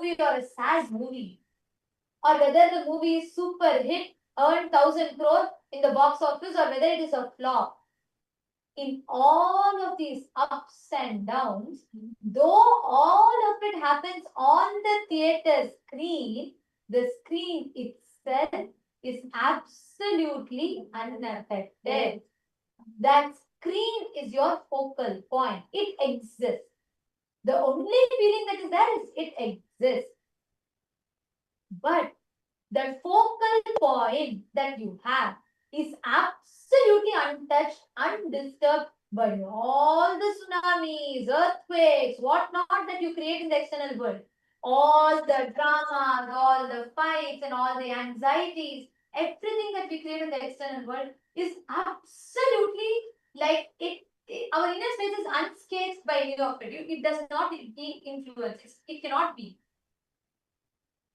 movie or a sad movie, or whether the movie is super hit, earned 1,000 crore in the box office, or whether it is a flop. In all of these ups and downs, though all of it happens on the theater screen, the screen itself is absolutely unaffected. That screen is your focal point. It exists. The only feeling that is there is it exists. But the focal point that you have is absolutely untouched, undisturbed by all the tsunamis, earthquakes, whatnot that you create in the external world. All the dramas, all the fights, and all the anxieties, everything that we create in the external world is absolutely like it. Our inner space is unscathed by any of it. It does not be influenced. It cannot be.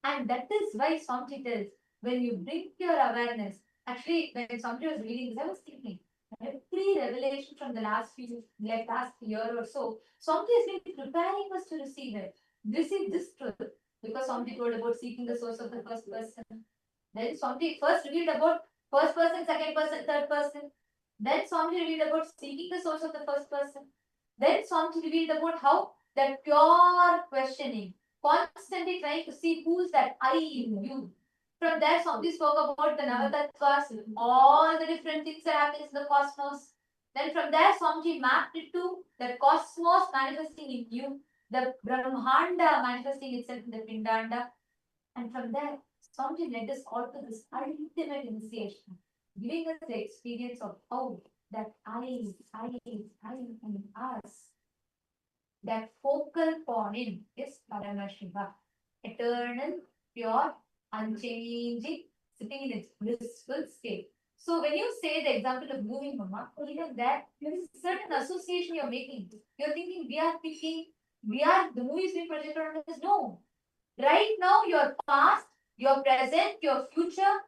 And that is why Swamiji tells, when you bring your awareness, actually, when Swamiji was reading this, I was thinking, every revelation from the last year or so, Swamiji has been preparing us to receive it. Receive this truth. Because Swamiji told about seeking the source of the first person. Then Swamiji first revealed about first person, second person, third person. Then Swamiji revealed about seeking the source of the first person. Then Swamiji revealed about how that pure questioning, constantly trying to see who's that I in you. From there, Swamiji spoke about the Navatattvas, all the different things that happen in the cosmos. Then from there, Swamiji mapped it to the cosmos manifesting in you, the Brahmanda manifesting itself in the Pindanda. And from there, Swamiji led us all to this ultimate initiation, giving us the experience of how that I and us. That focal point is Paramashiva, eternal, pure, unchanging, sitting in its blissful state. So when you say the example of moving, Mama, even that, there is a certain association you're making. You're thinking, the movie is being projected on us. No. Right now, your past, your present, your future,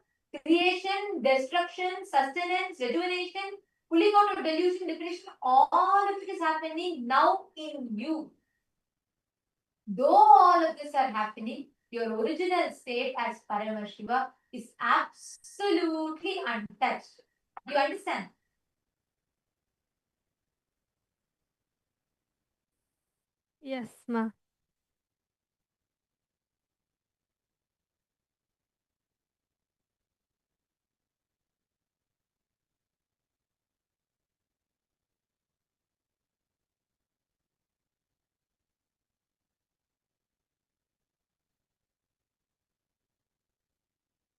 creation, destruction, sustenance, rejuvenation, pulling out of delusion, depression, all of it is happening now in you. Though all of this are happening, your original state as Paramashiva is absolutely untouched. Do you understand? Yes, ma.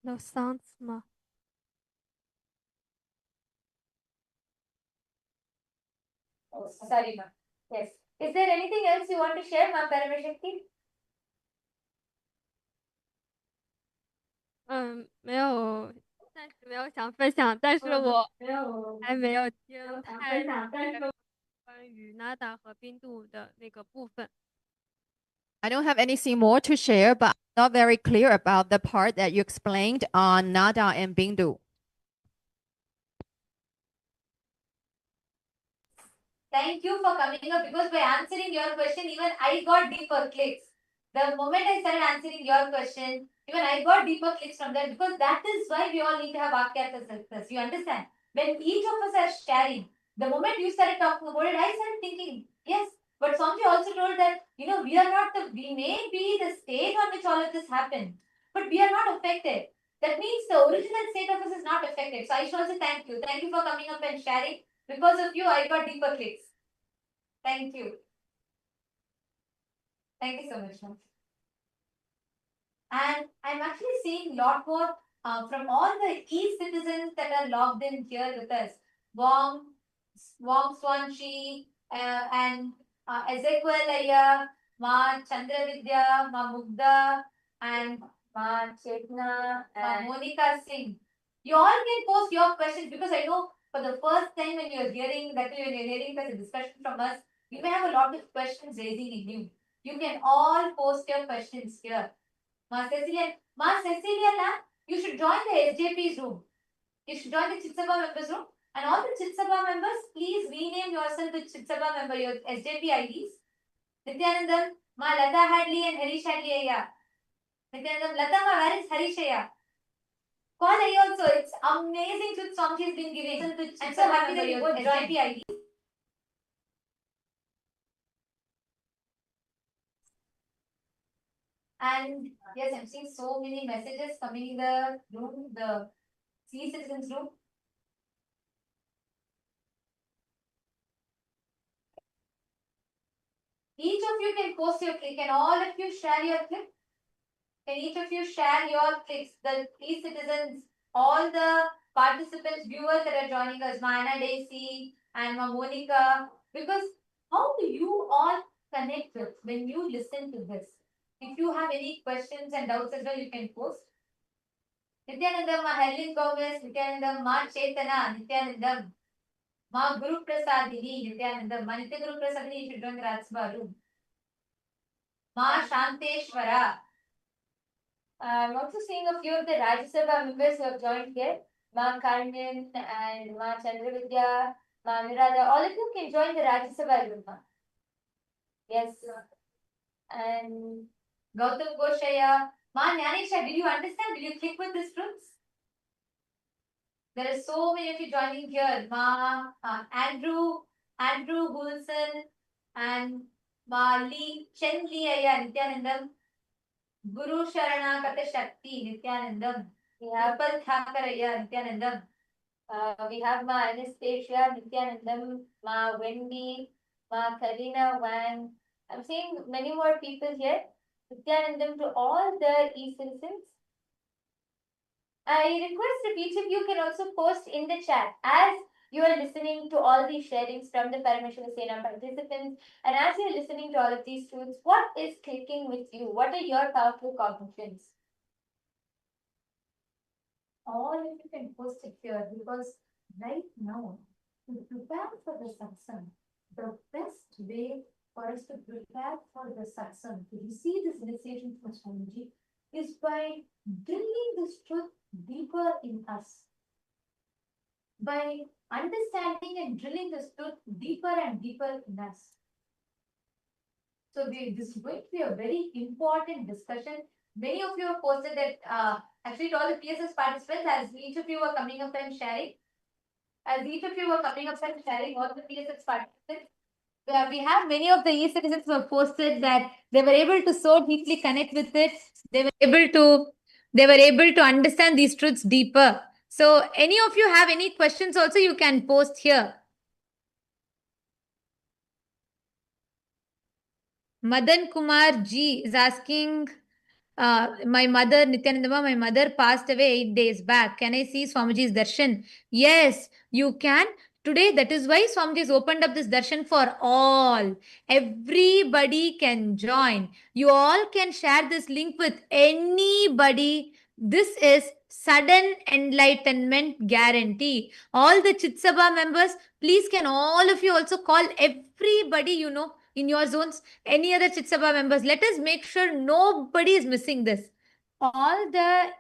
No sounds, ma. Oh, sorry, ma'am. Yes. Is there anything else you want to share, ma'am, Paramashakti? 没有，暂时没有想分享，但是我还没有听太关于 Nada 和冰度的那个部分。I don't have anything more to share, but I'm not very clear about the part that you explained on Nada and Bindu. Thank you for coming up, because by answering your question, even I got deeper clicks. The moment I started answering your question, even I got deeper clicks from that, because that is why we all need to have Akyata success. You understand? When each of us are sharing, the moment you started talking about it, I started thinking, yes, but Swamiji also told that, we may be the state on which all of this happened, but we are not affected. That means the original state of us is not affected. So I should also thank you. Thank you for coming up and sharing. Because of you, I got deeper clicks. Thank you. Thank you so much, ma'am. And I'm actually seeing a lot more from all the e-citizens that are logged in here with us. Wong Swanchi, and Ezekiel Aya, Ma Chandravidya, Ma Mugda, and Ma Chetna, Ma Monica Singh. You all can post your questions, because I know for the first time when you're hearing this discussion from us, you may have a lot of questions raising in you. You can all post your questions here. Ma Cecilia, you should join the SJP's room. You should join the Chitsabha members room. And all the Chitsabha members, please rename yourself with Chitsabha member, your SJP IDs. Nithyanandan, Ma Lata Hadley and Harish Hadley, yeah. Nityanandam, Latama, where is Harishaya? Call I also. It's amazing to song he's been giving. I'm so happy that you both joined the ID. And yes, I'm seeing so many messages coming in the room, the C citizens room. Each of you can post your clip. Can all of you share your clip? Can each of you share your clips? The e-citizens, all the participants, viewers that are joining us, Mana Daisy and Monica, because how do you all connect with when you listen to this? If you have any questions and doubts as well, you can post. Nityanandam, Ma Helen Gomez, Nityanandam, Ma Chaitana, Nityanandam, Ma Guru Prasadini, Nityanandam, Ma Nitya Guru Prasadini, you should join the Ratsba room. Ma Shanteshwara. I'm also seeing a few of the Rajya Sabha members who have joined here. Ma Karnan and Ma Chandravidya, Ma Nirada. All of you can join the Rajya Sabha room. Yes. And Gautam Goshaya. Ma Nyanisha, did you understand? Did you click with these truths? There are so many of you joining here. Ma Andrew Bulson and Ma Lee Chen Lee Aya Nityanandam. Guru Sharana Kata Shakti Nityanandam. We have Pal Thakaraya Nityanandam. We have Ma Anastasia Nityanandam, Ma Wendy, Ma Karina Wang. I'm seeing many more people here. Nityanandam to all the e-citizens. I request if each of you can also post in the chat as you are listening to all these sharings from the Paramashivam participants, and as you're listening to all of these truths, what is clicking with you? What are your powerful cognitions? All of you can post it here, because right now, to prepare for the satsang, the best way for us to prepare for the satsang, to receive this initiation from Swamiji, is by drilling this truth deeper in us. By understanding and drilling this truth deeper and deeper in us. So this is going to be a very important discussion. Many of you have posted that actually to all the PSS participants, as each of you were coming up and sharing, all the PSS participants, we have many of the e-citizens who have posted that they were able to so deeply connect with it. They were able to understand these truths deeper. So any of you have any questions also, you can post here. Madan Kumar G is asking, my mother, Nityanandama, my mother passed away 8 days back. Can I see Swamiji's darshan? Yes, you can. Today, that is why Swamiji has opened up this darshan for all. Everybody can join. You all can share this link with anybody. This is sudden enlightenment guarantee. All the Chitsabha members, please can all of you also call everybody you know in your zones, any other Chitsabha members. Let us make sure nobody is missing this. All the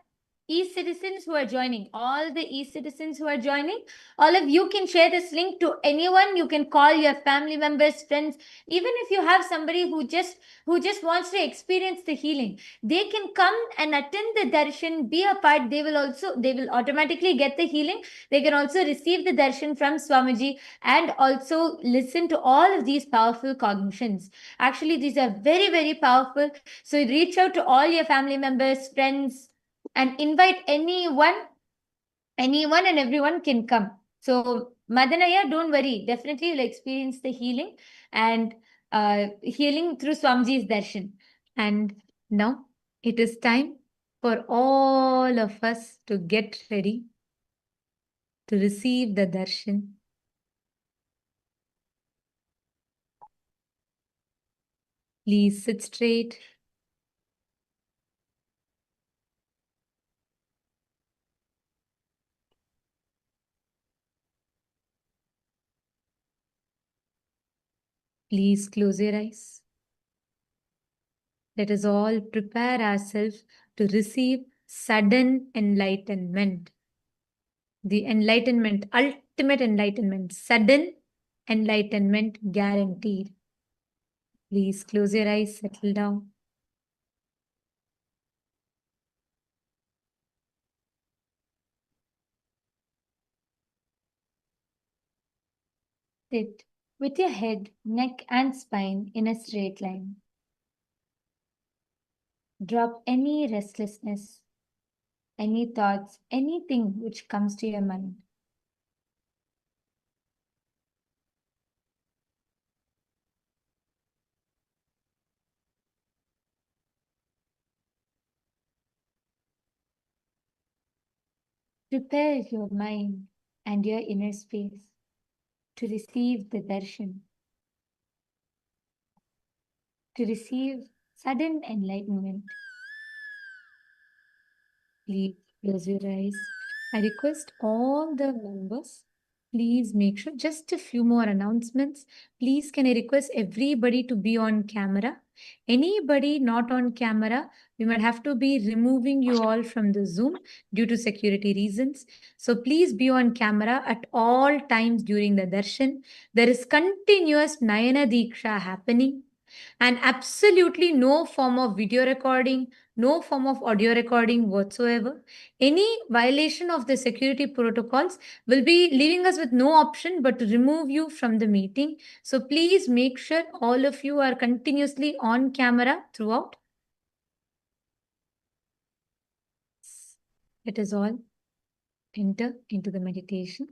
e-citizens who are joining, all of you can share this link to anyone. You can call your family members, friends. Even if you have somebody who just wants to experience the healing, they can come and attend the darshan, be a part. They will automatically get the healing. They can also receive the darshan from Swamiji and also listen to all of these powerful cognitions. Actually, these are very, very powerful. So reach out to all your family members, friends, and invite anyone and everyone can come. So Madanaya, don't worry. Definitely you'll experience the healing and healing through Swamiji's darshan. And now it is time for all of us to get ready to receive the darshan. Please sit straight. Please close your eyes. Let us all prepare ourselves to receive sudden enlightenment. The enlightenment, ultimate enlightenment, sudden enlightenment guaranteed. Please close your eyes, settle down. Sit with your head, neck and spine in a straight line. Drop any restlessness, any thoughts, anything which comes to your mind. Prepare your mind and your inner space to receive the darshan, to receive sudden enlightenment. Please close your eyes. I request all the members, please make sure, just a few more announcements. Please, can I request everybody to be on camera? Anybody not on camera, we might have to be removing you all from the Zoom due to security reasons. So please be on camera at all times during the darshan. There is continuous Nayana Diksha happening and absolutely no form of video recording, no form of audio recording whatsoever. Any violation of the security protocols will be leaving us with no option but to remove you from the meeting. So please make sure all of you are continuously on camera throughout. Let us all enter into the meditation.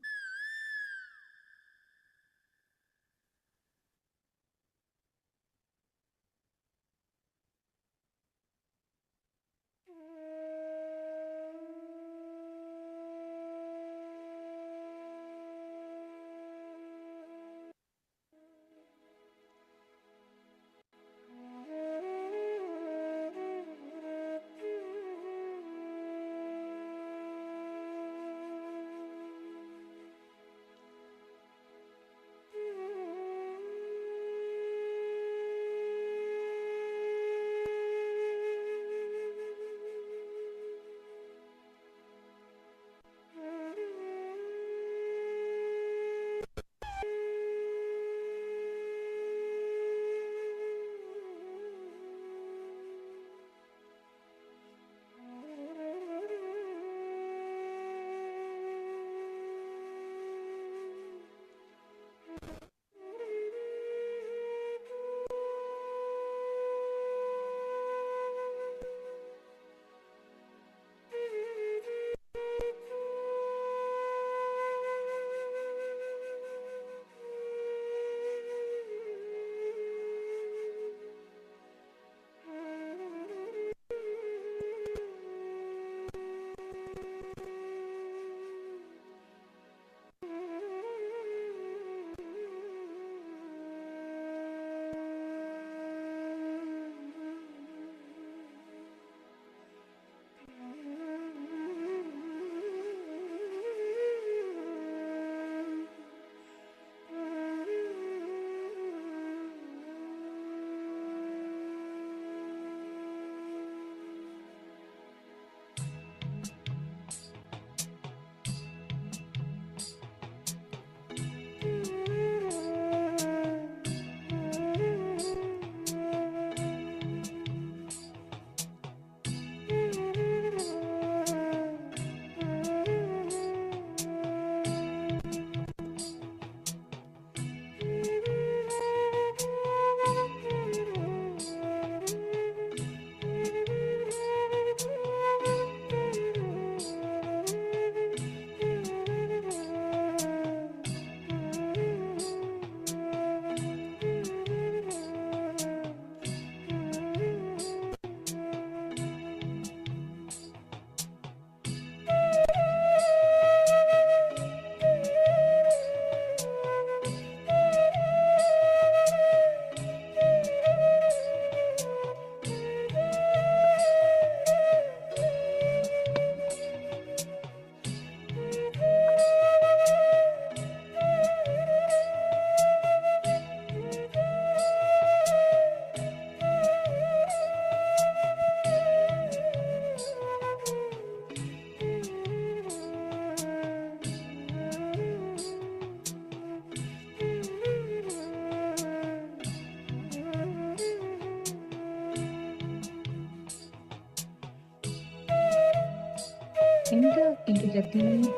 Enter into the deep,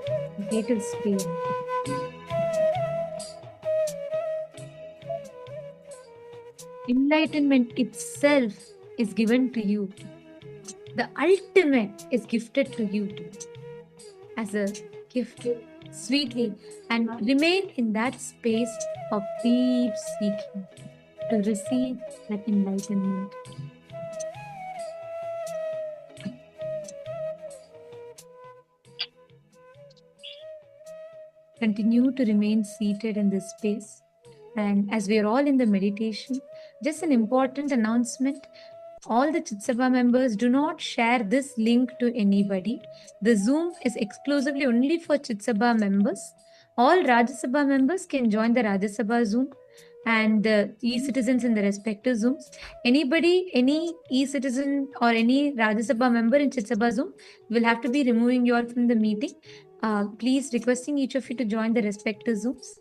vital space. Enlightenment itself is given to you. The ultimate is gifted to you as a gift, sweetly, and remain in that space of deep seeking to receive that enlightenment. Continue to remain seated in this space. And as we are all in the meditation, just an important announcement. All the Chitsabha members, do not share this link to anybody. The Zoom is exclusively only for Chitsabha members. All Rajya Sabha members can join the Rajya Sabha Zoom and the e-citizens in the respective Zooms. Anybody, any e-citizen or any Rajya Sabha member in Chitsabha Zoom will have to be removing you all from the meeting. Please requesting each of you to join the respective Zooms.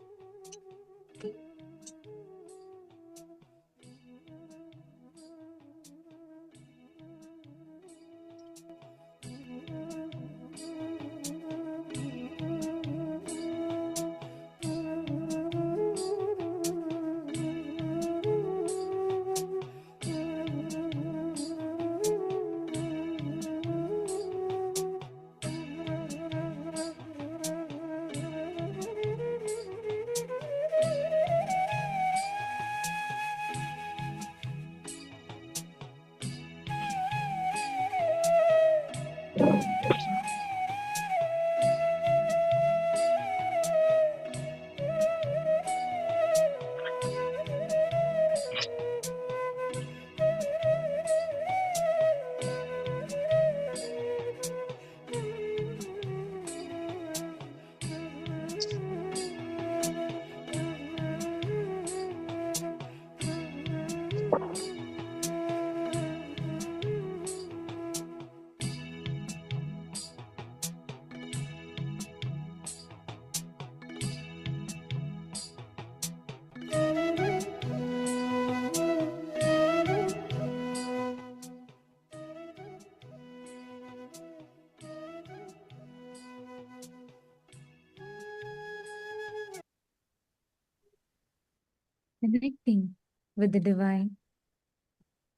Connecting with the divine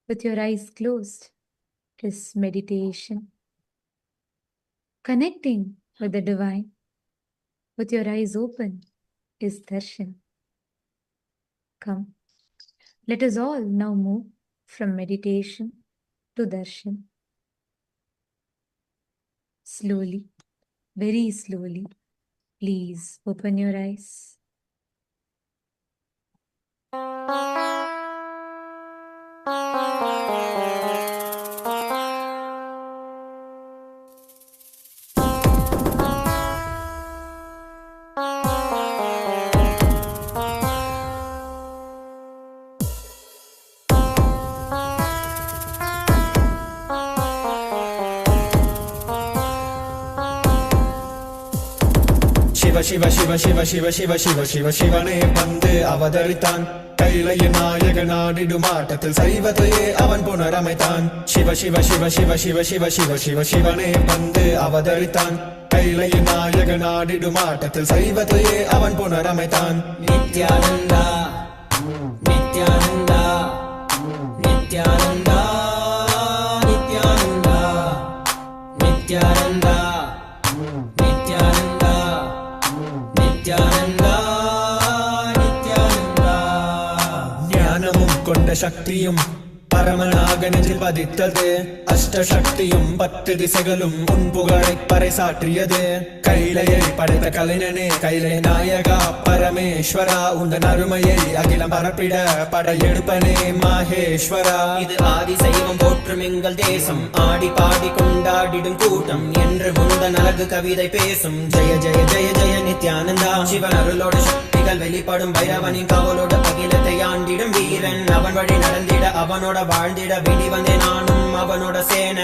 with your eyes closed is meditation. Connecting with the divine with your eyes open is darshan. Come, let us all now move from meditation to darshan. Slowly, very slowly, please open your eyes. Shiva Shiva Shiva Shiva Shiva Shiva Shiva Shivane வந்து அவதரித்தான் கைலைய நாயகனாடிடும் ஆட்டத்தில் சைவத்தையே அவன் புனரமைத்தான் சிவ சிவ சிவ சிவ சிவ சிவ சிவ சிவ சிவனே வந்து அவதரித்தான் கைலைய நாயகனாடிடும் ஆட்டத்தில் சைவத்தையே அவன் புனரமைத்தான் நித்யானந்தா நித்யானந்தா நித்யானந்தா நித்யானந்தா நித்யானந்தா நித்யானந்தா நித்யானந்தா நித்யானந்தா ஞானமும் கொண்ட சக்தியும் பரமனாக நெஞ்சில் பதித்தது அஷ்டசக்தியும் 10 திசைகளும் உன் புகழை பறைசாற்றியது கைலையை படைத்த கலைஞனே கைலை நாயகா பரமேஸ்வரா உந்தன் அருமையை அகிலம் பரப்பிட படையெடுப்பனே மாஹேஸ்வரா இது ஆதி சைவம் போற்றும் எங்கள் தேசம் ஆடி பாடி கொண்டாடிடும் கூட்டம் என்று முந்தன் அழகு கவிதை பேசும் ஜெய ஜெய ஜெய ஜெய நித்யானந்தா சிவன் அருளோட சக்திகள் வெளிப்படும் பைரவனின் காவலோட அகிலத்தை ஆண்டிடும் வீரன் அவன் வழி நடந்திட அவனோட வாழ்ந்திட வேண்டி வந்தேன் நானும் அவனோட சேன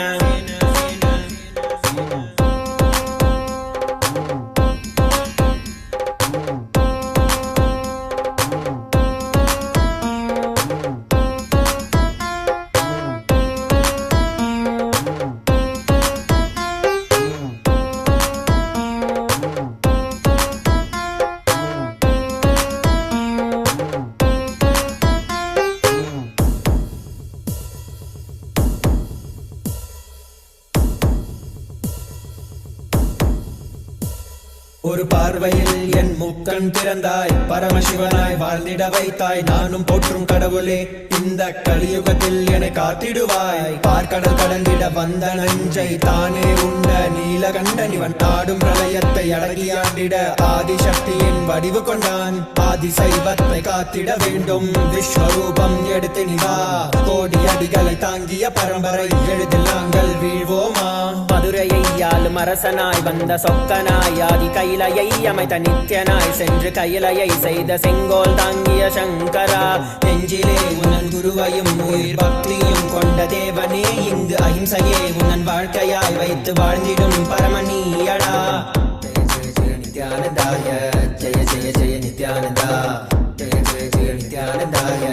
ஒரு பார்வையில் என் முக்கண் திறந்தாய், பரமசிவனாய் வாழ்ந்திட வைத்தாய். நானும் போற்றும் கடவுளே, இந்த கலியுகத்தில் என்னை காத்திடுவாய். பார்க்கடல் கடந்திட வந்த நஞ்சை தானே உண்ட நீலகண்டன் இவன் நாடும் பிரளயத்தை அடங்கியாண்டிட ஆதிசக்தியின் வடிவு கொண்டான். ஆதி சைவத்தை காத்திட வேண்டும், விஸ்வரூபம் எடுத்து நிவா. கோடி அடிகளை தாங்கிய பரம்பரை எழுதில் நாங்கள் வீழ்வோமா? மதுரையை ஆளும் அரசனாய் வந்த சொக்கனாய், ஆதி கைலையை அமைத்த நித்யனாய் சென்று கைலையை செய்த செங்கோல் தாங்கிய சங்கரா. நெஞ்சிலே உனன் குருவையும் உயிர் பக்தியும் கொண்ட தேவனே, இங்கு அஹிம்சையே உனன் வாழ்க்கையாய் வைத்து வாழ்ந்திடும் பரமநீயடா. Jaya Jaya Jaya நித்யானந்தாய, Jaya Jaya Jaya Nithyananda. Jaya Jaya Jaya நித்யானந்தாய,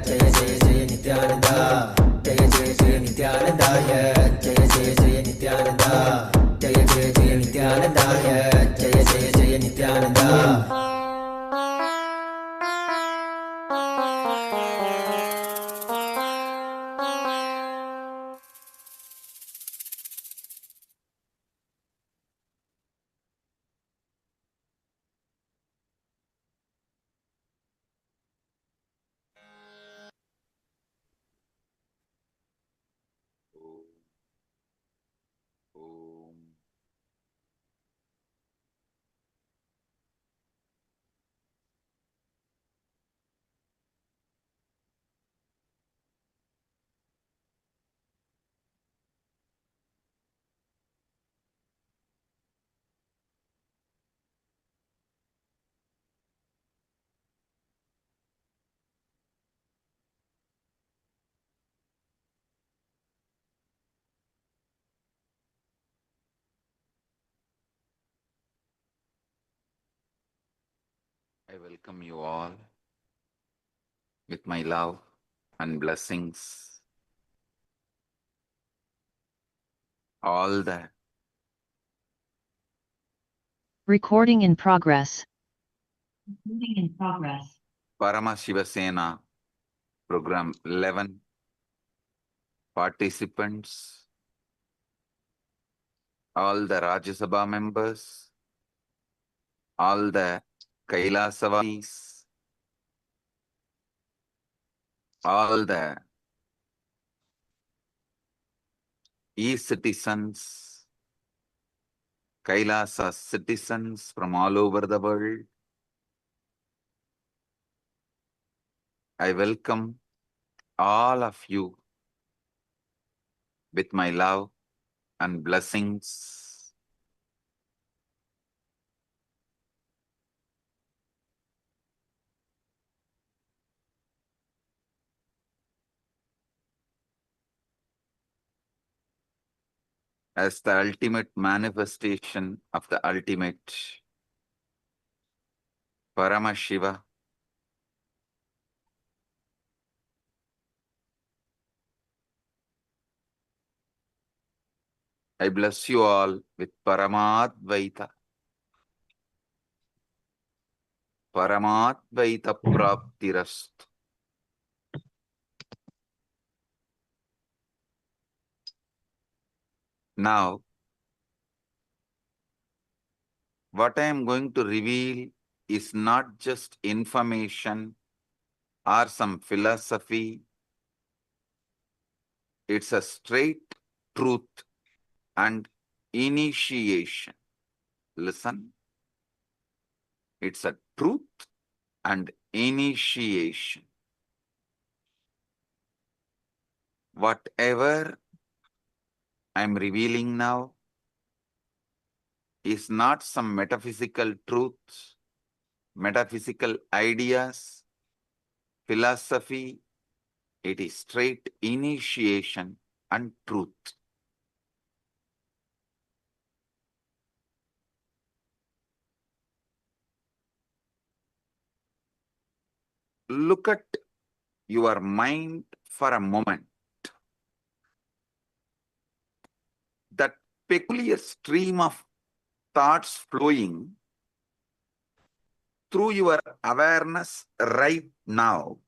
Jaya Jaya Jaya Nithyananda. Jaya Jaya Jaya நித்யானந்தாய, Jaya Jaya Jaya Nithyananda. Jaya Jaya Jaya நித்யானந்தாய, Jaya Jaya Jaya Nithyananda. I welcome you all with my love and blessings. All the Recording in progress. Paramashivam program 11 participants, all the Rajya Sabha members, all the Kailasavasis, all the e-citizens, Kailasa citizens from all over the world. I welcome all of you with my love and blessings. As the ultimate manifestation of the ultimate Paramashiva, I bless you all with Paramadvaita. Paramadvaita Praptirastu. Now, what I am going to reveal is not just information or some philosophy. It's a straight truth and initiation. Listen. It's a truth and initiation. Whatever I'm revealing now is not some metaphysical truths, metaphysical ideas, philosophy. It is straight initiation and truth. Look at your mind for a moment. That peculiar stream of thoughts flowing through your awareness right now.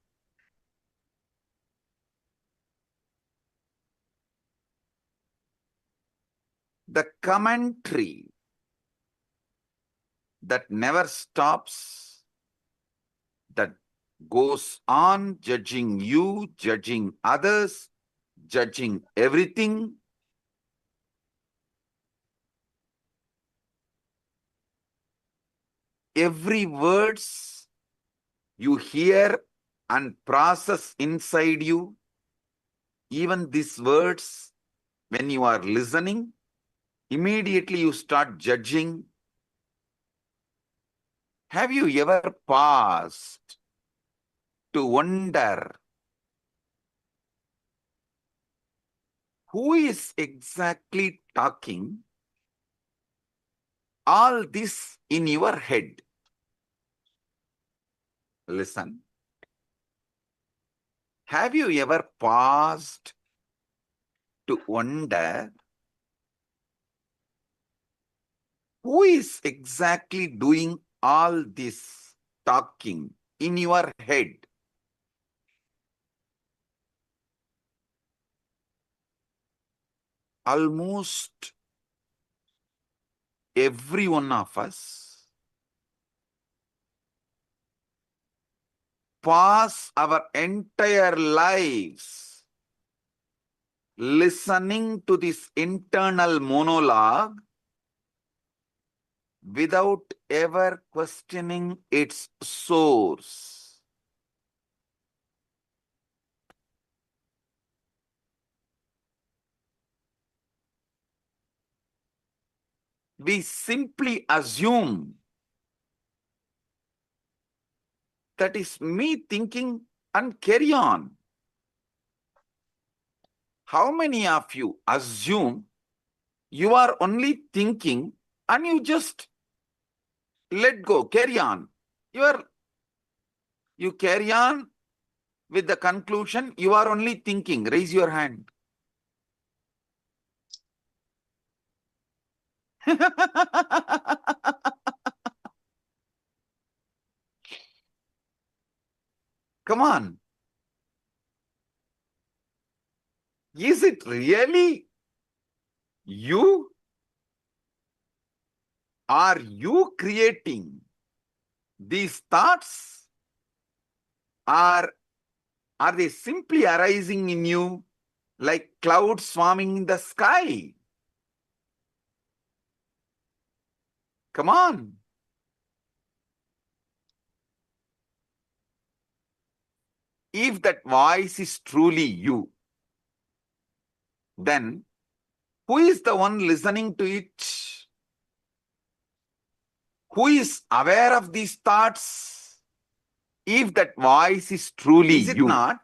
The commentary that never stops, that goes on judging you, judging others, judging everything. Every words you hear and process inside you, even these words, when you are listening, immediately you start judging. Have you ever paused to wonder who is exactly talking all this in your head? Listen. Have you ever paused to wonder who is exactly doing all this talking in your head? Almost every one of us pass our entire lives listening to this internal monologue without ever questioning its source. We simply assume that is me thinking and carry on. How many of you assume you are only thinking and you just let go, carry on? You carry on with the conclusion you are only thinking. Raise your hand. Come on. Is it really you? Are you creating these thoughts? Or are they simply arising in you like clouds swarming in the sky? Come on. If that voice is truly you, then who is the one listening to it? Who is aware of these thoughts? If that voice is truly you, is it not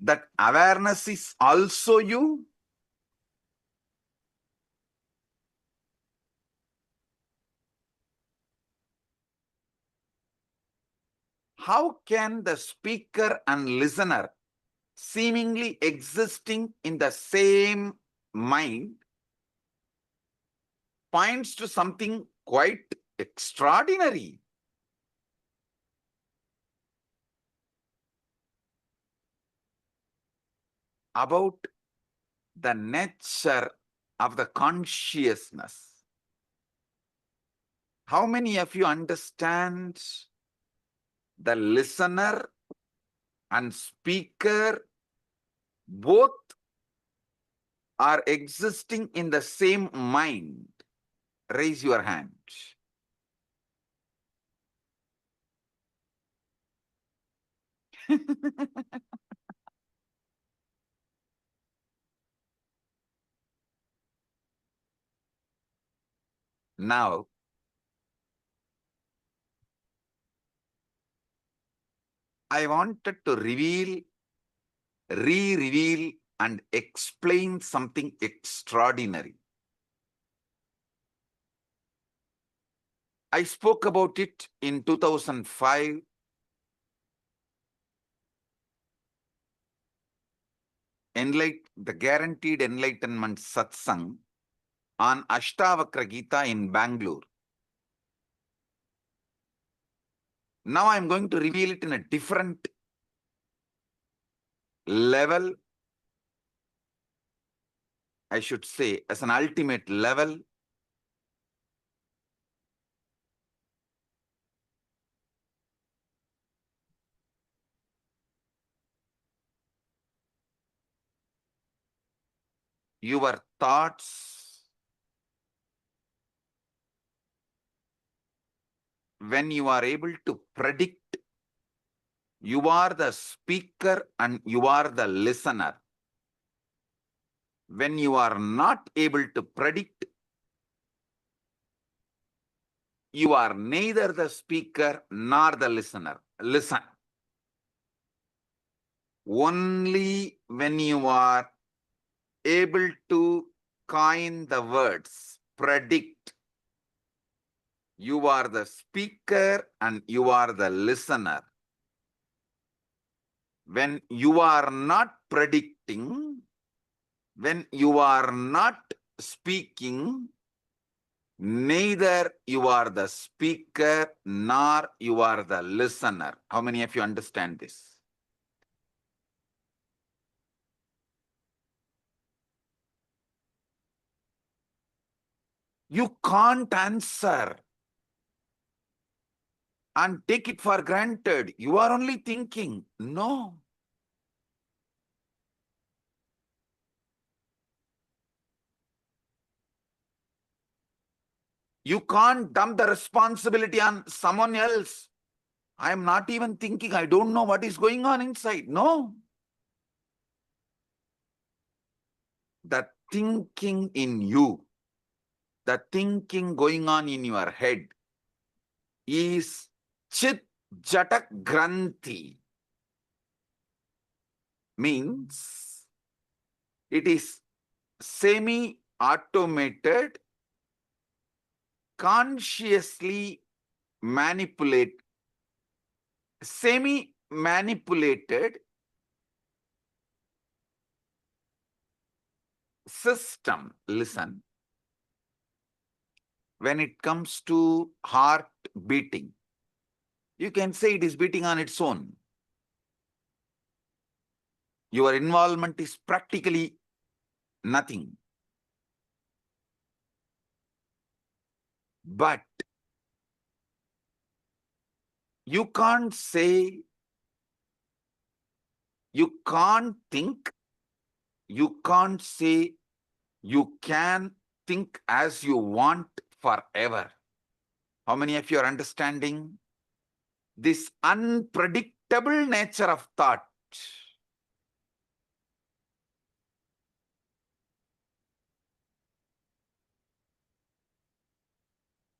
that awareness is also you? How can the speaker and listener seemingly existing in the same mind points to something quite extraordinary? About the nature of the consciousness. How many of you understand the listener and speaker both are existing in the same mind? Raise your hand. Now, I wanted to re-reveal and explain something extraordinary. I spoke about it in 2005. The Guaranteed Enlightenment Satsang on Ashtavakra Gita in Bangalore. Now I'm going to reveal it in a different level, I should say, as an ultimate level. your thoughts, when you are able to predict, you are the speaker and you are the listener. When you are not able to predict, you are neither the speaker nor the listener. Listen. Only when you are able to coin the words, predict, you are the speaker and you are the listener. When you are not predicting, when you are not speaking, neither you are the speaker nor you are the listener. How many of you understand this? You can't answer and take it for granted. You are only thinking. No. You can't dump the responsibility on someone else. I am not even thinking. I don't know what is going on inside. No. The thinking in you, the thinking going on in your head is Chit Jatak Granthi. Means it is semi-automated, consciously semi-manipulated system. Listen. When it comes to heart beating, you can say it is beating on its own. Your involvement is practically nothing. But you can't say, you can't think, you can't say you can think as you want forever. How many of you are understanding this unpredictable nature of thought?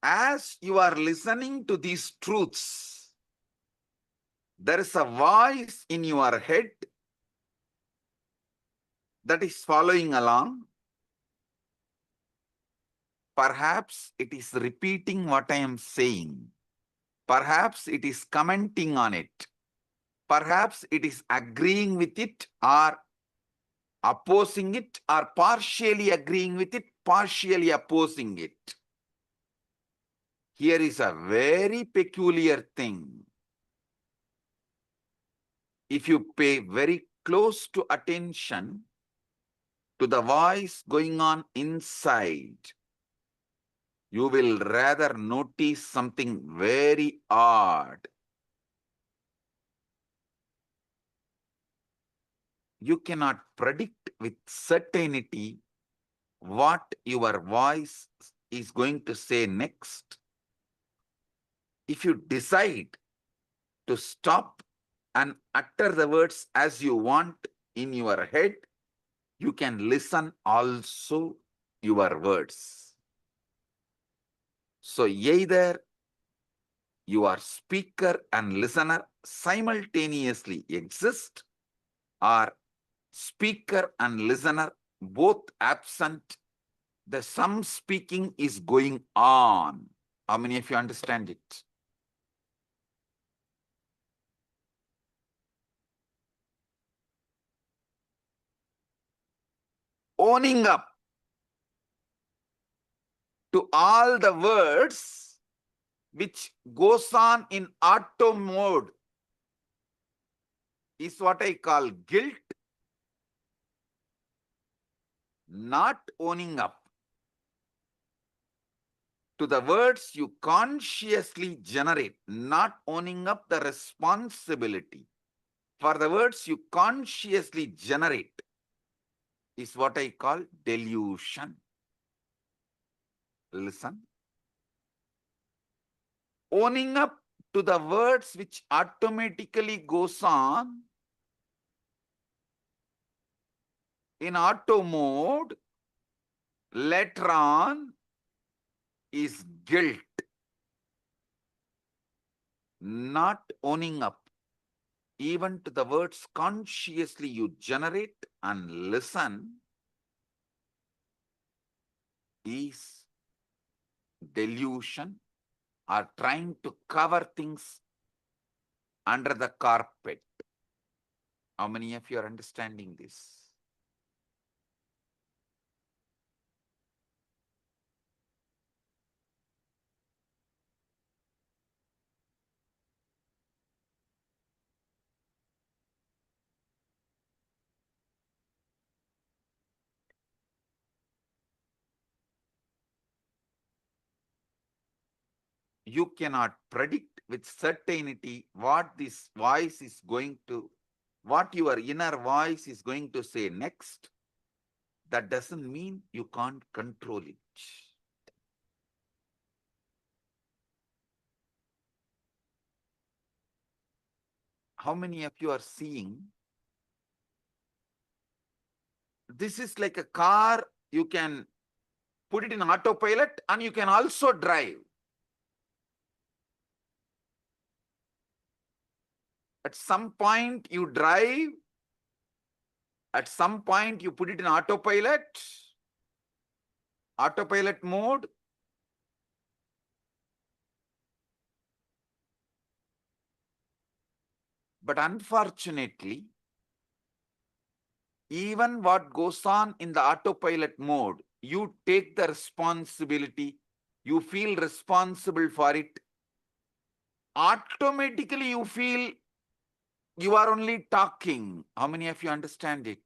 As you are listening to these truths, there is a voice in your head that is following along. Perhaps it is repeating what I am saying. Perhaps it is commenting on it. Perhaps it is agreeing with it or opposing it, or partially agreeing with it, partially opposing it. Here is a very peculiar thing. If you pay very close to attention to the voice going on inside, you will rather notice something very odd. You cannot predict with certainty what your voice is going to say next. If you decide to stop and utter the words as you want in your head, you can listen also your words. So either your speaker and listener simultaneously exist, or speaker and listener both absent, the some speaking is going on. How many of you understand it? Owning up to all the words which goes on in auto mode is what I call guilt. Not owning up to the words you consciously generate, not owning up the responsibility for the words you consciously generate, is what I call delusion. Listen. Owning up to the words which automatically goes on in auto mode later on is guilt. Not owning up even to the words consciously you generate and listen is delusion, or trying to cover things under the carpet. How many of you are understanding this? You cannot predict with certainty what this voice is going to, what your inner voice is going to say next. That doesn't mean you can't control it. How many of you are seeing? This is like a car, you can put it in autopilot and you can also drive. At some point you drive, at some point you put it in autopilot mode. But unfortunately, even what goes on in the autopilot mode, you take the responsibility, you feel responsible for it. Automatically you feel you are only talking. How many of you understand it?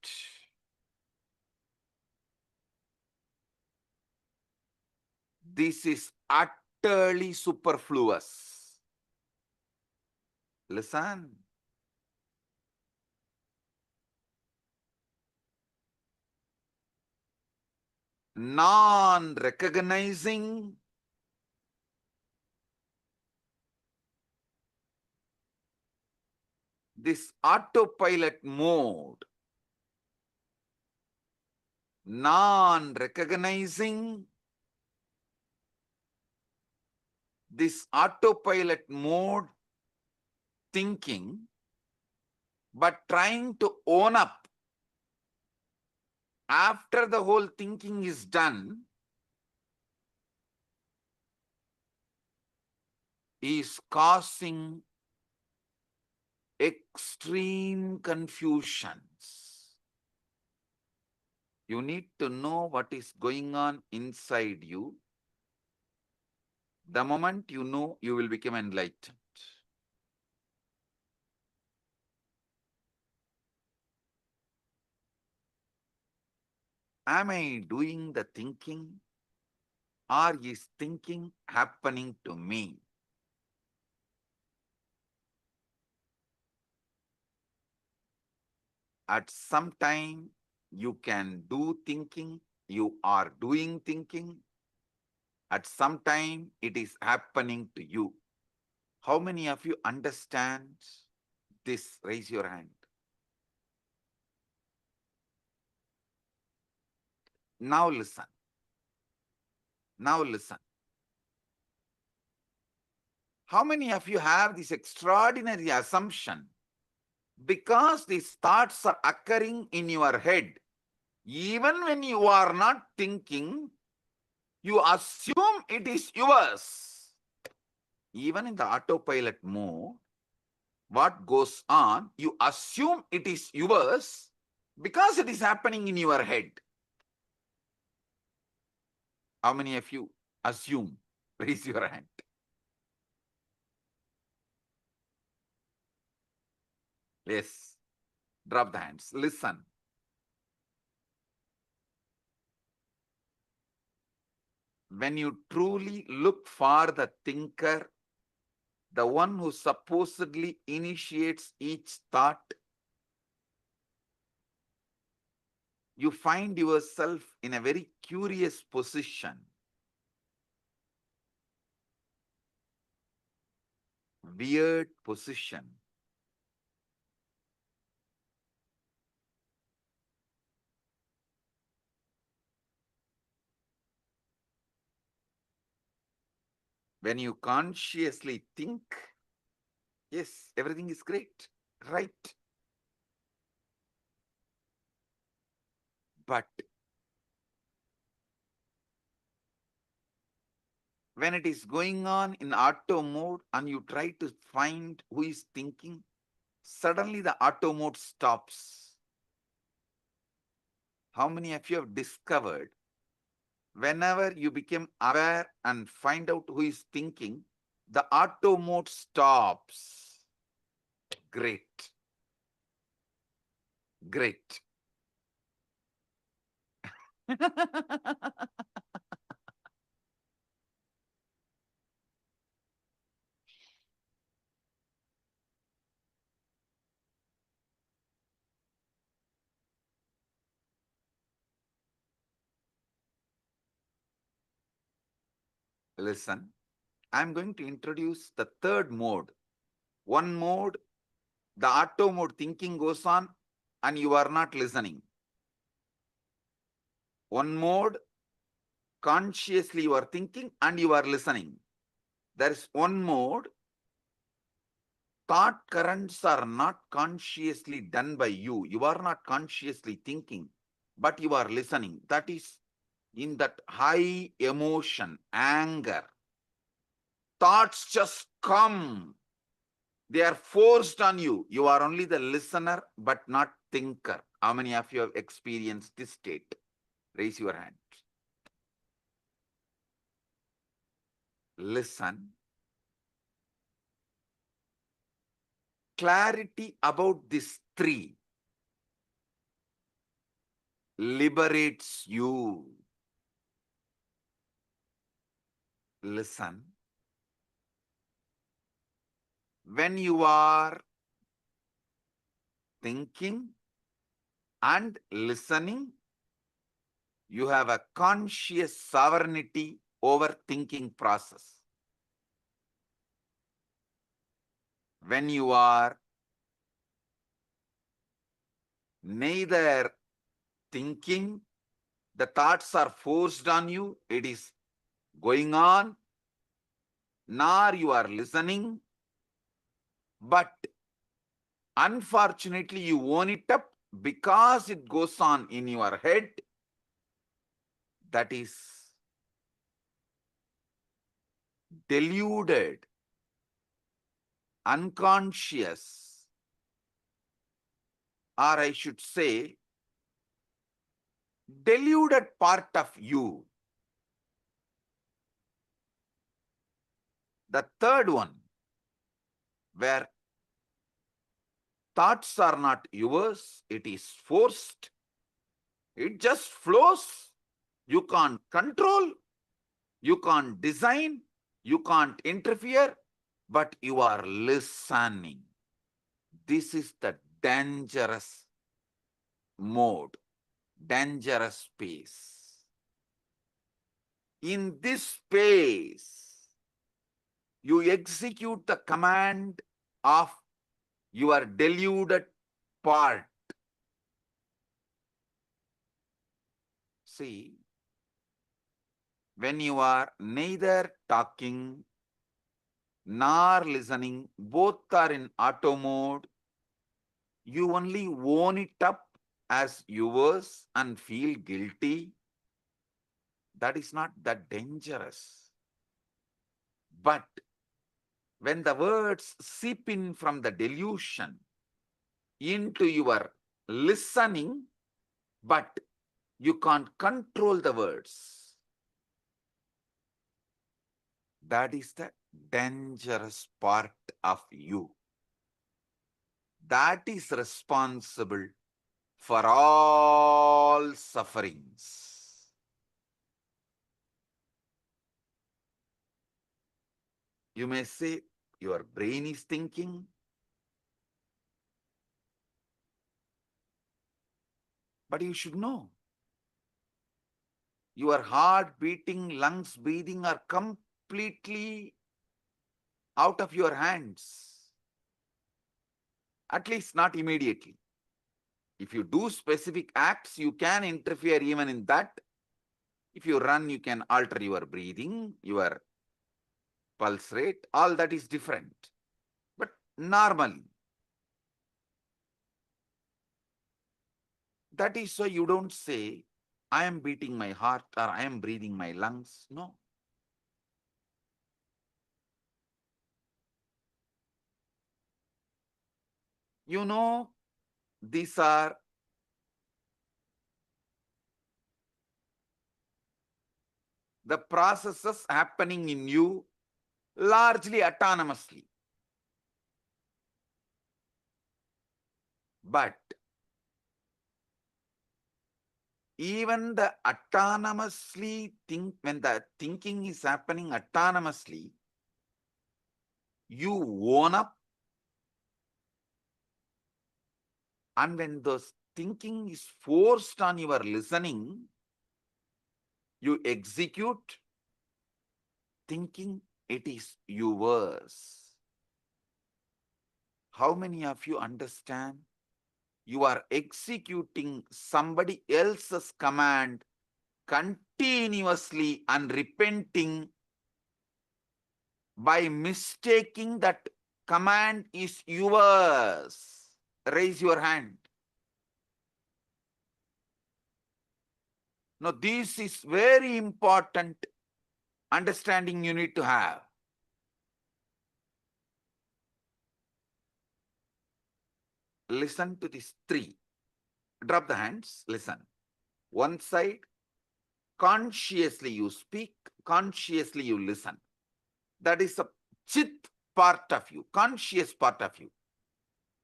This is utterly superfluous. Listen. Non-recognizing this autopilot mode, non-recognizing this autopilot mode thinking, but trying to own up after the whole thinking is done, is causing extreme confusions. You need to know what is going on inside you. The moment you know, you will become enlightened. Am I doing the thinking, or is thinking happening to me? At some time, you can do thinking, you are doing thinking. At some time, it is happening to you. How many of you understand this? Raise your hand. Now listen. Now listen. How many of you have this extraordinary assumption? Because these thoughts are occurring in your head, even when you are not thinking, you assume it is yours. Even in the autopilot mode, what goes on, you assume it is yours because it is happening in your head. How many of you assume? Raise your hand. Yes. Drop the hands. Listen. When you truly look for the thinker, the one who supposedly initiates each thought, you find yourself in a very curious position. Weird position. When you consciously think, yes, everything is great, right. But when it is going on in auto mode and you try to find who is thinking, suddenly the auto mode stops. How many of you have discovered whenever you become aware and find out who is thinking, the auto mode stops? Great. Great. Listen, I'm going to introduce the third mode. One mode, the auto mode thinking goes on and you are not listening. One mode, consciously you are thinking and you are listening. There is one mode, thought currents are not consciously done by you. You are not consciously thinking, but you are listening. That is in that high emotion, anger. Thoughts just come. They are forced on you. You are only the listener, but not thinker. How many of you have experienced this state? Raise your hand. Listen. Clarity about these three liberates you. Listen. When you are thinking and listening, you have a conscious sovereignty over thinking process. When you are neither thinking, the thoughts are forced on you, it is going on, nor you are listening, but unfortunately you own it up because it goes on in your head. That is deluded, unconscious, or I should say, deluded part of you. The third one, where thoughts are not yours, it is forced. It just flows. You can't control, you can't design, you can't interfere, but you are listening. This is the dangerous mode, dangerous space. In this space, you execute the command of your deluded part. See, when you are neither talking nor listening, both are in auto mode, you only own it up as yours and feel guilty. That is not that dangerous. But when the words seep in from the delusion into your listening, but you can't control the words, that is the dangerous part of you. That is responsible for all sufferings. You may say, your brain is thinking. But you should know. Your heart beating, lungs breathing are completely out of your hands. At least not immediately. If you do specific acts, you can interfere even in that. If you run, you can alter your breathing, your pulse rate, all that is different. But normally, that is why you don't say, I am beating my heart or I am breathing my lungs. No. You know, these are the processes happening in you largely autonomously. But even the autonomously when the thinking is happening autonomously, you own up, and when those thinking is forced on your listening, you execute thinking it is yours. How many of you understand? You are executing somebody else's command continuously and repenting by mistaking that command is yours. Raise your hand. Now, this is very important understanding you need to have. Listen to these three. Drop the hands, listen. One side, consciously you speak, consciously you listen. That is a chit part of you, conscious part of you.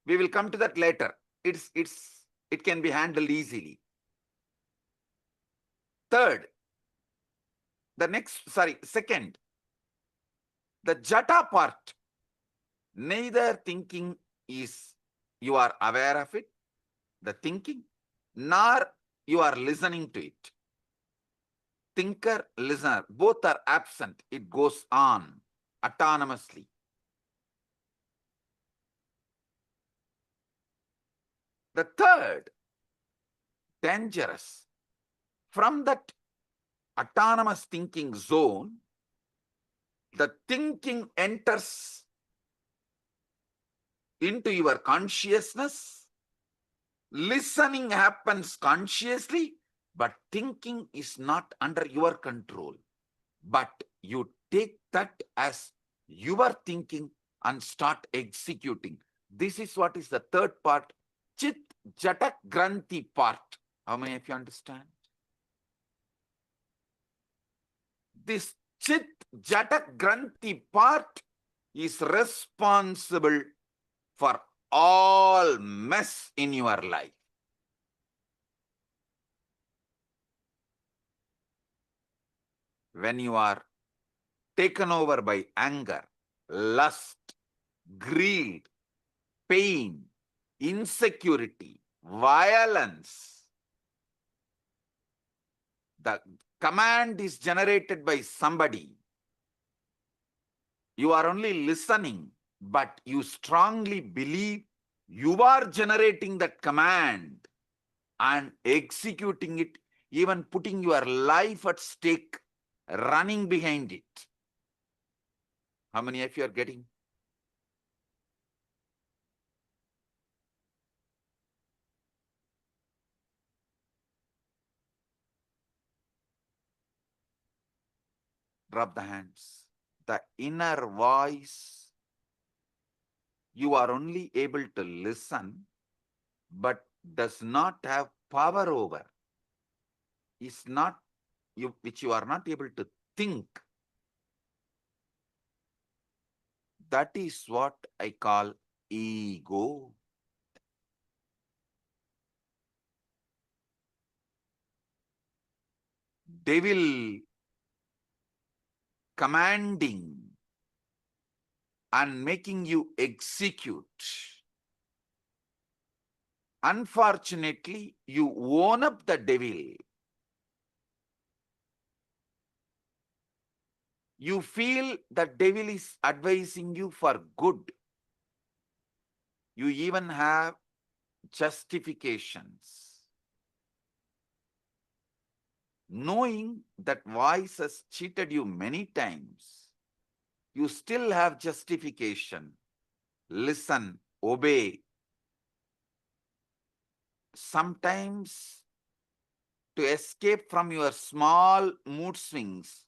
We will come to that later. It can be handled easily. Second, the jata part. Neither thinking is you are aware of it, the thinking, nor you are listening to it. Thinker, listener, both are absent. It goes on autonomously. The third, dangerous. From that autonomous thinking zone, the thinking enters into your consciousness. Listening happens consciously, but thinking is not under your control. But you take that as your thinking and start executing. This is what is the third part, Chit Jata Granthi part. How many of you understand? This Chit Jata Granthi part is responsible for all mess in your life. When you are taken over by anger, lust, greed, pain, insecurity, violence, the command is generated by somebody. You are only listening, but you strongly believe you are generating that command and executing it, even putting your life at stake, running behind it. How many of you are getting? Drop the hands. The inner voice, you are only able to listen, but does not have power over. Is not you, which you are not able to think. That is what I call ego. Devil commanding and making you execute. Unfortunately, you own up the devil. You feel the devil is advising you for good. You even have justifications. Knowing that voice has cheated you many times, you still have justification. Listen, obey. Sometimes, to escape from your small mood swings,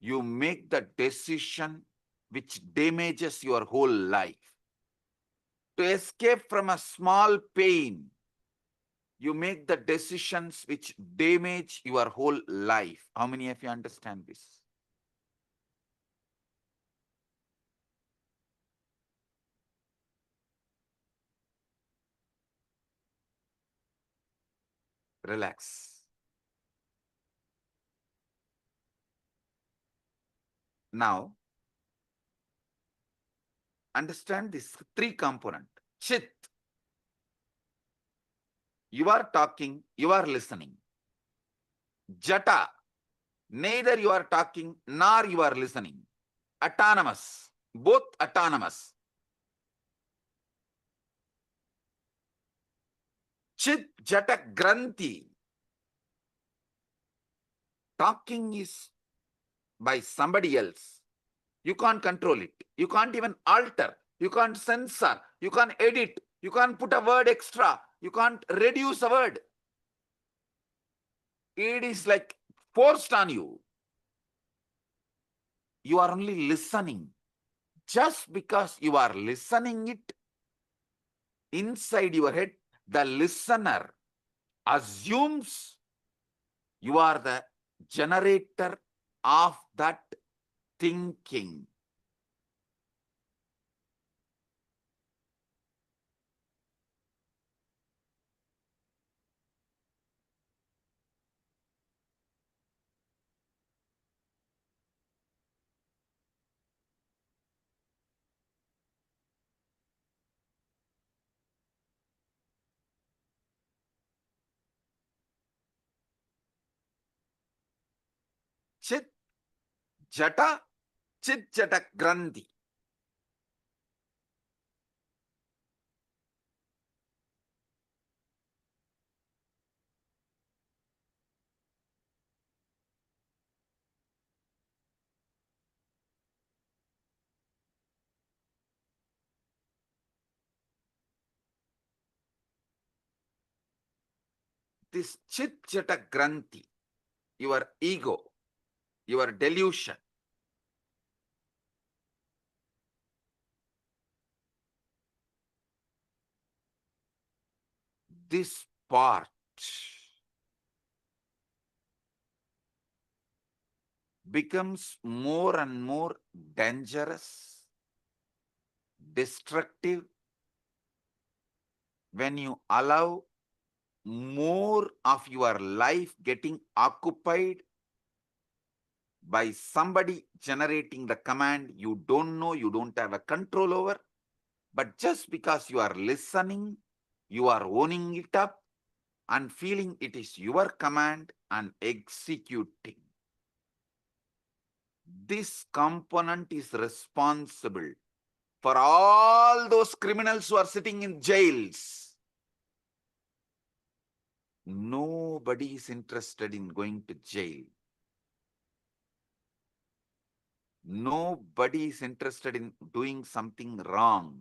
you make the decision which damages your whole life. To escape from a small pain, you make the decisions which damage your whole life. How many of you understand this? Relax. Now, understand this three component. Chit. You are talking, you are listening. Jata. Neither you are talking nor you are listening. Autonomous. Both autonomous. Chit Jata Granthi. Talking is by somebody else. You can't control it. You can't even alter. You can't censor. You can't edit. You can't put a word extra. You can't reduce a word. It is like forced on you. You are only listening. Just because you are listening it, inside your head, the listener assumes you are the generator of that thinking. Chit Jata, Chit Jata Granthi. This Chit Jata Granthi, your ego, your delusion, this part becomes more and more dangerous, destructive, when you allow more of your life getting occupied by somebody generating the command you don't know, you don't have a control over, but just because you are listening, you are owning it up and feeling it is your command and executing. This component is responsible for all those criminals who are sitting in jails. Nobody is interested in going to jail. Nobody is interested in doing something wrong.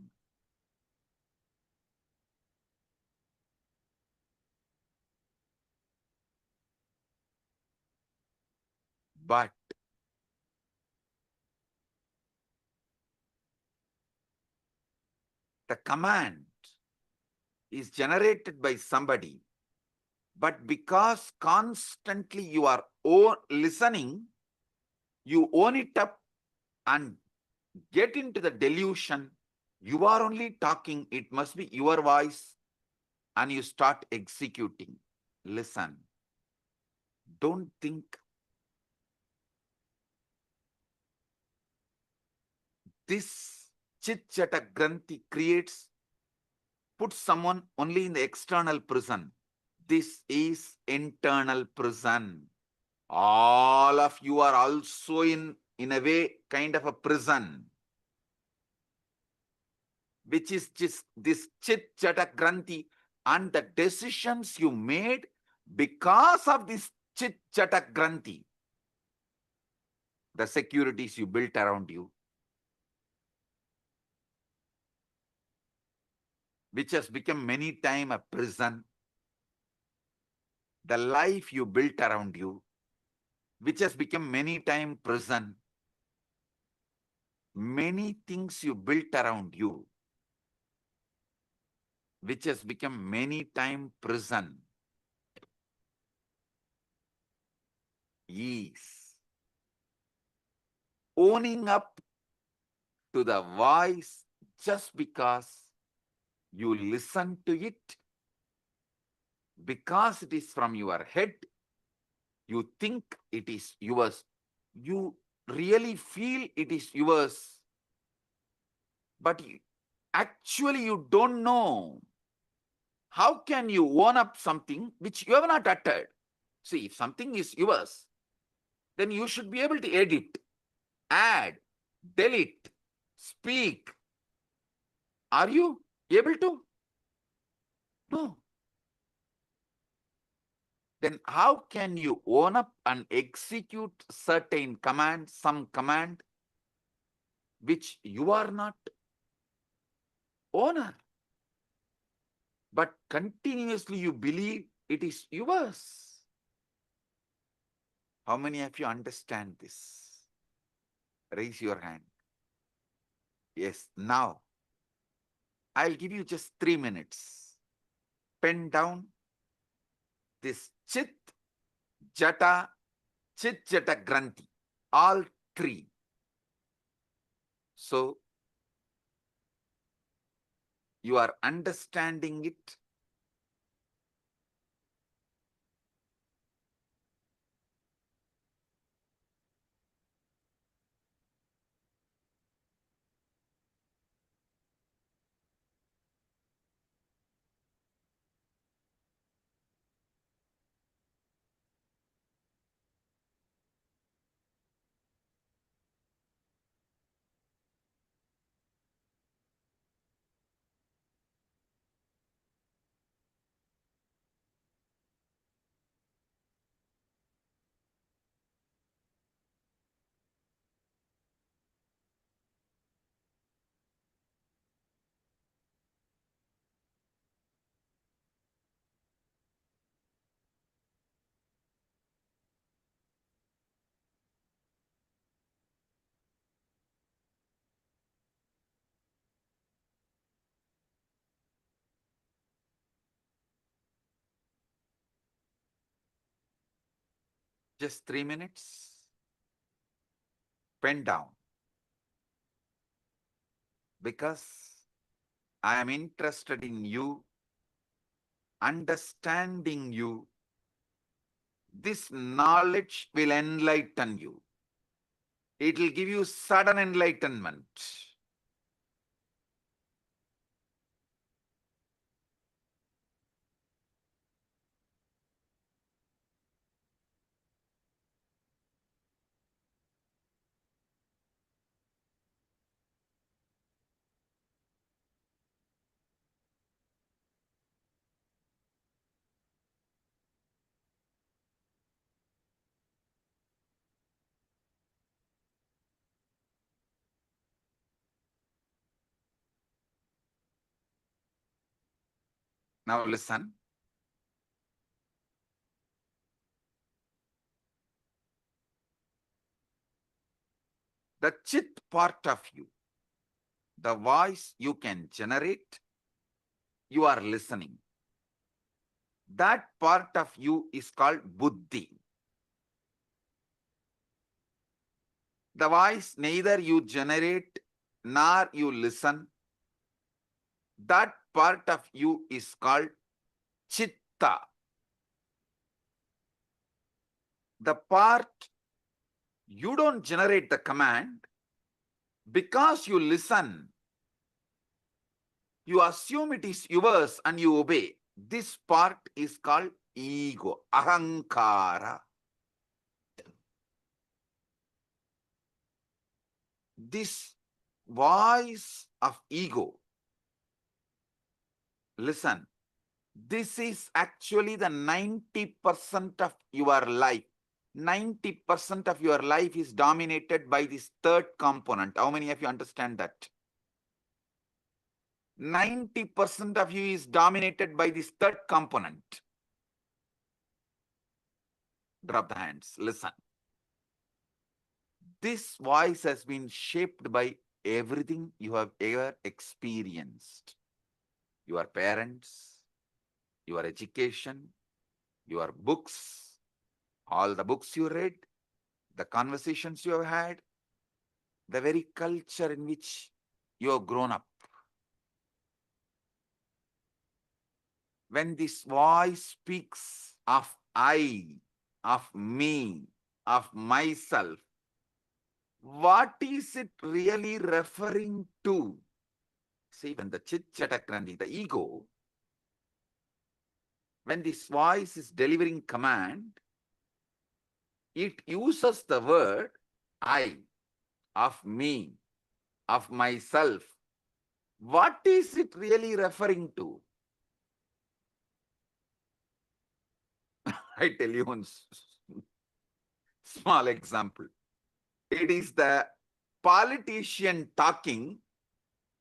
But the command is generated by somebody, but because constantly you are listening, you own it up and get into the delusion. You are only talking, it must be your voice, and you start executing. Listen, don't think. This Chit Jata Granthi creates put someone only in the external prison. This is internal prison. All of you are also in a way, kind of a prison, which is just this chit jata granthi, and the decisions you made because of this chit jata granthi, the securities you built around you, which has become many times a prison, the life you built around you, which has become many times prison, many things you built around you, which has become many times prison, is owning up to the voice just because you listen to it, because it is from your head, you think it is yours, you really feel it is yours, but actually you don't know. How can you own up something which you have not uttered? See, if something is yours, then you should be able to edit, add, delete, speak. Are you able to? No. Then how can you own up and execute certain command, some command, which you are not owner, but continuously you believe it is yours? How many of you understand this? Raise your hand. Yes, now I'll give you just 3 minutes. Pen down this chit, jata, granthi, all three. So you are understanding it. Just 3 minutes. Pen down. Because I am interested in you, understanding you. This knowledge will enlighten you. It will give you sudden enlightenment. Now listen. The chit part of you, the voice you can generate, you are listening. That part of you is called buddhi. The voice neither you generate nor you listen. That part of you is called chitta. The part you don't generate the command because you listen. You assume it is yours and you obey. This part is called ego, ahankara. This voice of ego, listen, this is actually the 90% of your life. 90% of your life is dominated by this third component. How many of you understand that? 90% of you is dominated by this third component. Drop the hands. Listen. This voice has been shaped by everything you have ever experienced. Your parents, your education, your books, all the books you read, the conversations you have had, the very culture in which you have grown up. When this voice speaks of I, of me, of myself, what is it really referring to? See, when the chit-chatakrandi, the ego, when this voice is delivering command, it uses the word I, of me, of myself. What is it really referring to? I tell you one small example. It is the politician talking,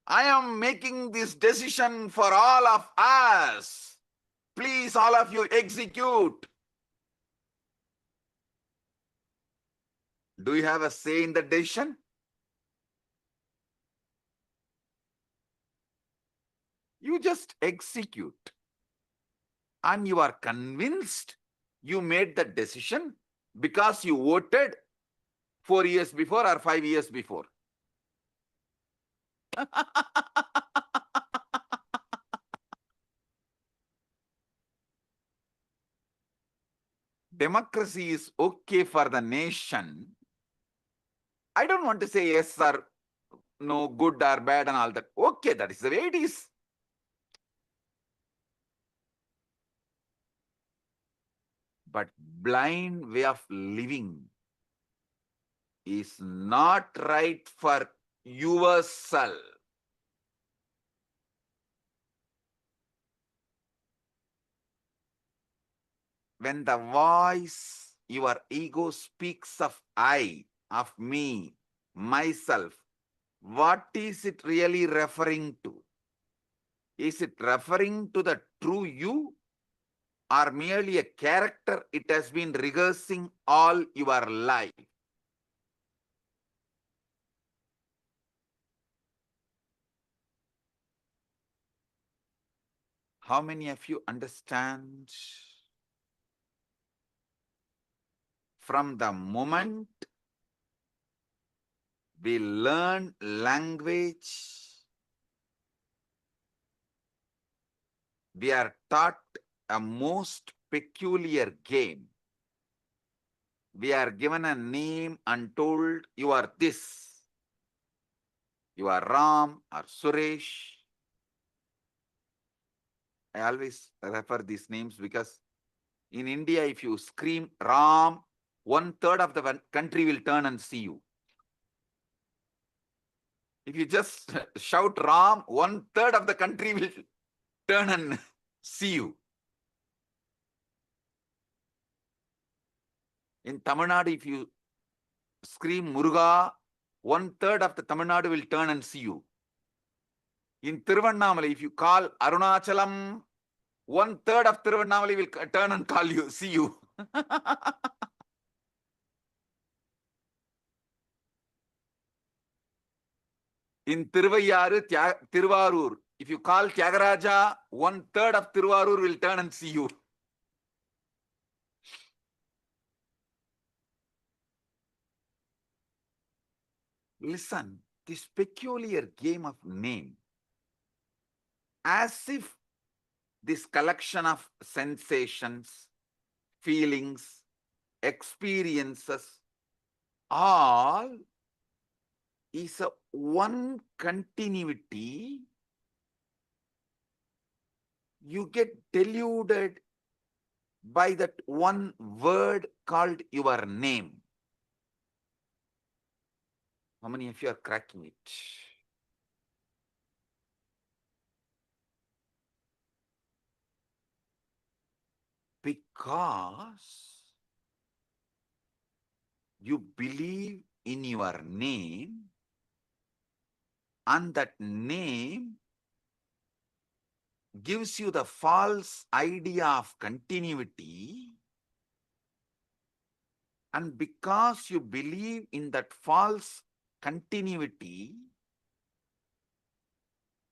I am making this decision for all of us. Please, all of you, execute. Do you have a say in the decision? You just execute. And you are convinced you made the decision because you voted 4 years before or 5 years before. Democracy is okay for the nation. I don't want to say yes or no, good or bad and all that. Okay, that is the way it is. But blind way of living is not right for yourself. When the voice, your ego speaks of I, of me, myself, what is it really referring to? Is it referring to the true you or merely a character it has been rehearsing all your life? How many of you understand? From the moment we learn language, we are taught a most peculiar game. We are given a name and told, you are this. You are Ram or Suresh. I always refer these names because in India, if you scream Ram, 1/3 of the country will turn and see you. If you just shout Ram, 1/3 of the country will turn and see you. In Tamil Nadu, if you scream Muruga, 1/3 of the Tamil Nadu will turn and see you. In Tiruvannamalai, if you call Arunachalam, 1/3 of Tiruvannamalai will turn and call you, see you. In Tiruvarur, if you call Tyagaraja, 1/3 of Tiruvarur will turn and see you. Listen, this peculiar game of name, as if this collection of sensations, feelings, experiences, all is a one continuity you get deluded by that one word called your name. How many of you are cracking it? Because you believe in your name, and that name gives you the false idea of continuity, and because you believe in that false continuity,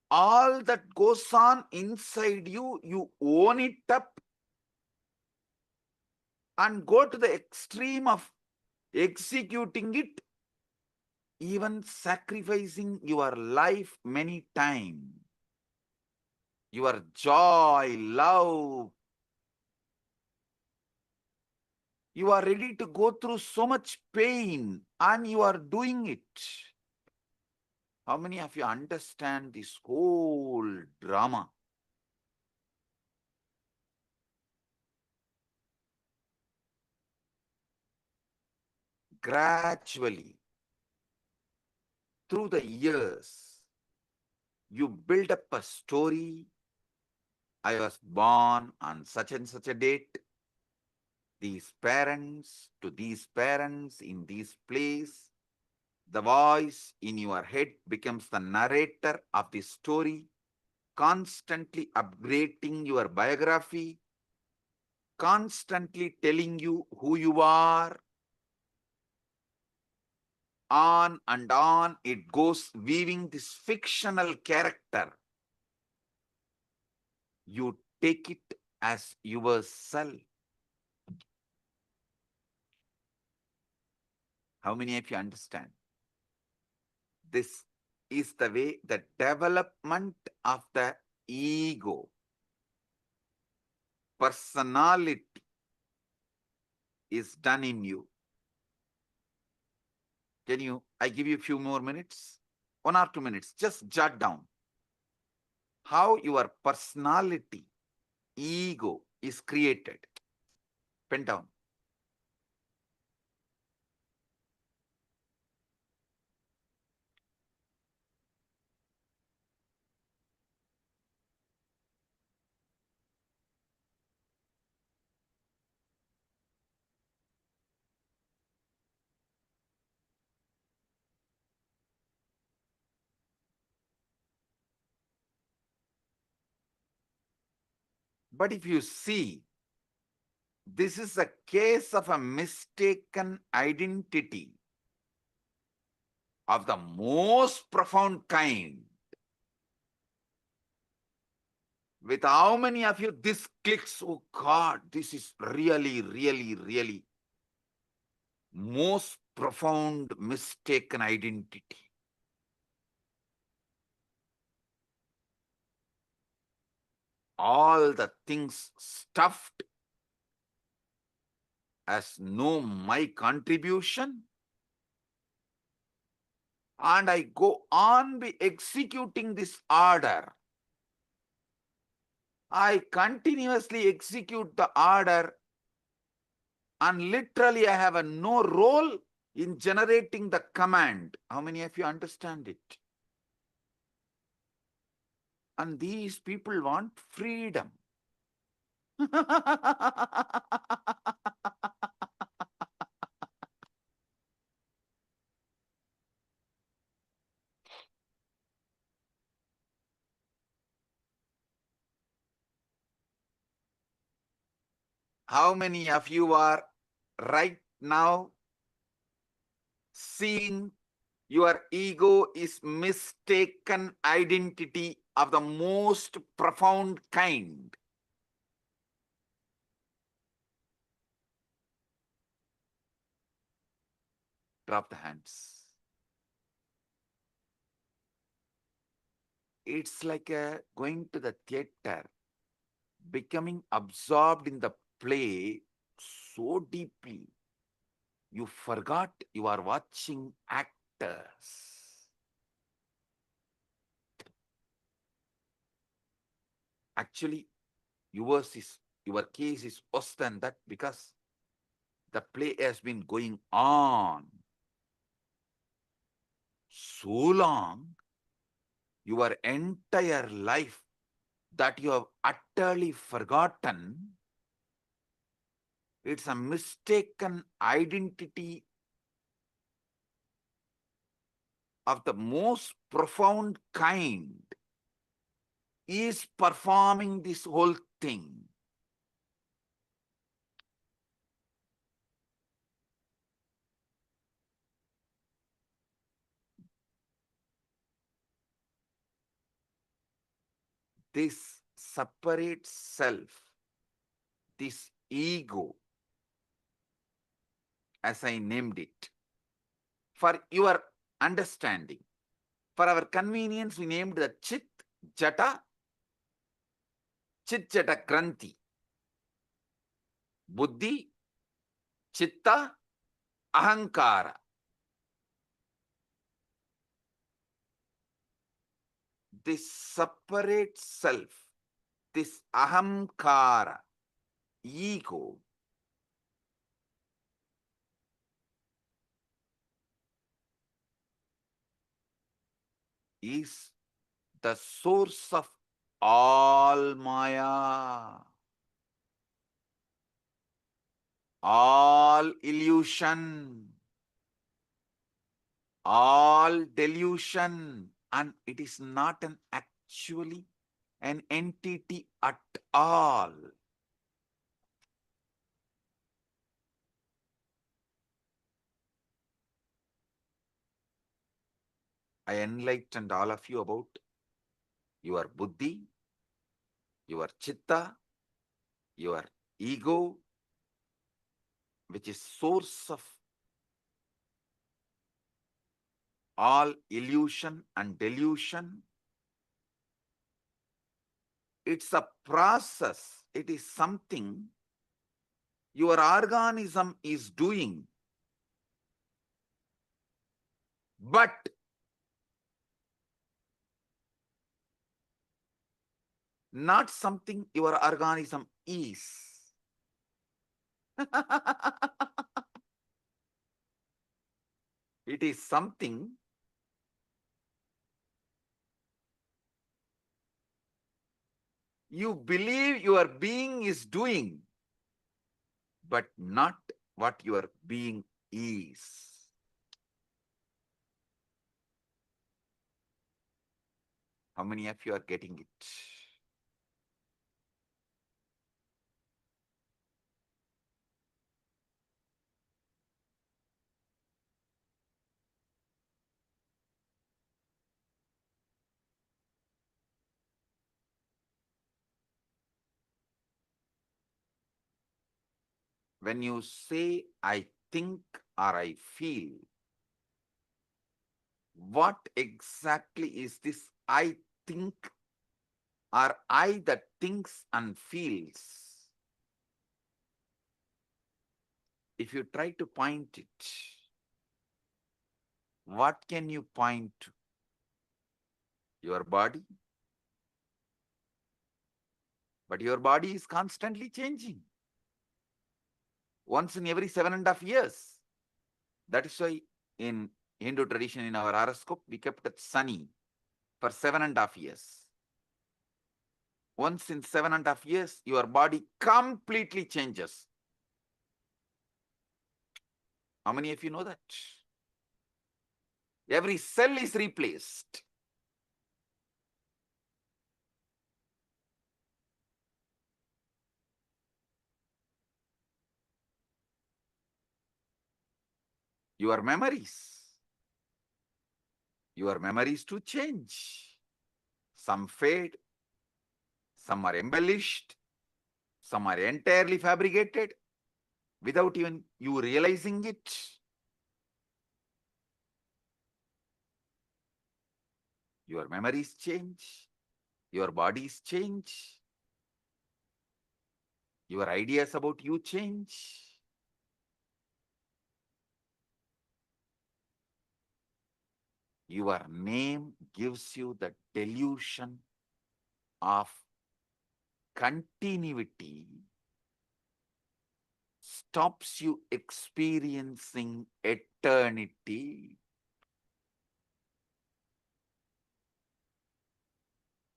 all that goes on inside you, you own it up and go to the extreme of executing it, even sacrificing your life many times. Your joy, love, you are ready to go through so much pain and you are doing it. How many of you understand this whole drama? Gradually, through the years, you build up a story. I was born on such and such a date. These parents to these parents in this place. The voice in your head becomes the narrator of the story, constantly upgrading your biography, constantly telling you who you are. On and on it goes, weaving this fictional character. You take it as yourself. How many of you understand? This is the way the development of the ego, personality is done in you. I give you a few more minutes, 1 or 2 minutes, just jot down how your personality, ego is created. Pen down. But if you see, this is a case of a mistaken identity of the most profound kind. With how many of you this clicks? Oh God, this is really, really, really most profound mistaken identity. All the things stuffed as no my contribution, and I go on be executing this order. I continuously execute the order, and literally I have no role in generating the command. How many of you understand it? And these people want freedom. How many of you are right now seeing your ego is mistaken identity of the most profound kind? Drop the hands. It's like going to the theater, becoming absorbed in the play so deeply, you forgot you are watching actors. Actually, your case is worse than that because the play has been going on so long, your entire life, that you have utterly forgotten. It's a mistaken identity of the most profound kind is performing this whole thing. This separate self, this ego, as I named it, for your understanding, for our convenience, we named the Chit Jata Granthi. Buddhi, Chitta, Ahankara. This separate self, this Ahamkara, ego, is the source of all Maya, all illusion, all delusion, and it is not actually an entity at all. I enlightened all of you about your buddhi, your chitta, your ego, which is source of all illusion and delusion. It's a process. It is something your organism is doing. But not something your organism is. It is something you believe your being is doing, but not what your being is. How many of you are getting it? When you say, I think or I feel, what exactly is this I think or I that thinks and feels? If you try to point it, what can you point to? Your body? But your body is constantly changing. Once in every 7.5 years. That is why in Hindu tradition, in our horoscope, we kept it sunny for 7.5 years. Once in 7.5 years, your body completely changes. How many of you know that? Every cell is replaced. Your memories to change. Some fade, some are embellished, some are entirely fabricated without even you realizing it. Your memories change, your bodies change, your ideas about you change. Your name gives you the delusion of continuity stops you experiencing eternity.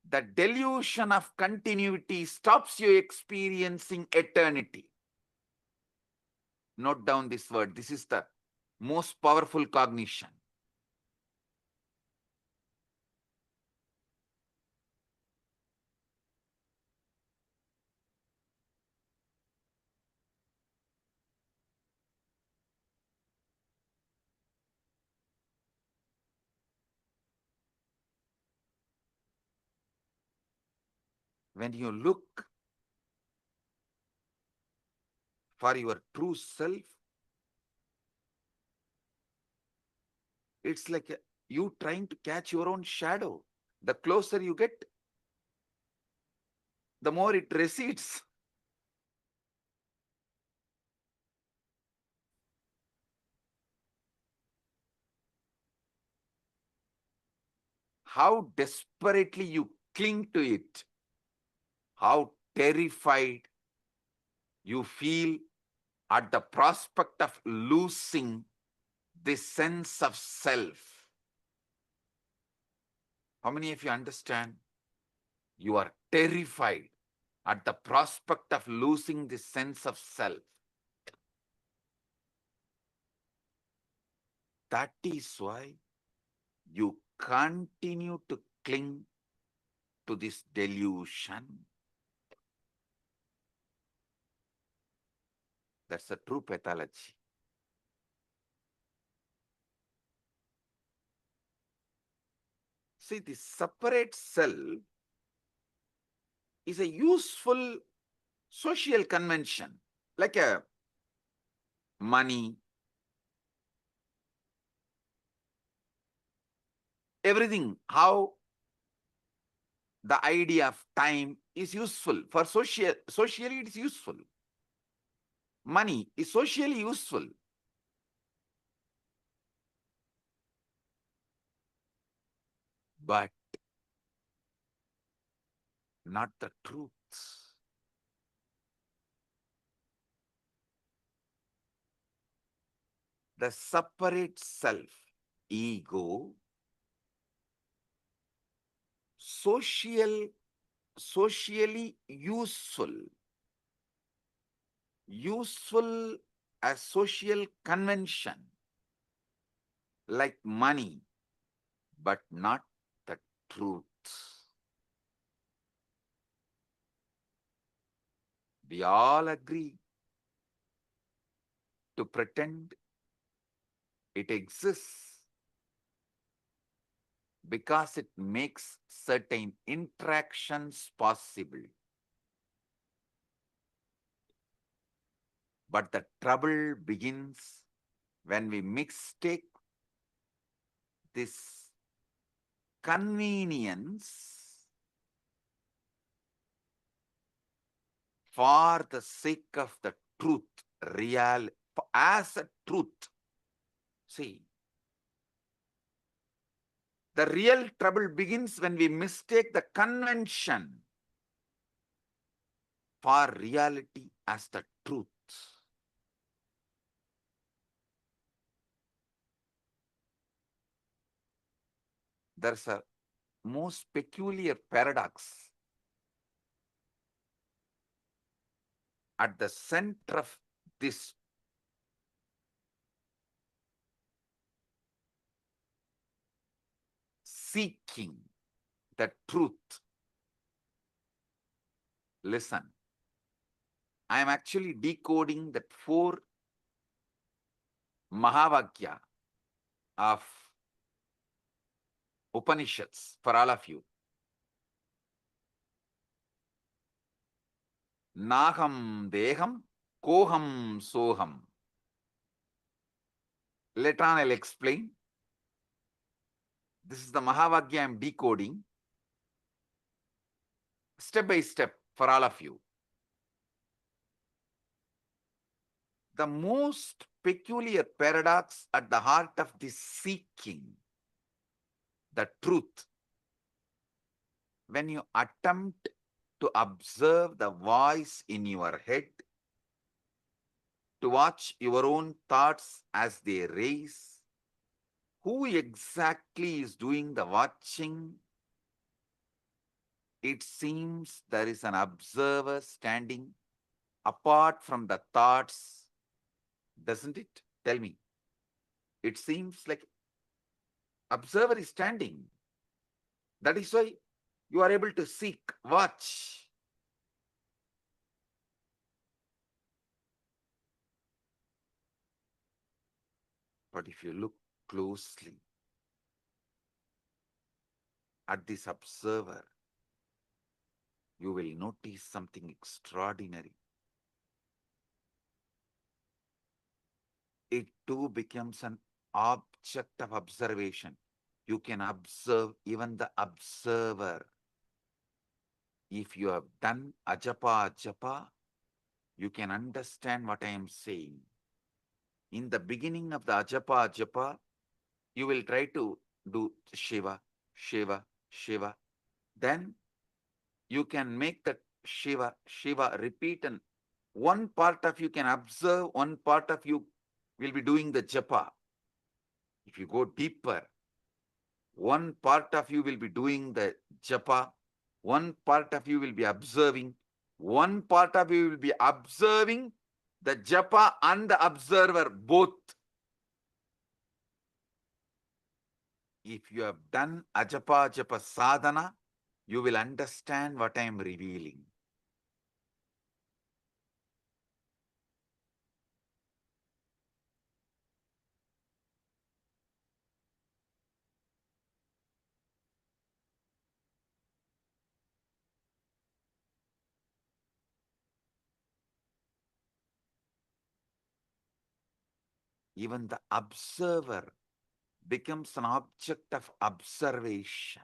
The delusion of continuity stops you experiencing eternity. Note down this word. This is the most powerful cognition. When you look for your true self, it's like you trying to catch your own shadow. The closer you get, the more it recedes. How desperately you cling to it, how terrified you feel at the prospect of losing this sense of self. How many of you understand? You are terrified at the prospect of losing this sense of self. That is why you continue to cling to this delusion. That's the true pathology. See, the separate self is a useful social convention, like a money, everything, how the idea of time is useful. For socially it is useful. Money is socially useful. But not the truth. The separate self, ego, socially useful as social convention, like money, but not the truth. We all agree to pretend it exists because it makes certain interactions possible. But the trouble begins when we mistake this convenience for the sake of the truth, as a truth. See, the real trouble begins when we mistake the convention for reality as the truth. There's a most peculiar paradox at the center of this seeking the truth. Listen, I am actually decoding that 4 Mahavakya of Upanishads for all of you. Naham deham, koham soham. Later on I'll explain. This is the Mahavakya I am decoding step by step for all of you. The most peculiar paradox at the heart of this seeking the truth, when you attempt to observe the voice in your head, to watch your own thoughts as they raise. Who exactly is doing the watching? It seems there is an observer standing apart from the thoughts, doesn't it? Tell me. It seems like observer is standing. That is why you are able to seek, watch. But if you look closely at this observer, you will notice something extraordinary. It too becomes an object of observation. You can observe even the observer. If you have done ajapa, you can understand what I am saying. In the beginning of the ajapa, you will try to do Shiva, Shiva, Shiva. Then you can make that Shiva, Shiva repeat, and one part of you can observe, one part of you will be doing the japa. If you go deeper, one part of you will be doing the japa, one part of you will be observing, one part of you will be observing the japa and the observer both. If you have done ajapa sadhana, you will understand what I am revealing. Even the observer becomes an object of observation.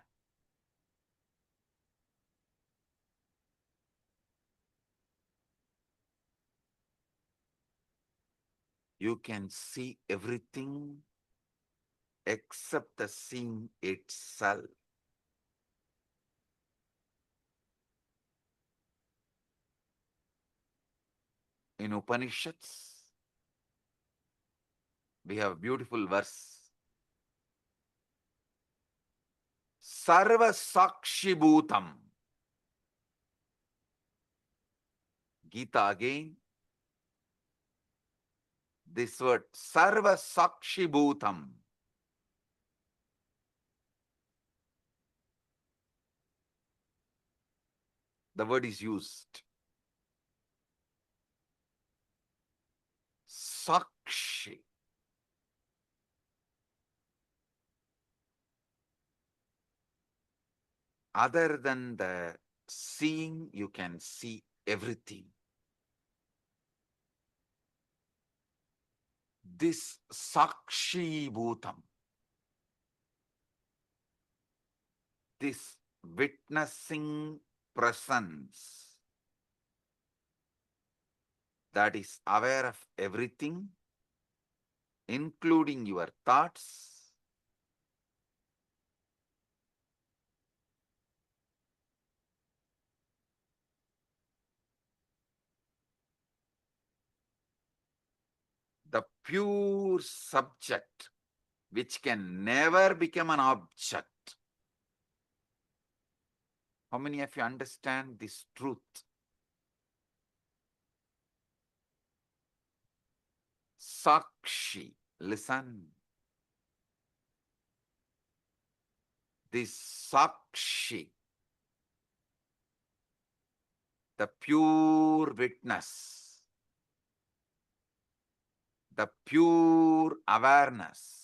You can see everything except the seeing itself. In Upanishads, we have a beautiful verse. Sarva Sakshi Bhutam. Gita again. This word, Sarva Sakshi Bhutam. The word is used. Sakshi. Other than the seeing, you can see everything. This Sakshi Bhutam, this witnessing presence that is aware of everything, including your thoughts, the pure subject, which can never become an object. How many of you understand this truth? Sakshi, listen. This Sakshi, the pure witness, the pure awareness,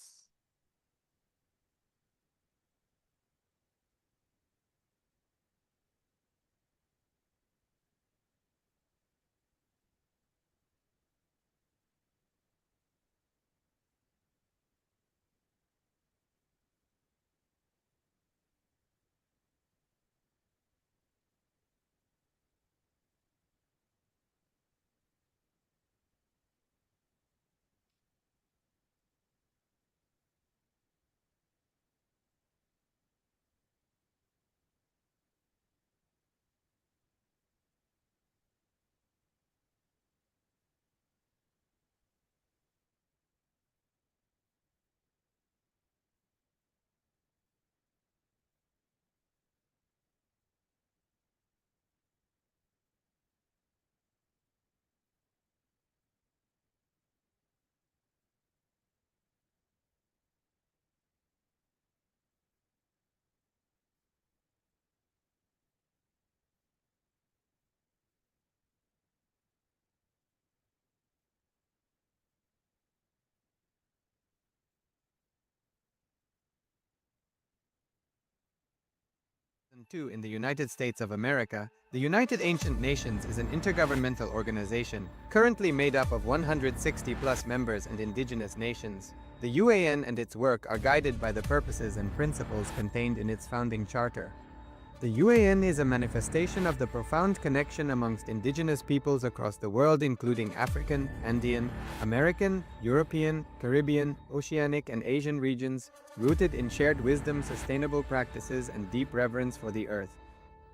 2002 in the United States of America, the United Ancient Nations is an intergovernmental organization currently made up of 160 plus members and indigenous nations. The UAN and its work are guided by the purposes and principles contained in its founding charter. The UAN is a manifestation of the profound connection amongst indigenous peoples across the world, including African, Andean, American, European, Caribbean, Oceanic, and Asian regions, rooted in shared wisdom, sustainable practices, and deep reverence for the earth.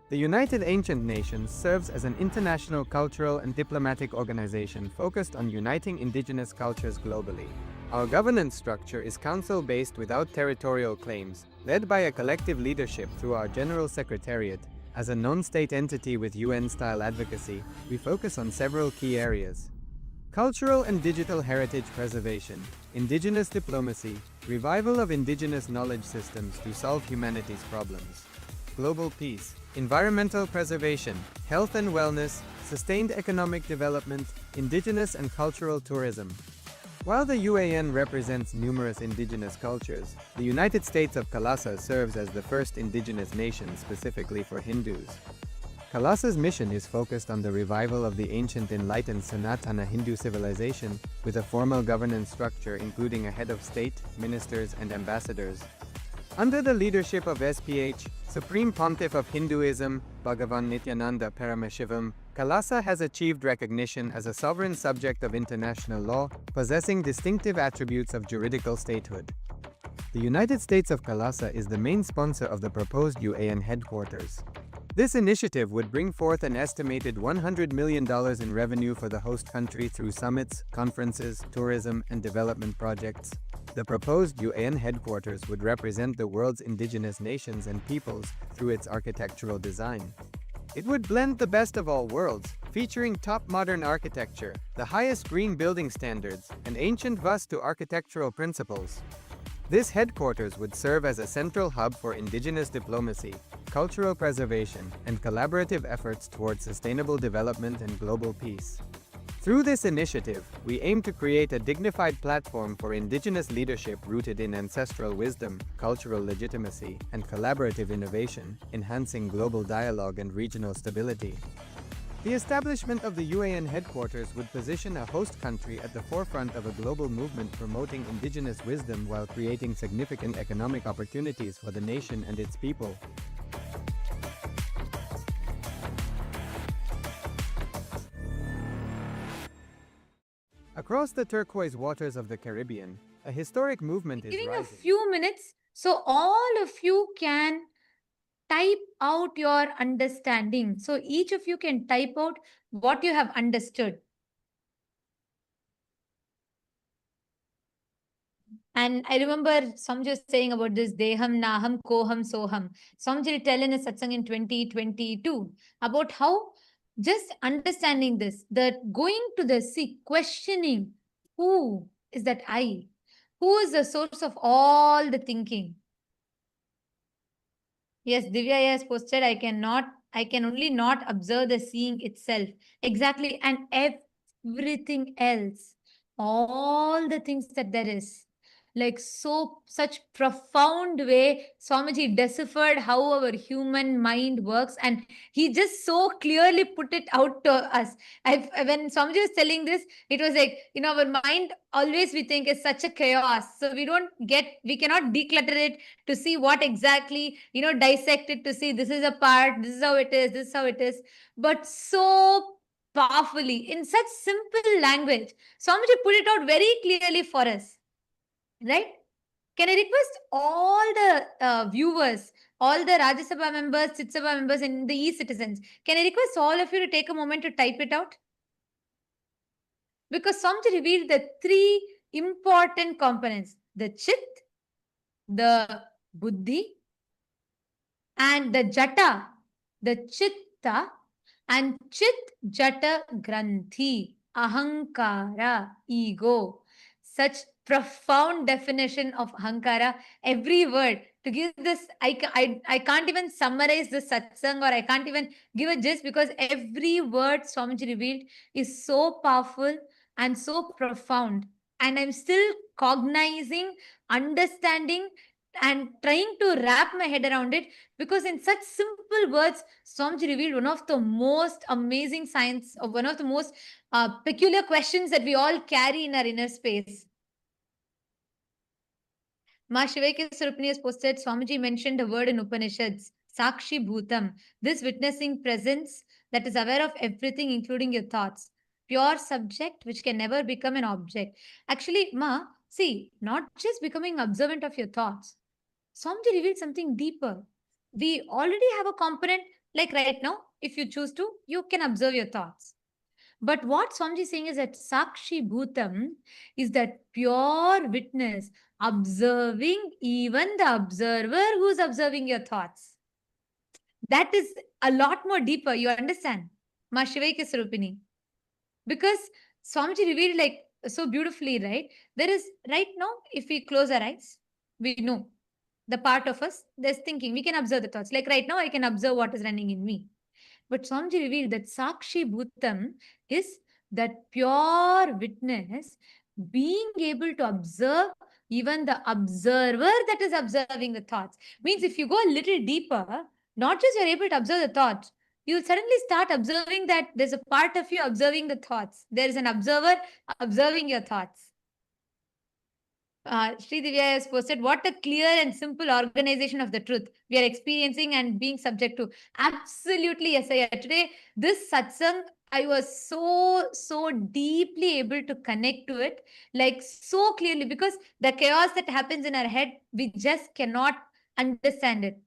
The United Ancient Nations serves as an international cultural and diplomatic organization focused on uniting indigenous cultures globally. Our governance structure is council-based without territorial claims, led by a collective leadership through our General Secretariat. As a non-state entity with UN-style advocacy, we focus on several key areas: cultural and digital heritage preservation, indigenous diplomacy, revival of indigenous knowledge systems to solve humanity's problems, global peace, environmental preservation, health and wellness, sustained economic development, indigenous and cultural tourism. While the UAN represents numerous indigenous cultures, the United States of Kailasa serves as the first indigenous nation specifically for Hindus. Kailasa's mission is focused on the revival of the ancient enlightened Sanatana Hindu civilization with a formal governance structure including a head of state, ministers, and ambassadors. Under the leadership of SPH, Supreme Pontiff of Hinduism, Bhagavan Paramashivam, Kailasa has achieved recognition as a sovereign subject of international law, possessing distinctive attributes of juridical statehood. The United States of Kailasa is the main sponsor of the proposed UAN headquarters. This initiative would bring forth an estimated $100 million in revenue for the host country through summits, conferences, tourism, and development projects. The proposed UAN headquarters would represent the world's indigenous nations and peoples through its architectural design. It would blend the best of all worlds, featuring top modern architecture, the highest green building standards, and ancient Vastu architectural principles. This headquarters would serve as a central hub for indigenous diplomacy, cultural preservation, and collaborative efforts towards sustainable development and global peace. Through this initiative, we aim to create a dignified platform for indigenous leadership rooted in ancestral wisdom, cultural legitimacy, and collaborative innovation, enhancing global dialogue and regional stability. The establishment of the UAN headquarters would position a host country at the forefront of a global movement promoting indigenous wisdom while creating significant economic opportunities for the nation and its people. Across the turquoise waters of the Caribbean, a historic movement is Giving rising. a few minutes so all of you can type out your understanding. So each of you can type out what you have understood. And I remember Samjay saying about this Deham, Naham, Koham, Soham. Samjay tell in a satsang in 2022 about how just understanding this, that going to the sea, questioning who is that I? Who is the source of all the thinking? Yes, Divya has posted, I can only not observe the seeing itself. Exactly. And everything else, all the things that there is. Like such profound way, Swamiji deciphered how our human mind works, and he just so clearly put it out to us. When Swamiji was telling this, it was like, our mind always we think is such a chaos. So we cannot declutter it to see what exactly, dissect it to see this is a part, this is how it is, this is how it is. But so powerfully, in such simple language, Swamiji put it out very clearly for us. Right? Can I request all the viewers, all the Rajya Sabha members, Chit Sabha members, and the e-citizens, can I request all of you to take a moment to type it out? Because Swamiji revealed the three important components: the Chit, the Buddhi, and the Jata, the Chitta, and Chit Jata Granthi, Ahankara, ego. Such profound definition of Ahankara, every word. To give this, I can't even summarize the satsang, or I can't even give a gist, because every word Swamiji revealed is so powerful and so profound. And I'm still cognizing, understanding, and trying to wrap my head around it, because in such simple words, Swamiji revealed one of the most amazing science, or one of the most peculiar questions that we all carry in our inner space. Ma Shivaike Surupani has posted, Swamiji mentioned a word in Upanishads, Sakshi Bhutam, this witnessing presence that is aware of everything, including your thoughts. Pure subject which can never become an object. Actually, Ma, see, not just becoming observant of your thoughts. Swamiji revealed something deeper. We already have a component, like right now, if you choose to, you can observe your thoughts. But what Swamiji is saying is that Sakshi Bhutam is that pure witness, observing even the observer who's observing your thoughts. That is a lot more deeper, you understand? Ma Shivaike Sarupini. Because Swamiji revealed like so beautifully, right? There is, right now, if we close our eyes, we know the part of us that's thinking, we can observe the thoughts. Like right now, I can observe what is running in me. But Swamiji revealed that Sakshi Bhutam is that pure witness being able to observe even the observer that is observing the thoughts. Means if you go a little deeper, not just you're able to observe the thoughts, you'll suddenly start observing that there's a part of you observing the thoughts. There is an observer observing your thoughts. Sri Divya has posted, what a clear and simple organization of the truth we are experiencing and being subject to. Absolutely, yes. Today, this satsang, I was so deeply able to connect to it, like so clearly, because the chaos that happens in our head, we just cannot understand it.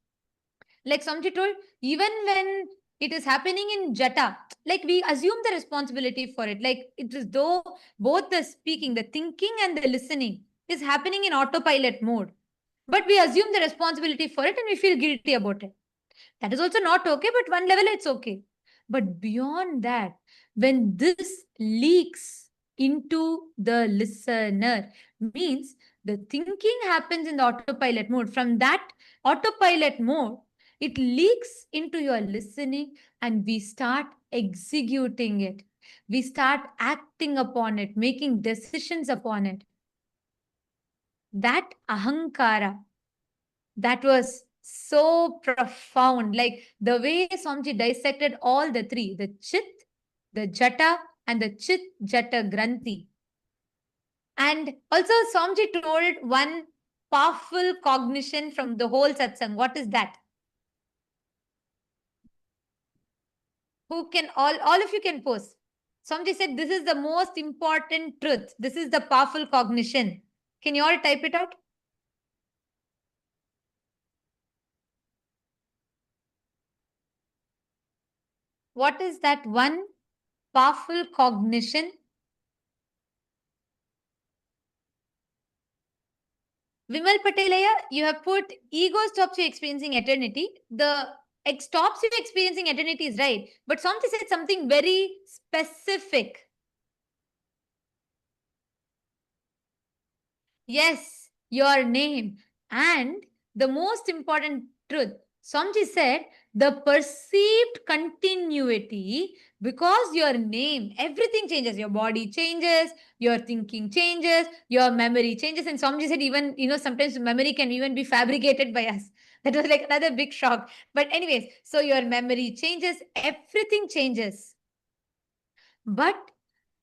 Like Samji told, even when it is happening in Jata, like we assume the responsibility for it. Like it is though both the speaking, the thinking and the listening is happening in autopilot mode. But we assume the responsibility for it and we feel guilty about it. That is also not okay, but one level it's okay. But beyond that, when this leaks into the listener, means the thinking happens in the autopilot mode. From that autopilot mode, it leaks into your listening and we start executing it. We start acting upon it, making decisions upon it. That ahankara, that was so profound. Like the way Swamiji dissected all the three, the Chit, the Jata, and the Chit Jata Granthi. And also Swamiji told one powerful cognition from the whole satsang. What is that? Who can, all of you can post. Swamiji said, this is the most important truth. This is the powerful cognition. Can you all type it out? What is that one powerful cognition? Vimal Patelaya, you have put ego stops you experiencing eternity. The stops you experiencing eternity is right. But Swamiji said something very specific. Yes, your name. And the most important truth, Swamiji said, the perceived continuity, because your name, everything changes. Your body changes, your thinking changes, your memory changes. And Swamiji said even, sometimes memory can even be fabricated by us. That was like another big shock. But anyways, so your memory changes, everything changes. But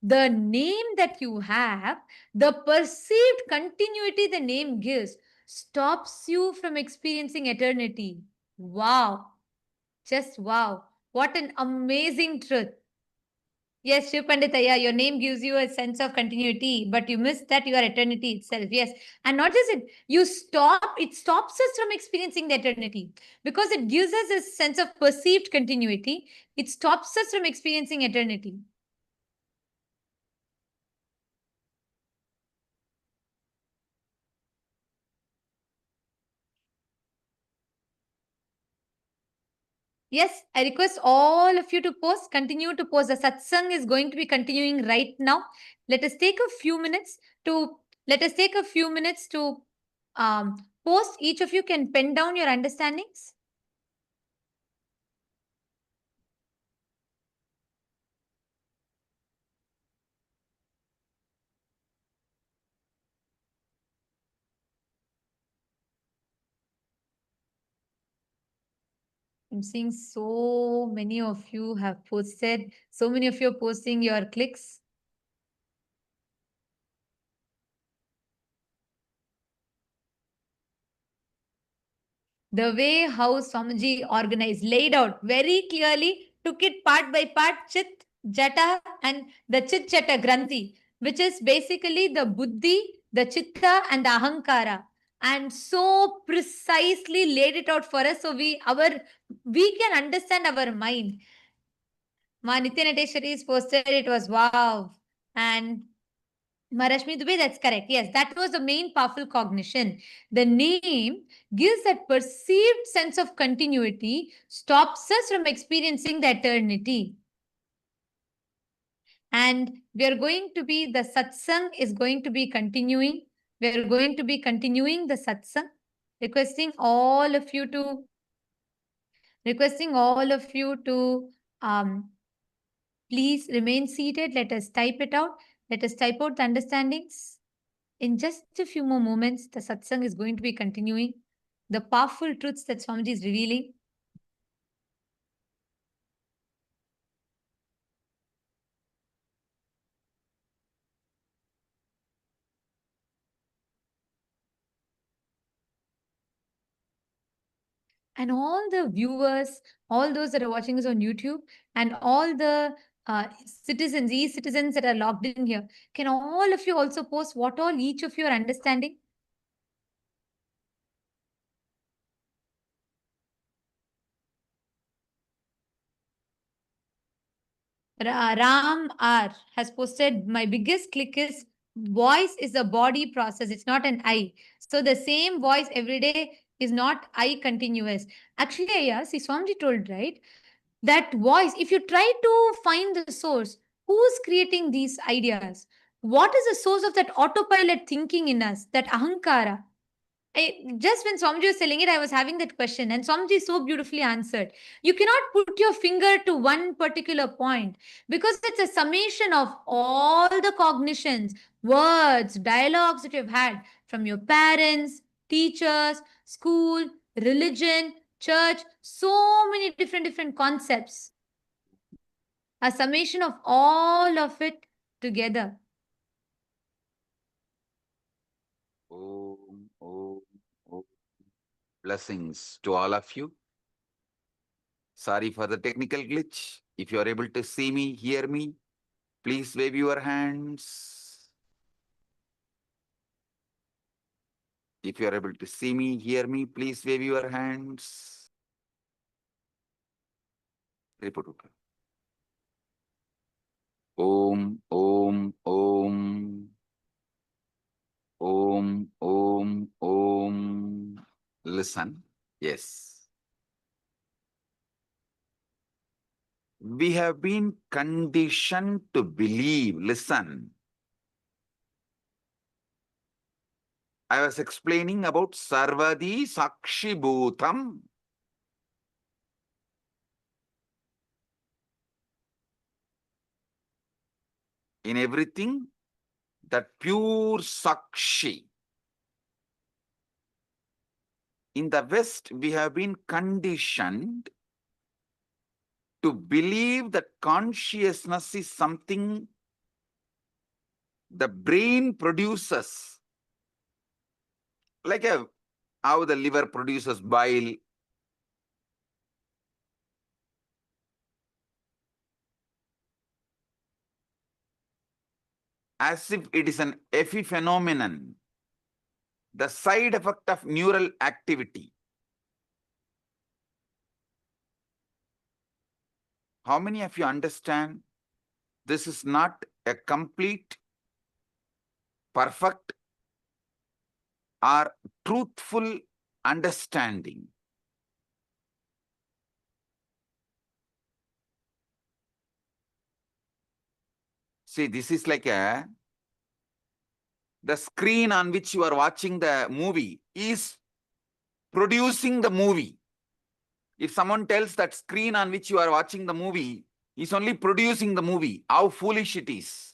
the name that you have, the perceived continuity the name gives, stops you from experiencing eternity. Wow. Just wow. What an amazing truth. Yes, Shiv Panditaya, your name gives you a sense of continuity, but you miss that you are eternity itself. Yes. And not just it, it stops us from experiencing the eternity because it gives us a sense of perceived continuity. It stops us from experiencing eternity. Yes, I request all of you to post, continue to post. The satsang is going to be continuing right now. Let us take a few minutes to post. Each of you can pen down your understandings. I'm seeing so many of you have posted, so many of you are posting your clicks. The way how Swamiji organized, laid out very clearly, took it part by part, Chit, Jata, and the Chit Jata Granthi, which is basically the Buddhi, the Chitta, and the Ahankara. And so precisely laid it out for us so we can understand our mind. Ma Nityanateshwari's posted, it was wow. And Marashmi Dubey, that's correct. Yes, that was the main powerful cognition. The name gives that perceived sense of continuity, stops us from experiencing the eternity. And we are going to be, the satsang is going to be continuing. We are going to be continuing the satsang, requesting all of you to please remain seated. Let us type it out. Let us type out the understandings. In just a few more moments, the satsang is going to be continuing. The powerful truths that Swamiji is revealing. And all the viewers, all those that are watching us on YouTube, and all the citizens, e-citizens that are logged in here, can all of you also post what all each of you are understanding? Ram R has posted, my biggest click is voice is a body process. It's not an I. So the same voice every day is not I continuous. Actually, yeah, see, Swamiji told, right? That voice, if you try to find the source, who's creating these ideas? What is the source of that autopilot thinking in us, that ahankara? Just when Swamiji was telling it, I was having that question, and Swamiji so beautifully answered. You cannot put your finger to one particular point because it's a summation of all the cognitions, words, dialogues that you've had from your parents, teachers, school, religion, church, so many different concepts. A summation of all of it together. Om, om, om. Blessings to all of you. Sorry for the technical glitch. If you are able to see me, hear me, please wave your hands. If you are able to see me, hear me, please wave your hands. Report. Om, om, om. Om, om, om. Listen. Yes. We have been conditioned to believe. Listen. I was explaining about Sarvadi Sakshi Bhutam. In everything, that pure Sakshi. In the West, we have been conditioned to believe that consciousness is something the brain produces. Like how the liver produces bile. As if it is an epiphenomenon, the side effect of neural activity. How many of you understand this is not a complete, perfect, or truthful understanding? See, this is like the screen on which you are watching the movie is producing the movie. If someone tells that screen on which you are watching the movie is only producing the movie, how foolish it is.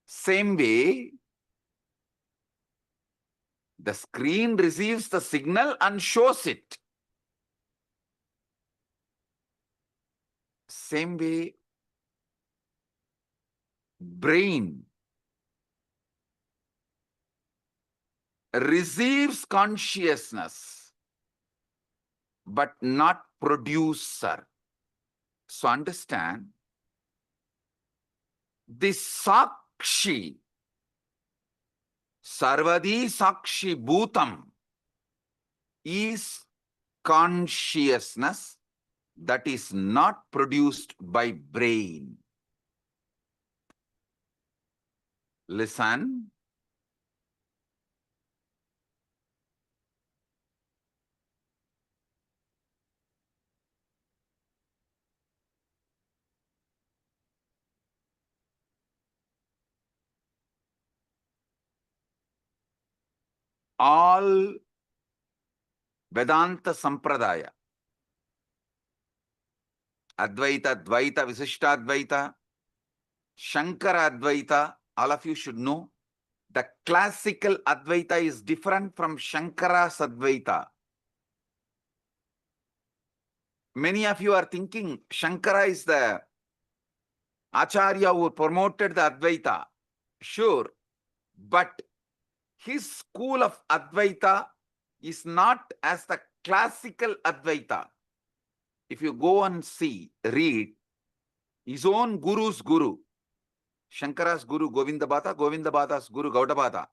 Same way, the screen receives the signal and shows it. same way, brain receives consciousness, but not producer. So understand, this Sakshi, Sarvadi Sakshi Bhutam, is consciousness that is not produced by brain. Listen. All Vedanta Sampradaya, Advaita, Dvaita, Visishtadvaita, Shankara Advaita, all of you should know, the classical Advaita is different from Shankara's Advaita. Many of you are thinking Shankara is the Acharya who promoted the Advaita. Sure, but his school of Advaita is not as the classical Advaita. If you go and see, read, his own guru's guru, Shankara's guru Govindabhata, Govindabhata's guru Gaudabhata.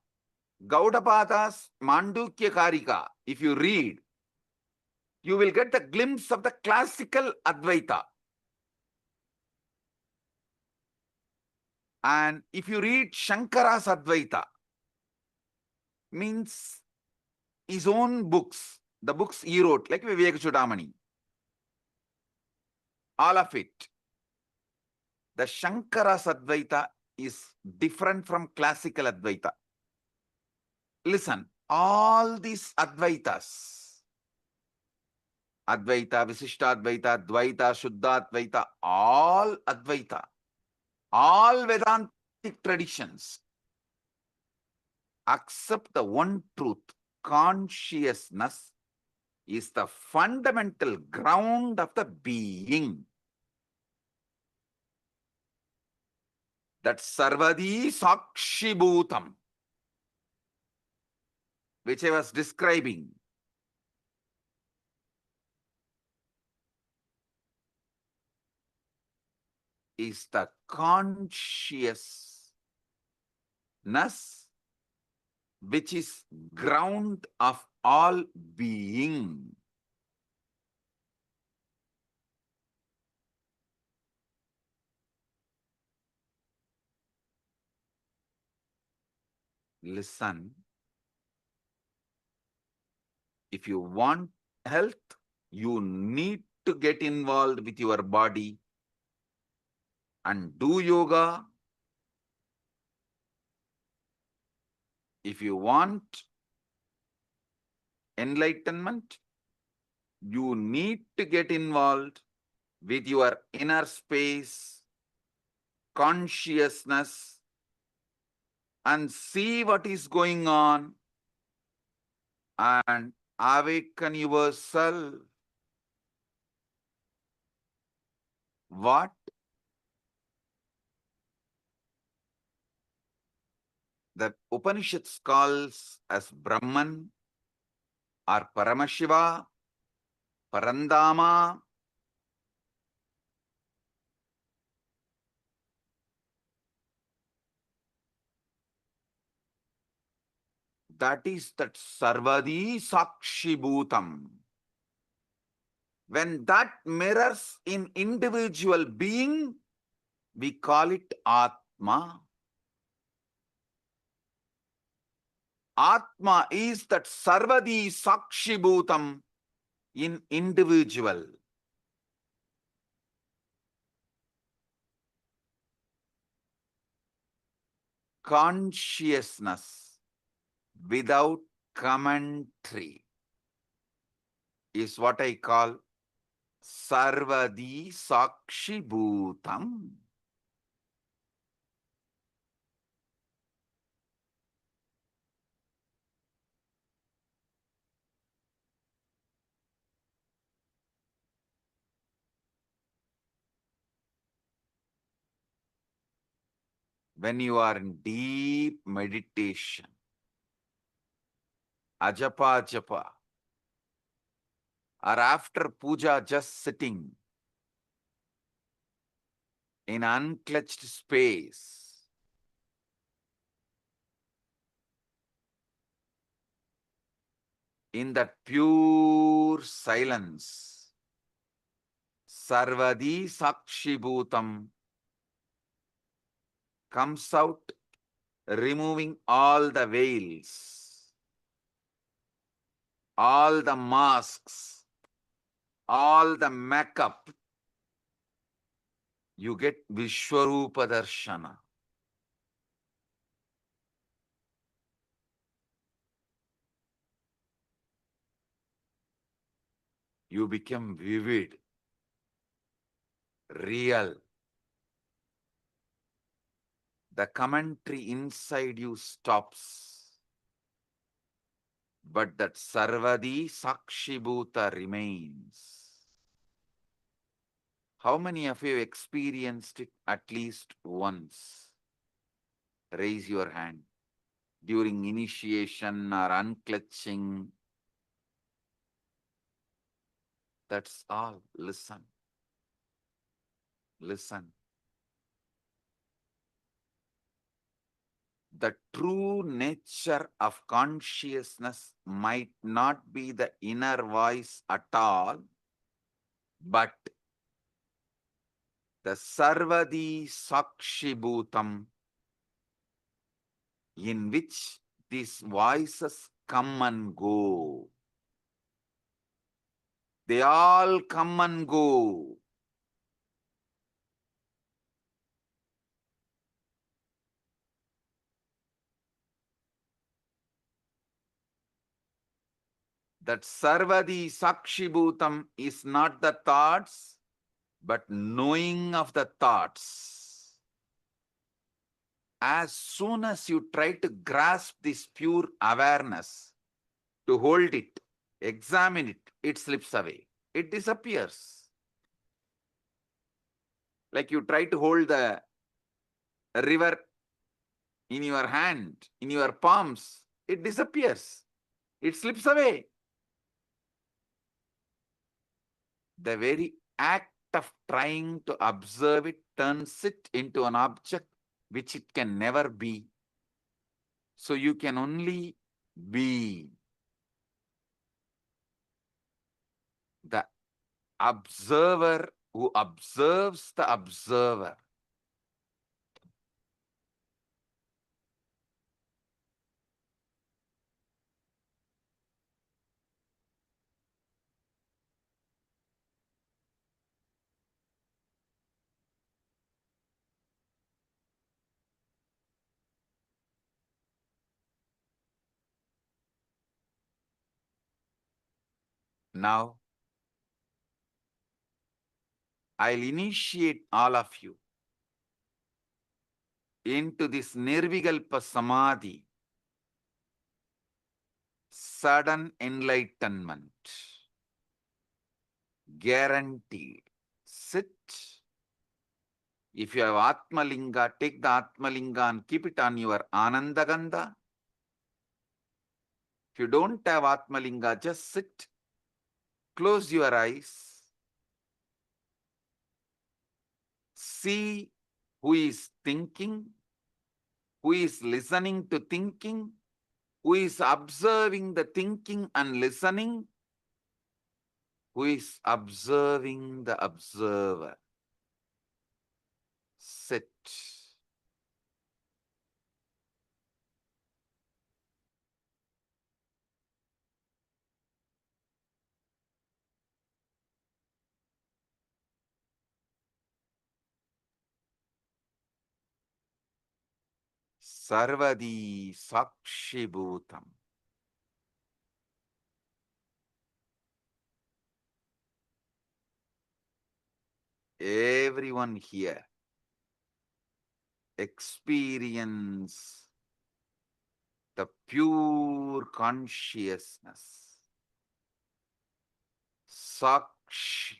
Gaudabhata's Mandukya Karika, if you read, you will get the glimpse of the classical Advaita. And if you read Shankara's Advaita, means his own books, the books he wrote, like Viveka Chudamani, all of it. The Shankara's Advaita is different from classical Advaita. Listen, all these Advaitas, Advaita, Visishtadvaita, Dvaita, Shuddhadvaita, all Advaita, all Vedantic traditions accept the one truth. Consciousness is the fundamental ground of the being. That Sarvadi Sakshi Bhutam, which I was describing, is the consciousness which is ground of all being. Listen, if you want health, you need to get involved with your body and do yoga. If you want enlightenment, you need to get involved with your inner space, consciousness, and see what is going on and awaken yourself. What? The Upanishads calls as Brahman or Paramashiva, Parandama. That is that Sarvadi Sakshi Bhutam. When that mirrors in individual being, we call it Atma. Atma is that Sarvadi Sakshi Bhutam in individual. Consciousness without commentary is what I call Sarvadi Sakshi Bhutam. when you are in deep meditation, ajapa japa, or after puja just sitting in unclutched space, in that pure silence, sarvadi sakshibhutam comes out, removing all the veils, all the masks, all the makeup. You get Vishwarupa Darshana. You become vivid, real. The commentary inside you stops. But that Sarvadi Sakshibhuta remains. How many of you experienced it at least once? Raise your hand. During initiation or unclutching. That's all. Listen. Listen. The true nature of consciousness might not be the inner voice at all, but the Sarvadi Sakshibhutam, in which these voices come and go. They all come and go. That Sarvadi Sakshibhutam is not the thoughts, but knowing of the thoughts. As soon as you try to grasp this pure awareness, to hold it, examine it, it slips away. It disappears. Like you try to hold the river in your hand, in your palms, it disappears. It slips away. The very act of trying to observe it turns it into an object which it can never be. So you can only be. The observer who observes the observer. Now, I'll initiate all of you into this Nirvikalpa Samadhi, sudden enlightenment, guaranteed. Sit. If you have Atmalinga, take the Atmalinga and keep it on your Anandagandha. If you don't have Atmalinga, just sit. Close your eyes. See who is thinking, who is listening to thinking, who is observing the thinking and listening, who is observing the observer. Sit. Sarvadi Sakshibhutam. Everyone here experience the pure consciousness. Sakshi.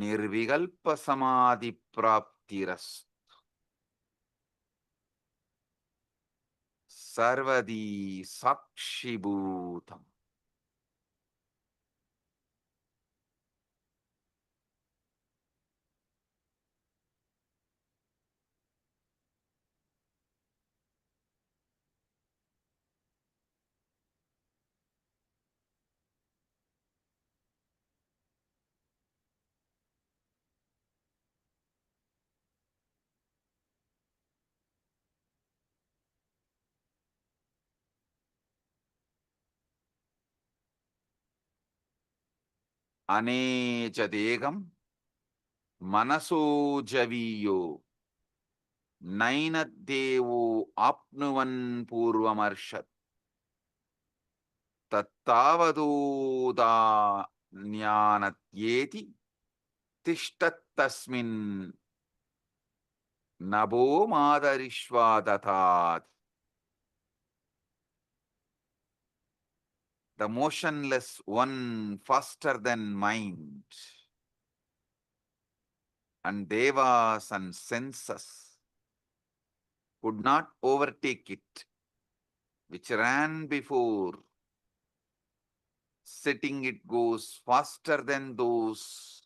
Nirvikalpa samadhi praptiras. Sarvadi sakshibhutam. Anecha degam manaso javiyo nainaddevo apnuvan purvamarshat tattavadoda jnanatyeti tishtattasmin nabo madarishvadatat. The motionless one faster than mind, and devas and senses could not overtake it, which ran before. Setting it goes faster than those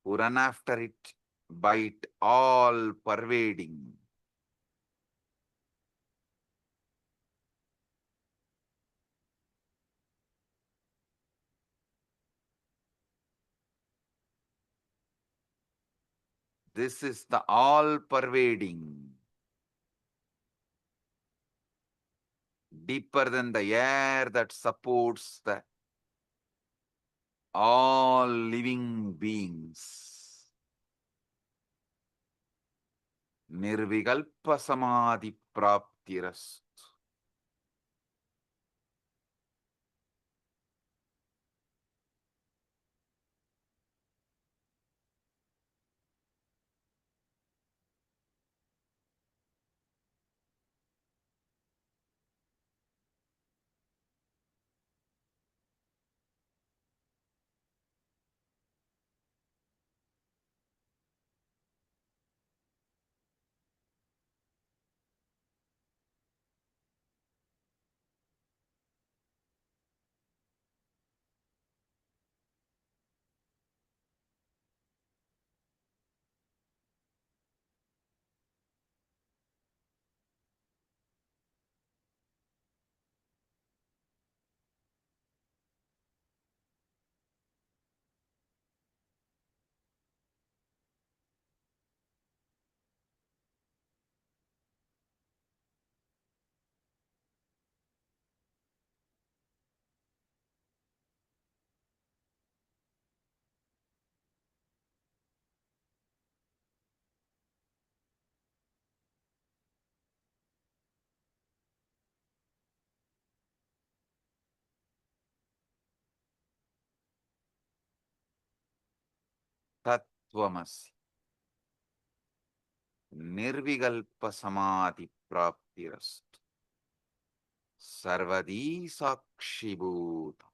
who run after it, by it all pervading. This is the all pervading, deeper than the air that supports the all living beings. Nirvikalpa samadhi praptiras. Tattvamasi. Nirvikalpa samadhi praptiras. Sarvadi sakshibhuta.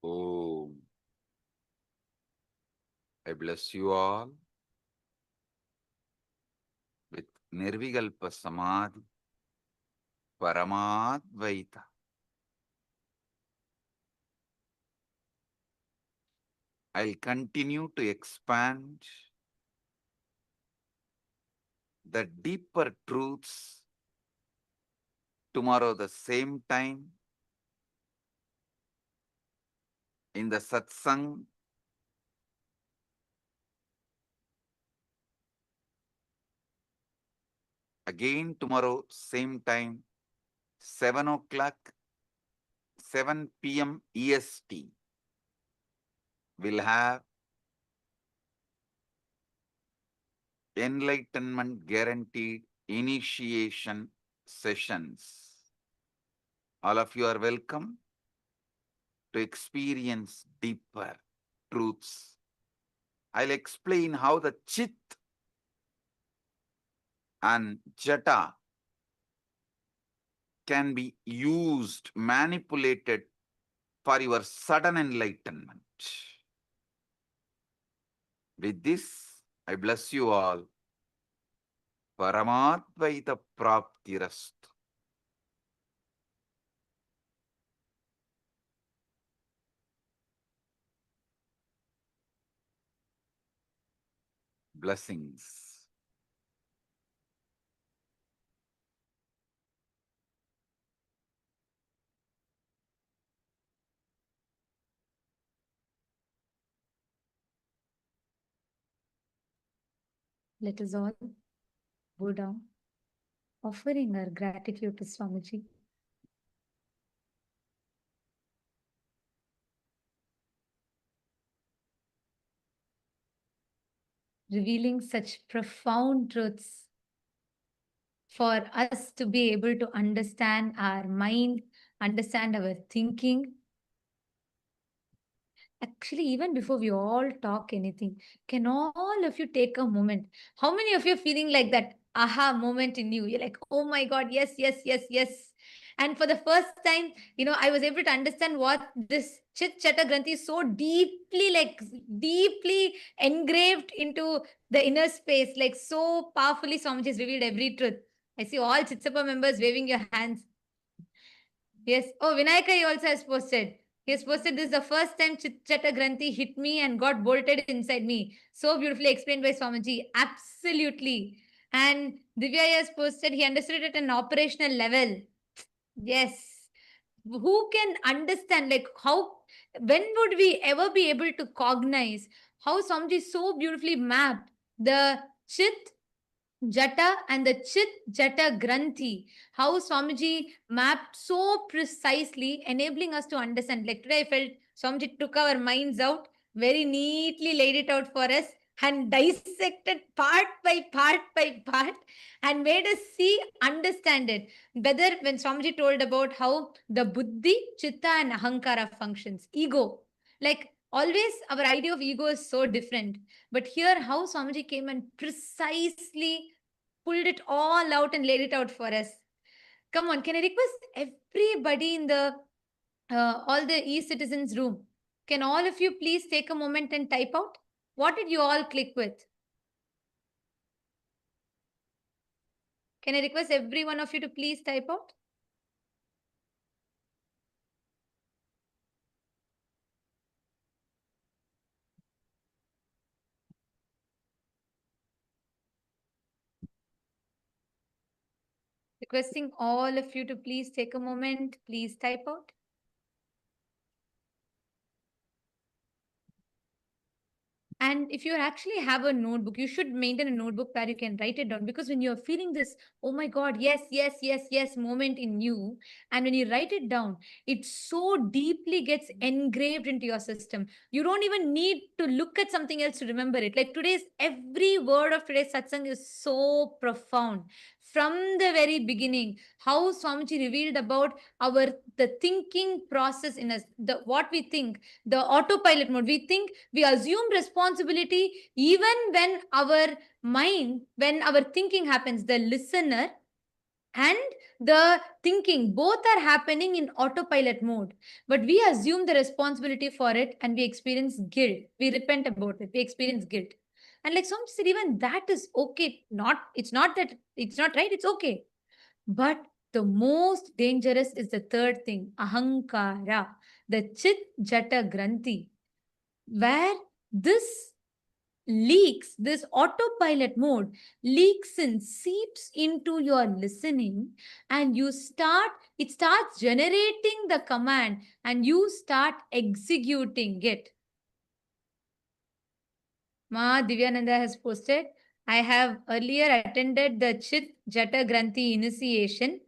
Om. I bless you all with Nirvikalpa Samadhi, Paramadvaita. I'll continue to expand the deeper truths tomorrow the same time in the satsang. Again tomorrow same time, 7 o'clock, 7 p.m. EST. We'll have enlightenment guaranteed initiation sessions. All of you are welcome to experience deeper truths. I'll explain how the Chit and Jata can be used, manipulated for your sudden enlightenment. With this, I bless you all. Paramadvaita Praptirastu. Blessings. Let us all bow down, offering our gratitude to Swamiji. Revealing such profound truths for us to be able to understand our mind, understand our thinking. Actually, even before we all talk anything, can all of you take a moment? How many of you are feeling like that aha moment in you? You're like, oh my God, yes, yes, yes, yes. And for the first time, I was able to understand what this Chit Chata Granthi is so deeply engraved into the inner space, like so powerfully Swamiji has revealed every truth. I see all Chitsapa members waving your hands. Yes. Oh, Vinayaka also has posted. He has posted this is the first time Chit-Chata Granthi hit me and got bolted inside me. So beautifully explained by Swamiji. Absolutely. And Divya has posted, he understood it at an operational level. Yes. Who can understand, like when would we ever be able to cognize how Swamiji so beautifully mapped the Chit Jata and the Chit Jata Granthi, how Swamiji mapped so precisely, enabling us to understand. Like today, I felt Swamiji took our minds out, very neatly laid it out for us, and dissected part by part, and made us see, understand it. Whether when Swamiji told about how the Buddhi, Chitta, and Ahankara functions, ego, like always, our idea of ego is so different. But here, how Swamiji came and precisely pulled it all out and laid it out for us. Come on, can I request everybody in the all the e-citizens room? Can all of you please take a moment and type out? What did you all click with? Can I request every one of you to please type out? Requesting all of you to please take a moment, please type out. And if you actually have a notebook, you should maintain a notebook where you can write it down. Because when you're feeling this, oh my God, yes, yes, yes, yes moment in you, and when you write it down, it so deeply gets engraved into your system. You don't even need to look at something else to remember it. Like every word of today's satsang is so profound. From the very beginning, how Swamiji revealed about the thinking process in us, what we think, the autopilot mode. We think, we assume responsibility even when our mind, when our thinking happens. The listener and the thinking, both are happening in autopilot mode. But we assume the responsibility for it and we experience guilt. We repent about it. We experience guilt. And like Swami said, even that is okay. It's not that it's not right, it's okay. But the most dangerous is the third thing, ahankara, the chit jata granthi, where this leaks, this autopilot mode leaks and seeps into your listening, and it starts generating the command and you start executing it. Ma Divyananda has posted, I have earlier attended the Chit Jata Granthi initiation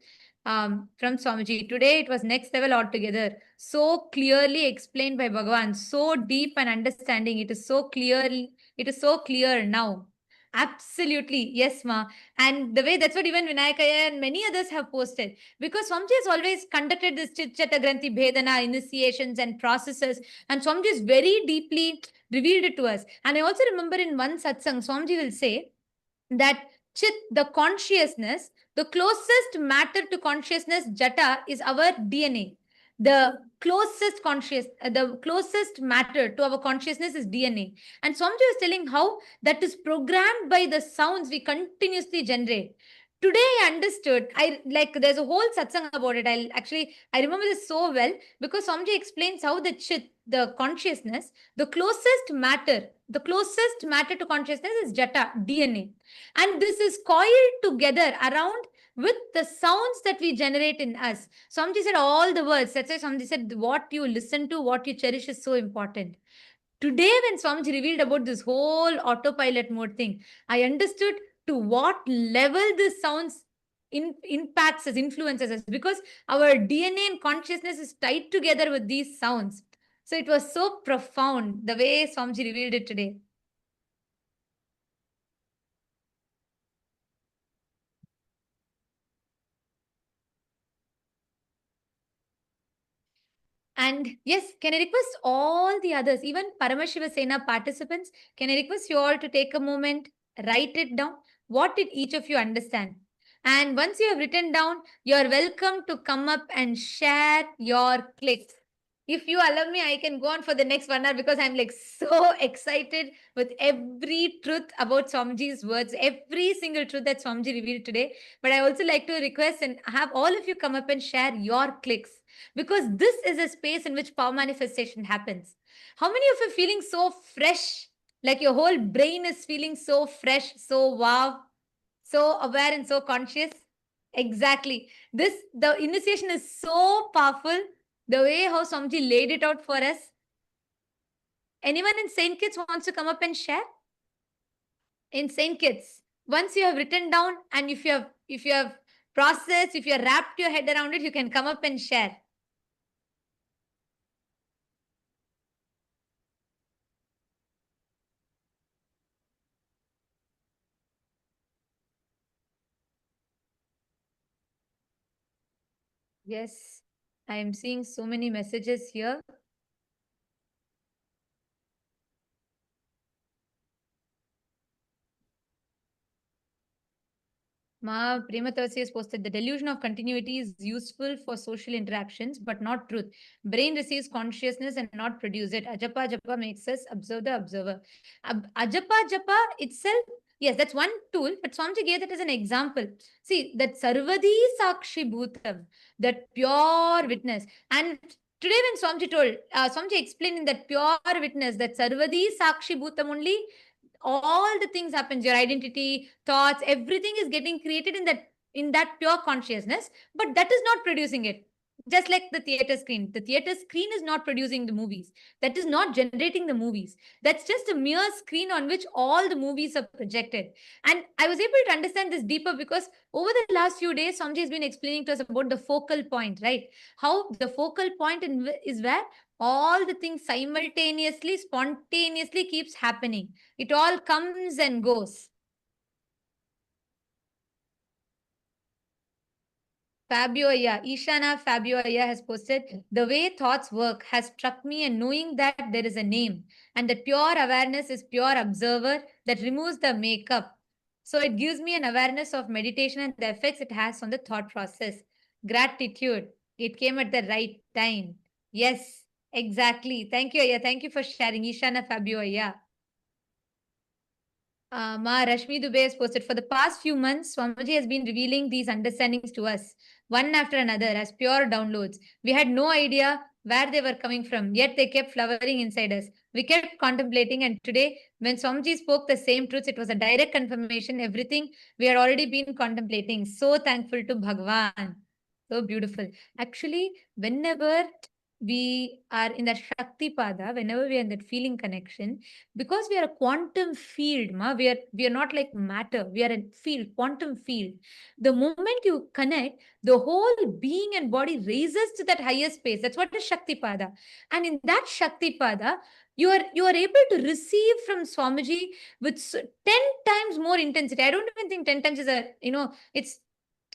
from Swamiji. Today it was next level altogether. So clearly explained by Bhagavan, so deep and understanding. It is so clear now. Absolutely. Yes, Ma. And the way that's what even Vinayakaya and many others have posted. Because Swamiji has always conducted this Chit Jata Granthi Bhedana initiations and processes. And Swamiji is very deeply revealed it to us. And I also remember in one satsang, Swamiji will say that Chit, the consciousness, the closest matter to consciousness, Jata, is our DNA. The closest matter to our consciousness is DNA. And Swamiji was telling how that is programmed by the sounds we continuously generate. Today I understood, there's a whole satsang about it. I remember this so well because Swamiji explains how the Chit, the consciousness, the closest matter to consciousness is Jata, DNA. And this is coiled together around with the sounds that we generate in us. Swamiji said all the words. That's why Swamiji said what you listen to, what you cherish is so important. Today, when Swamiji revealed about this whole autopilot mode thing, I understood to what level this sounds impacts us, influences us, because our DNA and consciousness is tied together with these sounds. So it was so profound the way Swamiji revealed it today. And yes, can I request all the others, even Paramashiva Sena participants, can I request you all to take a moment, write it down. What did each of you understand? And once you have written down, you are welcome to come up and share your clicks. If you allow me, I can go on for the next 1 hour because I'm like so excited with every truth about Swamiji's words, every single truth that Swamiji revealed today. But I also like to request and have all of you come up and share your clicks, because this is a space in which power manifestation happens. How many of you are feeling so fresh? Like your whole brain is feeling so fresh, so wow, so aware and so conscious? Exactly. The initiation is so powerful. The way how Swamiji laid it out for us. Anyone in Saint Kitts wants to come up and share? In Saint Kitts, once you have written down and if you have processed, if you have wrapped your head around it, you can come up and share. Yes, I am seeing so many messages here. Ma Prematasi has posted, the delusion of continuity is useful for social interactions, but not truth. Brain receives consciousness and not produce it. Ajapa Japa makes us observe the observer. Ajapa Japa itself, yes, that's one tool, but Swamiji gave that as an example. See, that Sarvadi Sakshi Bhutam, that pure witness. And today when Swamiji told, Swamiji explained in that pure witness, that Sarvadi Sakshi Bhutam only, all the things happens, your identity, thoughts, everything is getting created in that pure consciousness, but that is not producing it. Just like the theater screen is not producing the movies, that is not generating the movies, that's just a mere screen on which all the movies are projected. And I was able to understand this deeper because over the last few days Swamiji has been explaining to us about the focal point, right? How the focal point is where all the things simultaneously, spontaneously keeps happening. It all comes and goes. Fabio Aya, Ishana Fabio Aya has posted, the way thoughts work has struck me, and knowing that there is a name and that pure awareness is pure observer that removes the makeup. So it gives me an awareness of meditation and the effects it has on the thought process. Gratitude. It came at the right time. Yes, exactly. Thank you, Aya. Thank you for sharing. Ishana Fabio, Aya. Ma Rashmi Dubey has posted, for the past few months, Swamiji has been revealing these understandings to us, one after another, as pure downloads. We had no idea where they were coming from, yet they kept flowering inside us. We kept contemplating, and today, when Swamiji spoke the same truths, it was a direct confirmation, everything we had already been contemplating. So thankful to Bhagavan. So beautiful. Actually, whenever we are in that Shakti Pada, whenever we are in that feeling connection, because we are a quantum field, we are not like matter, we are a field, quantum field. The moment you connect, the whole being and body raises to that higher space. That's what is Shakti Pada. And in that Shakti Pada, you are able to receive from Swamiji with 10 times more intensity. I don't even think 10 times is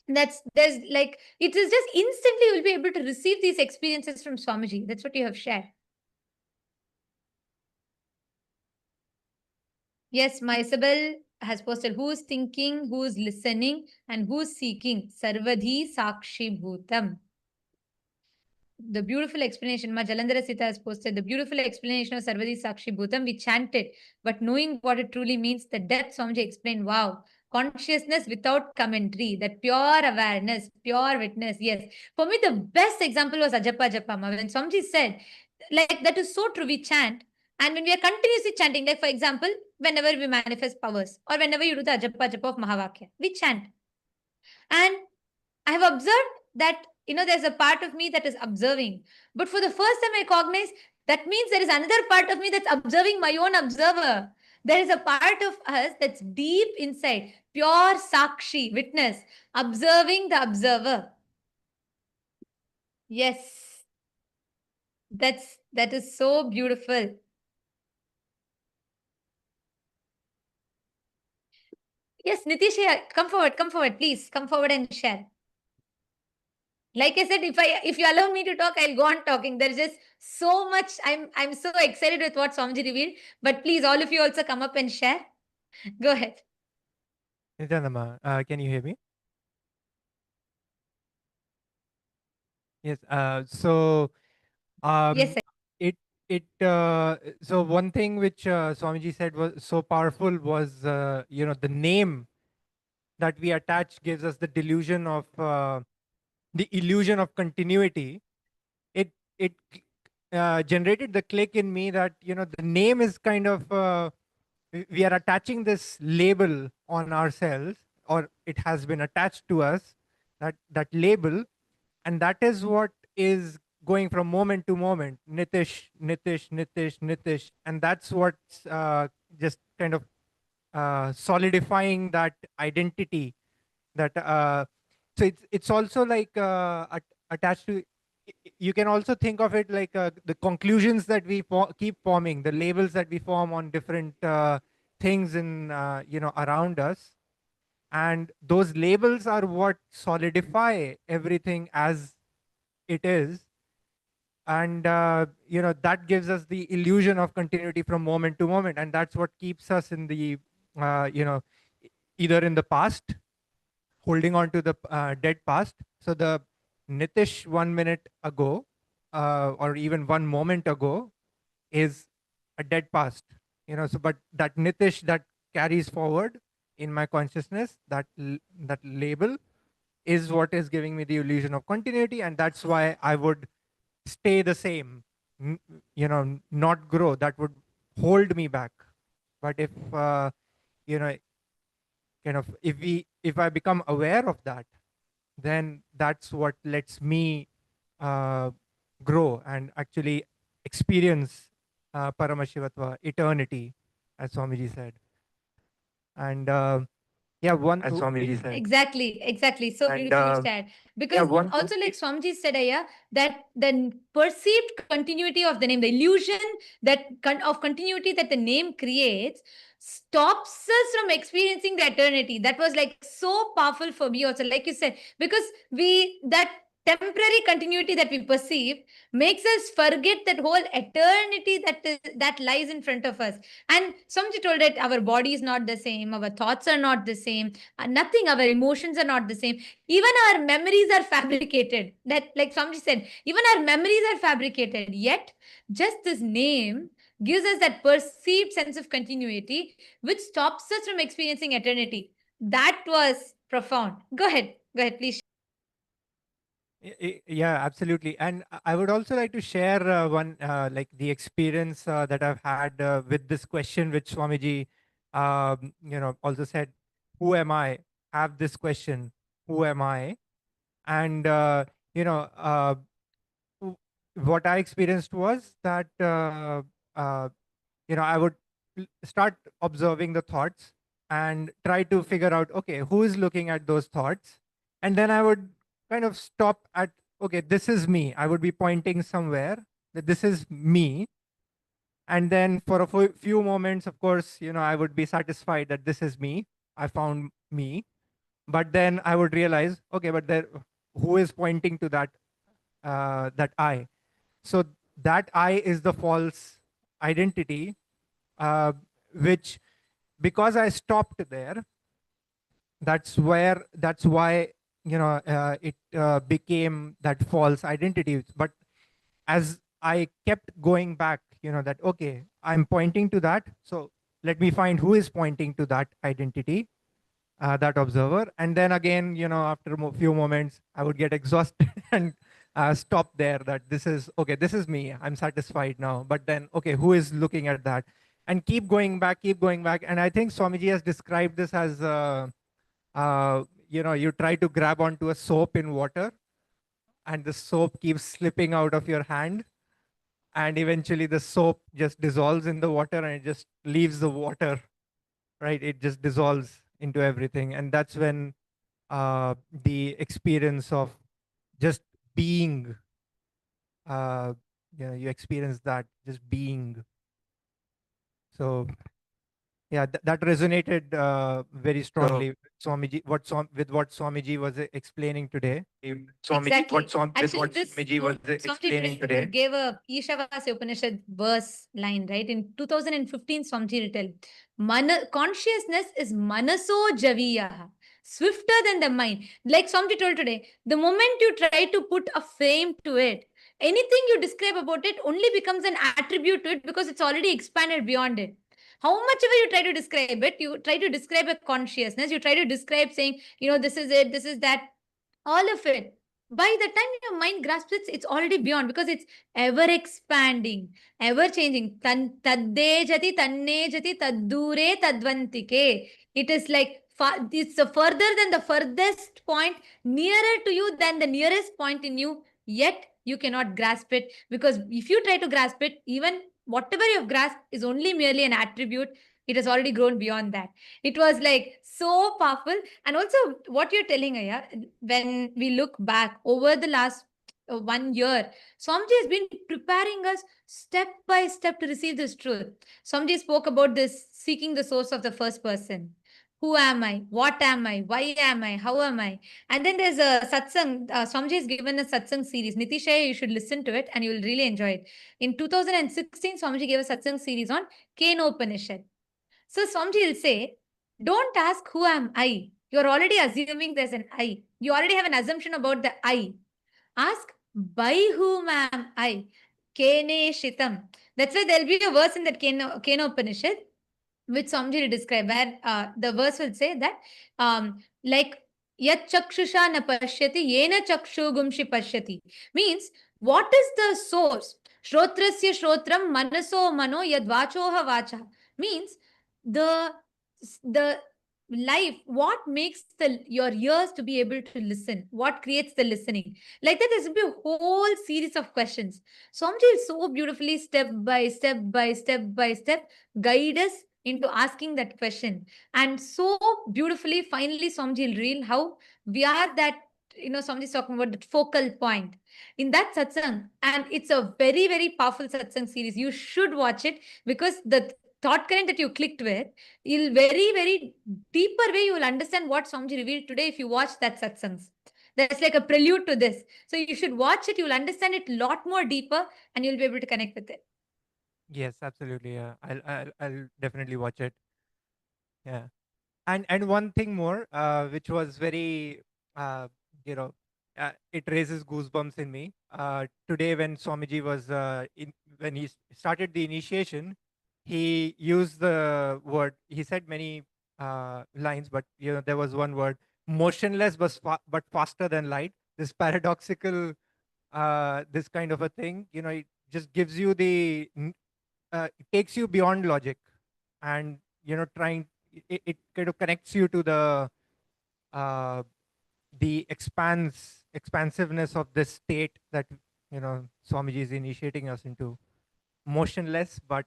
there's like, it is just instantly you'll be able to receive these experiences from Swamiji. That's what you have shared. Yes, my Isabel has posted, who's thinking, who's listening, and who's seeking. Sarvadhi Sakshi Bhutam. The beautiful explanation, Ma Jalandhara Sita has posted, the beautiful explanation of Sarvadhi Sakshi Bhutam. We chanted, but knowing what it truly means, the depth Swamiji explained, wow. Consciousness without commentary, that pure awareness, pure witness. Yes. For me, the best example was Ajapa Japama. When Swamiji said, like, that is so true, we chant. And when we are continuously chanting, like for example, whenever we manifest powers or whenever you do the Ajapa Japa of Mahavakya, we chant. And I have observed that, there's a part of me that is observing. But for the first time I recognize, that means there is another part of me that's observing my own observer. There is a part of us that's deep inside, pure Sakshi, witness, observing the observer. Yes. That is so beautiful. Yes, Nitish, come forward, please. Come forward and share. Like I said, if you allow me to talk, I'll go on talking. There's just so much. I'm so excited with what Swamiji revealed. But please, all of you also come up and share. Go ahead. Nityananda, can you hear me? Yes. Yes, So one thing which Swamiji said was so powerful was, the name that we attach gives us the delusion of the illusion of continuity. It generated the click in me that the name is kind of we are attaching this label on ourselves, or it has been attached to us, that label, and that is what is going from moment to moment, Nitish, Nitish, Nitish, Nitish, and that's what's just kind of solidifying that identity. That so it's also like attached to. You can also think of it like the conclusions that we keep forming, the labels that we form on different things in around us, and those labels are what solidify everything as it is. And that gives us the illusion of continuity from moment to moment, and that's what keeps us in the either in the past, holding on to the dead past. So the Nitish 1 minute ago, or even 1 moment ago, is a dead past. So but that Nitish that carries forward in my consciousness, that label is what is giving me the illusion of continuity, and that's why I would stay the same, not grow. That would hold me back. But if if I become aware of that, then that's what lets me grow and actually experience Paramashivatva, eternity, as Swamiji said. And as Swamiji said. Exactly. So beautifully said. Because also, like Swamiji said, that the perceived continuity of the name, the illusion of continuity that the name creates, stops us from experiencing the eternity. That was like so powerful for me also, like you said, because temporary continuity that we perceive makes us forget that whole eternity that lies in front of us. And Swamiji told that our body is not the same, our thoughts are not the same, nothing, our emotions are not the same. Even our memories are fabricated. That, like Swamiji said, even our memories are fabricated. Yet, just this name gives us that perceived sense of continuity, which stops us from experiencing eternity. That was profound. Go ahead, please. Yeah, absolutely. And I would also like to share one, like the experience that I've had with this question, which Swamiji, also said, who am I? Have this question, who am I? And, what I experienced was that, I would start observing the thoughts and try to figure out, okay, who is looking at those thoughts? And then I would kind of stop at, okay, this is me. I would be pointing somewhere that this is me. And then for a few moments, of course, I would be satisfied that this is me. I found me. But then I would realize, okay, but there, who is pointing to that, that I? So that I is the false identity, which, because I stopped there, that's why it became that false identity. But as I kept going back, that, okay, I'm pointing to that, so let me find who is pointing to that identity, that observer. And then again, after a few moments, I would get exhausted and stop there, that this is, okay, this is me, I'm satisfied now. But then, okay, who is looking at that? And keep going back. And I think Swamiji has described this as, you try to grab onto a soap in water, and the soap keeps slipping out of your hand. And eventually the soap just dissolves in the water and it just leaves the water, right? It just dissolves into everything. And that's when the experience of just being, you experience that, just being. So yeah, that resonated very strongly. Swamiji, what Swamiji was explaining today. Exactly. Actually, this Swamiji gave a Ishavasya Upanishad verse line, right? In 2015, Swamiji tell, consciousness is manaso javiya, swifter than the mind. Like Swamiji told today, the moment you try to put a frame to it, anything you describe about it only becomes an attribute to it because it's already expanded beyond it. How much ever you try to describe it, you try to describe a consciousness, you try to describe saying, this is it, this is that, all of it. By the time your mind grasps it, it's already beyond because it's ever expanding, ever changing. Tadde jati, tanne jati, taddure tadvantike. It is like it's further than the furthest point, nearer to you than the nearest point in you, yet you cannot grasp it, because if you try to grasp it, even whatever you have grasped is only merely an attribute. It has already grown beyond that. It was like so powerful. And also what you're telling, Aya, when we look back over the last 1 year, Swamiji has been preparing us step by step to receive this truth. Swamiji spoke about this seeking the source of the first person. Who am I? What am I? Why am I? How am I? And then there's a satsang. Swamiji has given a satsang series. Nitishaya, you should listen to it and you will really enjoy it. In 2016, Swamiji gave a satsang series on Kenopanishad. So Swamiji will say, don't ask who am I. You're already assuming there's an I. You already have an assumption about the I. Ask, by whom am I? Kene Shitam. That's why there'll be a verse in that Kenopanishad, which Swamiji will describe, where the verse will say that, like, Yat chakshusha na pashyati, yena chakshu gumshi pashyati. Means, what is the source? Shrotrasya shrotram manaso mano yad vachoha vacha. Means, the life, what makes your ears to be able to listen, what creates the listening. Like that, there's be a whole series of questions. Swamiji so beautifully, step by step guide us into asking that question. And so beautifully, finally, Swamiji will reveal how we are that, Swamiji is talking about that focal point in that satsang. And it's a very, very powerful satsang series. You should watch it, because the thought current that you clicked with, you'll very, very deeper way, you will understand what Swamiji revealed today if you watch that satsangs. That's like a prelude to this. So you should watch it. You'll understand it a lot more deeper and you'll be able to connect with it. Yes, absolutely. Yeah, I'll definitely watch it. Yeah, and one thing more, which was very, you know, it raises goosebumps in me. Today, when Swamiji was when he started the initiation, he used the word. He said many lines, but there was one word: motionless, but faster than light. This paradoxical, this kind of a thing. It just gives you it takes you beyond logic, and trying it kind of connects you to uh, the expansiveness of this state that Swamiji is initiating us into, motionless but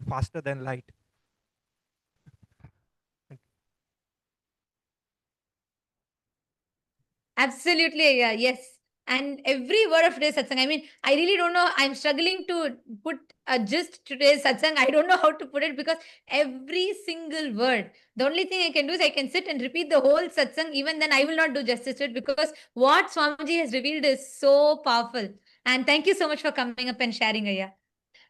faster than light. Absolutely, yeah, yes. And every word of today's satsang, I mean, I really don't know. I'm struggling to put a gist today's satsang. I don't know how to put it because every single word, the only thing I can do is I can sit and repeat the whole satsang. Even then, I will not do justice to it because what Swamiji has revealed is so powerful. And thank you so much for coming up and sharing, Aya.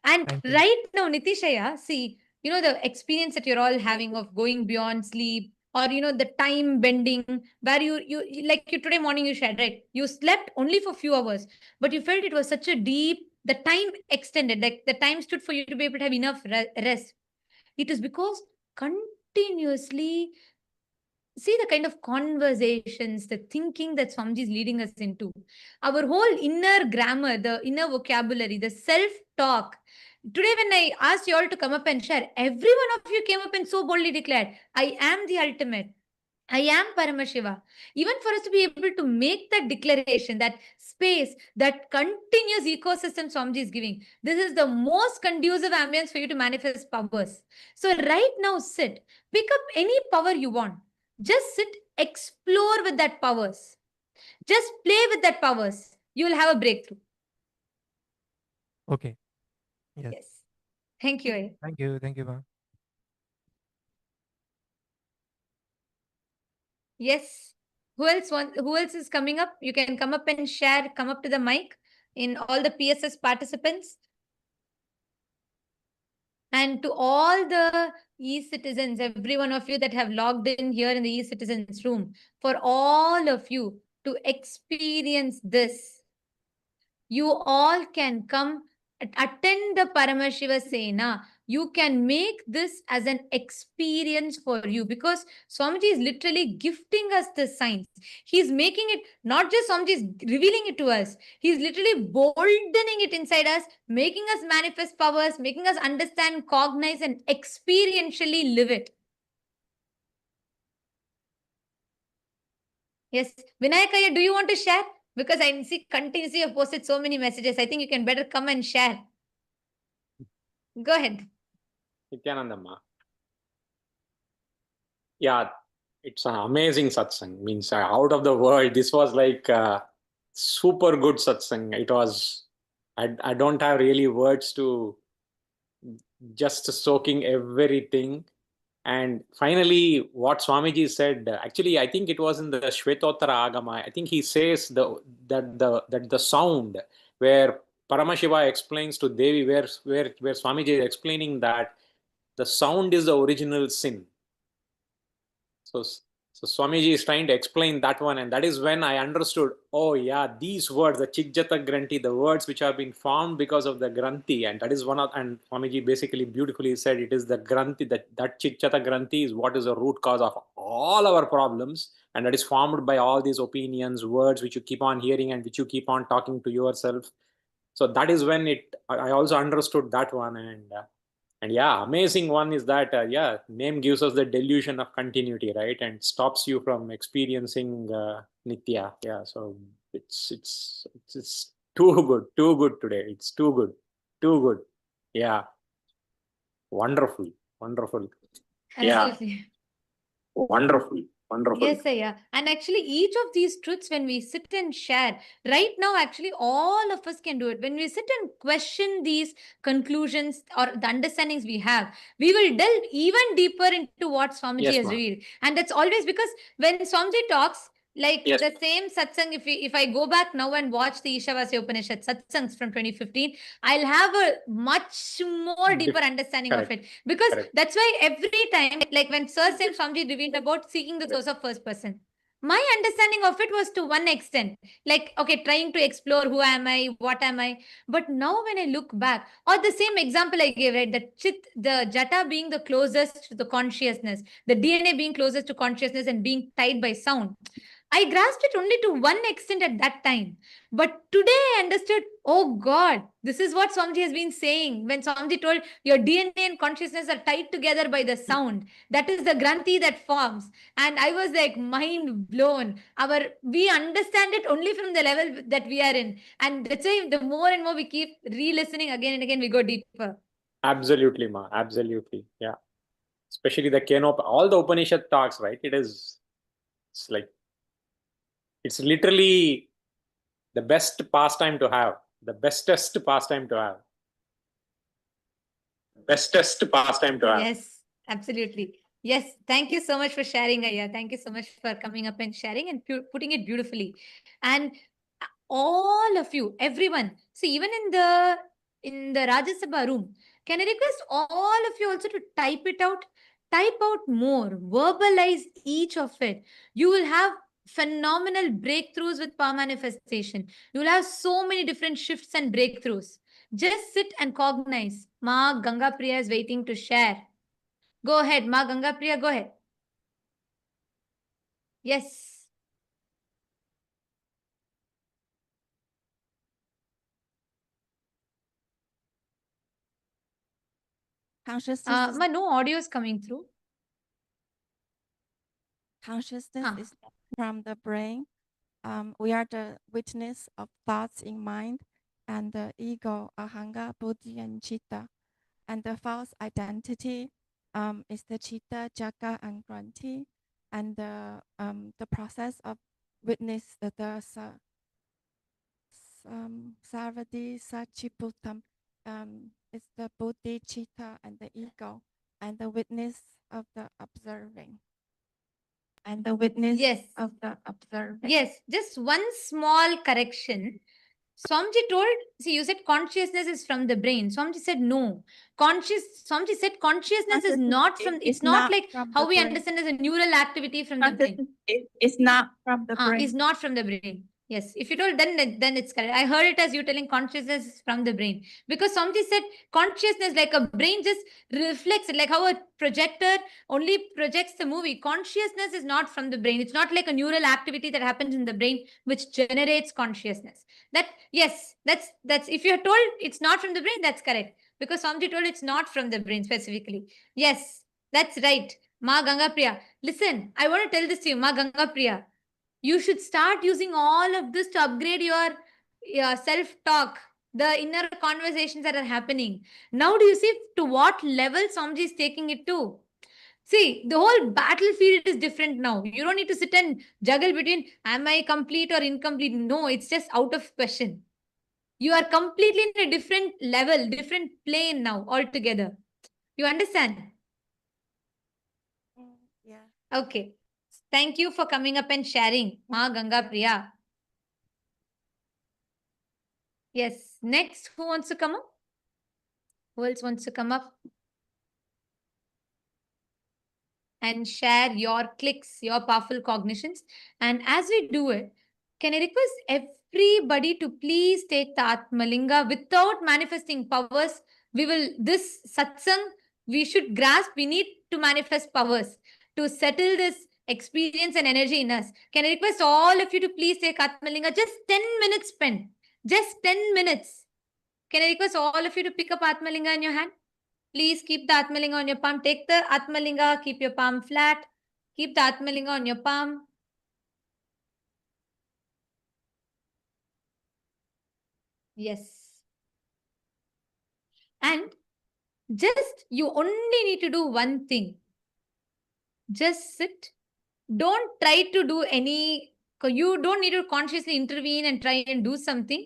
And Thank you. right now, Nitishaya, see, the experience that you're all having of going beyond sleep, or the time bending, where you like you today morning you shared, right? You slept only for few hours, but you felt it was such a deep, the time extended, like the time stood for you to be able to have enough rest. It is because continuously see the kind of conversations, the thinking that Swamiji is leading us into. Our whole inner grammar, the inner vocabulary, the self-talk. Today, when I asked you all to come up and share, every one of you came up and so boldly declared, I am the ultimate. I am Paramashiva. Even for us to be able to make that declaration, that space, that continuous ecosystem Swamiji is giving, this is the most conducive ambience for you to manifest powers. So right now, sit, pick up any power you want. Just sit, explore with that powers. Just play with that powers. You will have a breakthrough. Okay. Yes. Yes. Thank you. Aya. Thank you. Thank you, ma'am. Yes. Who else is coming up? You can come up and share, come up to the mic in all the PSS participants. And to all the e-citizens, every one of you that have logged in here in the e-citizens room, for all of you to experience this, you all can come attend the Paramashiva Sena. You can make this as an experience for you because Swamiji is literally gifting us the science. He's making it, not just Swamiji is revealing it to us. He's literally boldening it inside us, making us manifest powers, making us understand, cognize, and experientially live it. Yes. Vinayakaya, do you want to share? Because I see continuously you've posted so many messages. I think you can better come and share. Go ahead. Nithyanandamma. Yeah, it's an amazing satsang. Means out of the world. This was like super good satsang. It was. I don't have really words to just soaking everything. And finally, what Swamiji said, actually, I think it was in the Shvetottara Agama. I think he says that the sound where Paramashiva explains to Devi, where Swamiji is explaining that the sound is the original sin. So Swamiji is trying to explain that one, and that is when I understood, oh yeah, these words, the Chikjata Granthi, the words which have been formed because of the Granthi, and that is one of, and Swamiji basically beautifully said it is the Granthi, that Chikjata Granthi is what is the root cause of all our problems, and that is formed by all these opinions, words which you keep on hearing and which you keep on talking to yourself. So that is when I also understood that one, and yeah, amazing one is that, yeah, name gives us the delusion of continuity, right? And stops you from experiencing Nitya. Yeah, so it's too good today. It's too good. Yeah, wonderful. Absolutely. Yeah, wonderful. Yes, Aya. And actually, each of these truths, when we sit and share, right now, actually, all of us can do it. When we sit and question these conclusions or the understandings we have, we will delve even deeper into what Swamiji Yes, has ma'am. revealed. And that's always because when Swamiji talks, Like Yes. the same satsang, if I go back now and watch the Ishavasya Upanishad satsangs from 2015, I'll have a much more deeper understanding of it. Because that's why every time, like when Sir Sam Swamiji revealed about seeking the source of first person, my understanding of it was to one extent, like, okay, trying to explore who am I, what am I. But now when I look back, or the same example I gave, right, the jata being the closest to the consciousness, the DNA being closest to consciousness and being tied by sound, I grasped it only to one extent at that time. But today I understood, oh God, this is what Swamiji has been saying. When Swamiji told your DNA and consciousness are tied together by the sound, that is the granthi that forms. And I was like mind blown. We understand it only from the level that we are in. And that's why the more and more we keep re-listening again and again, we go deeper. Absolutely, Ma. Absolutely. Yeah. Especially the Kenop, all the Upanishad talks, right? It's like, it's literally the best pastime to have, the bestest pastime to have. Bestest pastime to have. Yes, absolutely. Yes, thank you so much for sharing, Aya. Thank you so much for coming up and sharing and putting it beautifully. And all of you, everyone, see, even in the Rajya Sabha room, can I request all of you also to type it out? Type out more, verbalize each of it. You will have phenomenal breakthroughs with power manifestation. You will have so many different shifts and breakthroughs. Just sit and cognize. Ma Ganga Priya is waiting to share. Go ahead, Ma Ganga Priya, go ahead. Yes. Consciousness Ma, no audio is coming through. Consciousness is from the brain. We are the witness of thoughts in mind and the ego, ahanga, buddhi, and chitta. And the false identity is the chitta, jaka, and granthi. And the process of witness the sarvadi sachiputam is the buddhi, chitta, and the ego, and the witness of the observing. And the witness of the observing. Yes, just one small correction. Swamiji told, see, you said consciousness is from the brain. Swamiji said no. Swamiji said consciousness is not from, it's not like how we understand as a neural activity from the brain. It's not from the brain. It's not from the brain. Yes, if you told, then it's correct. I heard it as you telling consciousness is from the brain. Because Swamiji said consciousness, like a brain just reflects it, like how a projector only projects the movie. Consciousness is not from the brain. It's not like a neural activity that happens in the brain which generates consciousness. Yes, that's if you're told it's not from the brain, that's correct. Because Swamiji told it's not from the brain specifically. Yes, that's right. Ma Ganga Priya. Listen, I want to tell this to you, Ma Ganga Priya. You should start using all of this to upgrade your self-talk, the inner conversations that are happening. Now do you see to what level Swamiji is taking it to? See, the whole battlefield is different now. You don't need to sit and juggle between am I complete or incomplete. No, it's just out of question. You are completely in a different level, different plane now altogether. You understand? Yeah. Okay. Thank you for coming up and sharing, Ma Ganga Priya. Yes. Next, who wants to come up? Who else wants to come up? And share your clicks, your powerful cognitions. And as we do it, can I request everybody to please take the Atmalinga without manifesting powers? This satsang, we should grasp, we need to manifest powers to settle this experience and energy in us. Can I request all of you to please take Atmalinga? Just 10 minutes spent. Just 10 minutes. Can I request all of you to pick up Atmalinga in your hand? Please keep the Atmalinga on your palm. Take the Atmalinga, keep your palm flat. Keep the Atmalinga on your palm. Yes. And just, you only need to do one thing. Just sit. Don't try to do you don't need to consciously intervene and try and do something.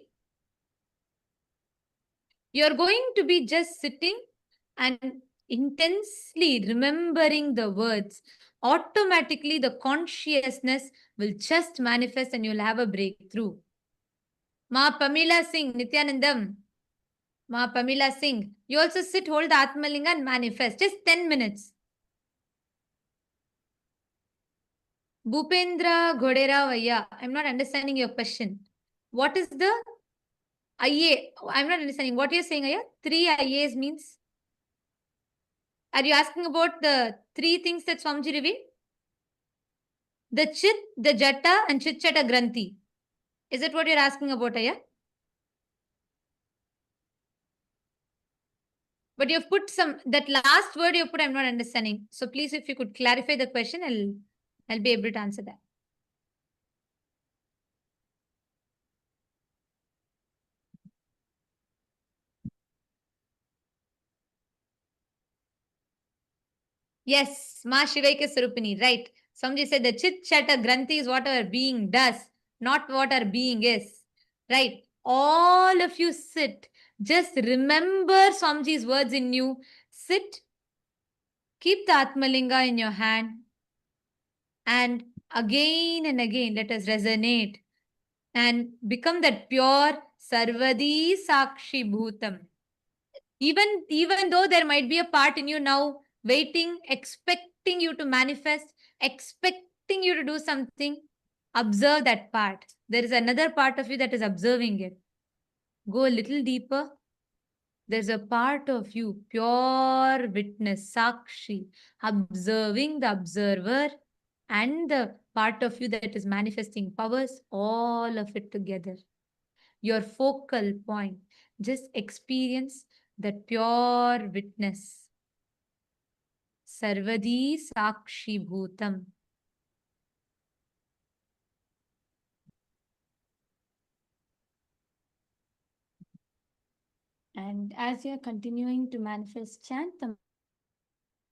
You're going to be just sitting and intensely remembering the words. automatically the consciousness will just manifest and you'll have a breakthrough. Ma Pamela Singh, Nithyanandam. Ma Pamela Singh. You also sit, hold the Atmalinga and manifest. Just 10 minutes. Bhupendra Ghodera Vaya. I'm not understanding your question. What is the IA? I'm not understanding. What you're saying, Aya? 3 IAs means? Are you asking about the 3 things that Swamiji revealed? The Chit, the Jata and Chit Chata Granthi. Is that what you're asking about, Aya? But you've put that last word you put, I'm not understanding. So please, if you could clarify the question, I'll be able to answer that. Yes, Ma Shivaika Sarupini, right. Somebody said the Chit Chata Granthi is what our being does, not what our being is. Right. All of you sit. Just remember Swamiji's words in you. Sit. Keep the Atmalinga in your hand. And again and again, let us resonate and become that pure Sarvadi Sakshi Bhutam. Even though there might be a part in you now waiting, expecting you to manifest, expecting you to do something, observe that part. There is another part of you that is observing it. Go a little deeper. There's a part of you, pure witness, Sakshi, observing the observer and the part of you that is manifesting powers, all of it together. Your focal point. Just experience that pure witness. Sarvadi Sakshi Bhutam. And as you're continuing to manifest, chant the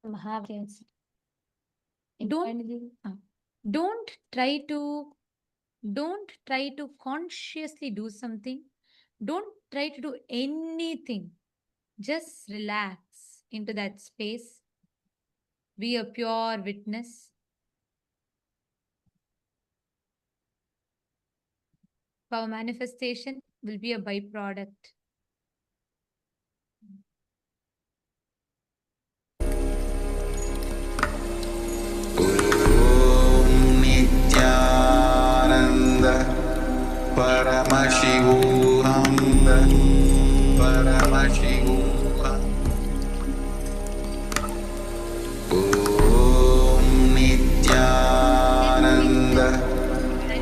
Mahavakya. Don't try to consciously do something. Don't try to do anything. Just relax into that space. Be a pure witness. Our manifestation will be a byproduct. Paramashivam, Paramashivam. Om Nityananda,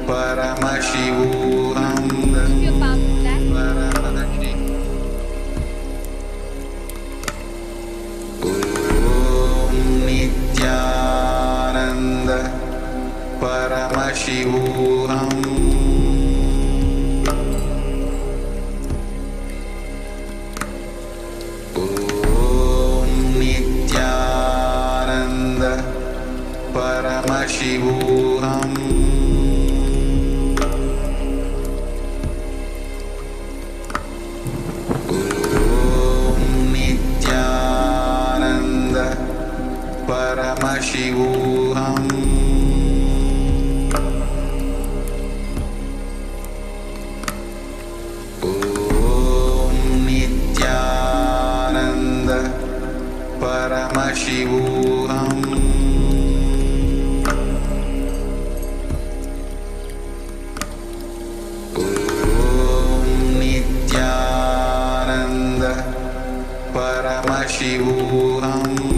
Paramashivam, Paramashivam. Om Nityananda, Paramashivam. Paramashivam. Om Nityananda, Paramashivam. Om Nityananda, Paramashivam. Paramashivam. Om Nityananda, Paramashivam.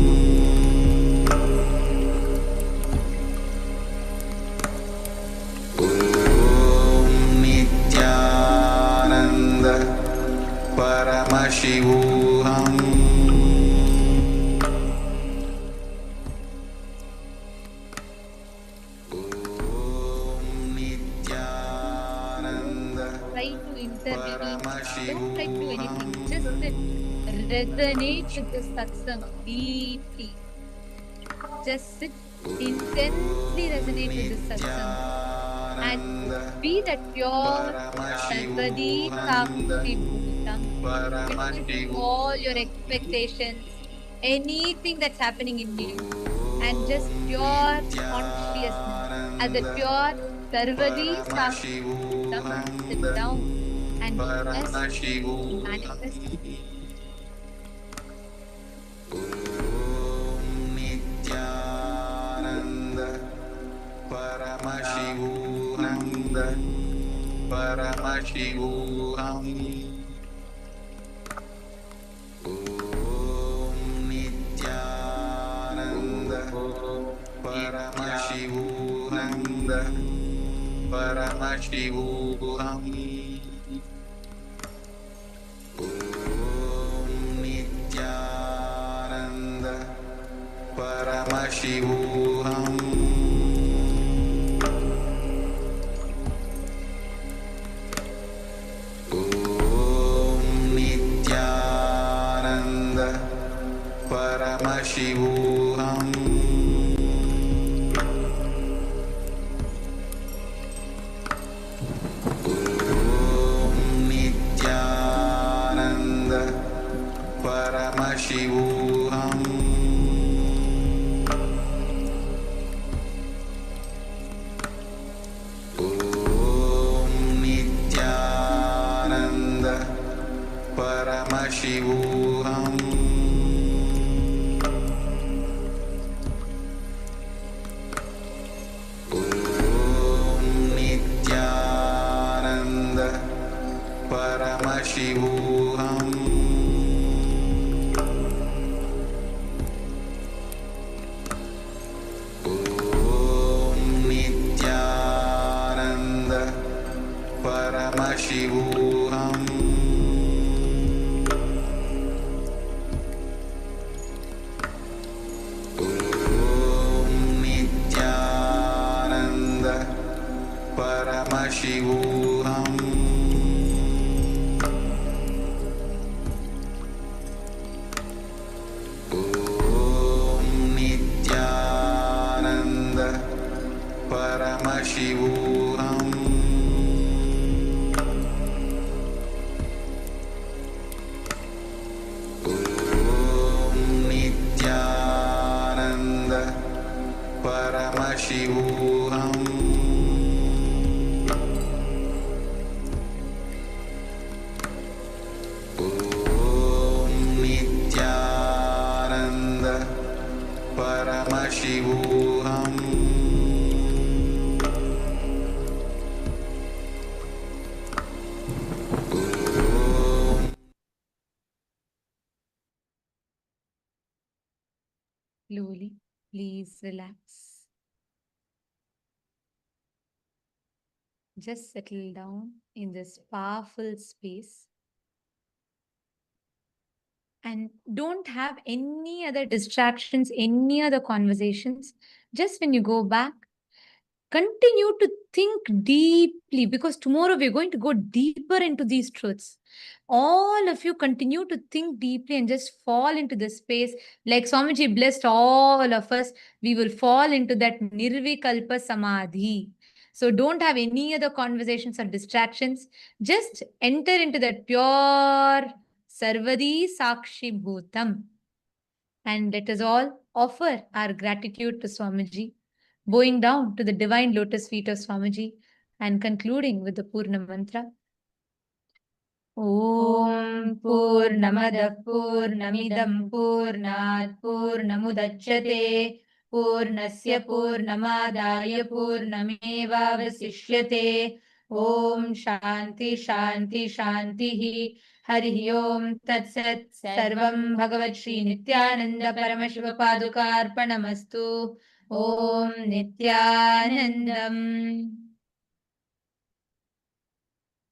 Om Nityananda, Paramashivam. Don't try to do anything. Just resonate with the satsang deeply. Just sit intensely resonate with this satsang and be that pure Sarvadi Sakshi Bhutam between all your expectations, anything that's happening in you, and just pure consciousness as a pure Sarvadi Sakshi Bhutam, sit down and just manifest. Paramashivam. Om Nityananda Paramashivananda Paramashivam. Om Nityananda Paramashivam. Paramashivam. Om Nityananda Paramashivam. Om Nityananda Paramashivam. Paramashivam. Om Nityananda Paramashivam. Om Nityananda Paramashivam. Paramashivam. Om Nityananda Paramashivam. Om Nityananda Paramashivam. Slowly, please relax. Just settle down in this powerful space and don't have any other distractions, any other conversations. Just when you go back, continue to think deeply because tomorrow we're going to go deeper into these truths. All of you continue to think deeply and just fall into this space. Like Swamiji blessed all of us, we will fall into that Nirvikalpa Samadhi. So don't have any other conversations or distractions. Just enter into that pure Sarvadi Sakshi Bhutam. And let us all offer our gratitude to Swamiji, bowing down to the divine lotus feet of Swamiji and concluding with the Purna Mantra. Om Purnamada Purnamidam Purnat Purnamudachyate Purnasya Purnamadaya Purnameva Vasishyate Om Shanti Shanti Shanti Hari Om Tat Sat Sarvam Bhagavat Shri Nityananda Paramashiva Padukarpanamastu Om Nityanandam.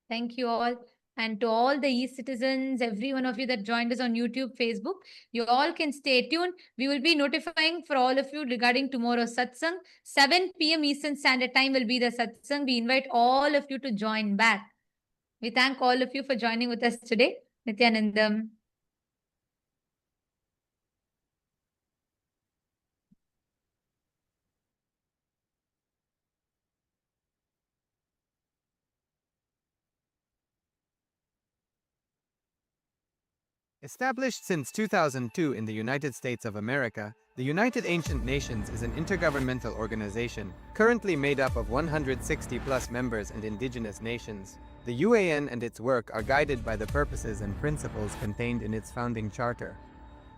Thank you all. And to all the e-citizens, every one of you that joined us on YouTube, Facebook, you all can stay tuned. We will be notifying for all of you regarding tomorrow's satsang. 7 p.m. Eastern Standard Time will be the satsang. We invite all of you to join back. We thank all of you for joining with us today. Nityanandam. Established since 2002 in the United States of America, the United Ancient Nations is an intergovernmental organization currently made up of 160+ members and indigenous nations. The UAN and its work are guided by the purposes and principles contained in its founding charter.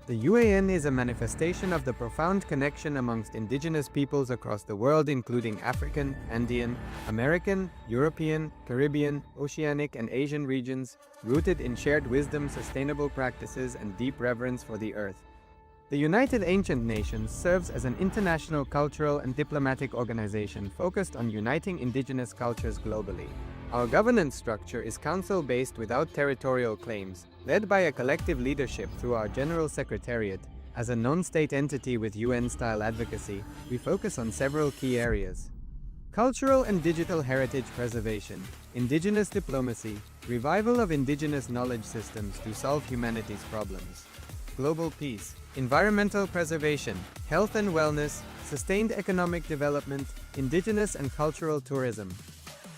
The UAN is a manifestation of the profound connection amongst indigenous peoples across the world, including African, Andean, American, European, Caribbean, Oceanic, and Asian regions, rooted in shared wisdom, sustainable practices, and deep reverence for the earth. The United Ancient Nations serves as an international cultural and diplomatic organization focused on uniting indigenous cultures globally. Our governance structure is council-based without territorial claims, led by a collective leadership through our General Secretariat. As a non-state entity with UN-style advocacy, we focus on several key areas: cultural and digital heritage preservation, indigenous diplomacy, revival of indigenous knowledge systems to solve humanity's problems, global peace, environmental preservation, health and wellness, sustained economic development, indigenous and cultural tourism.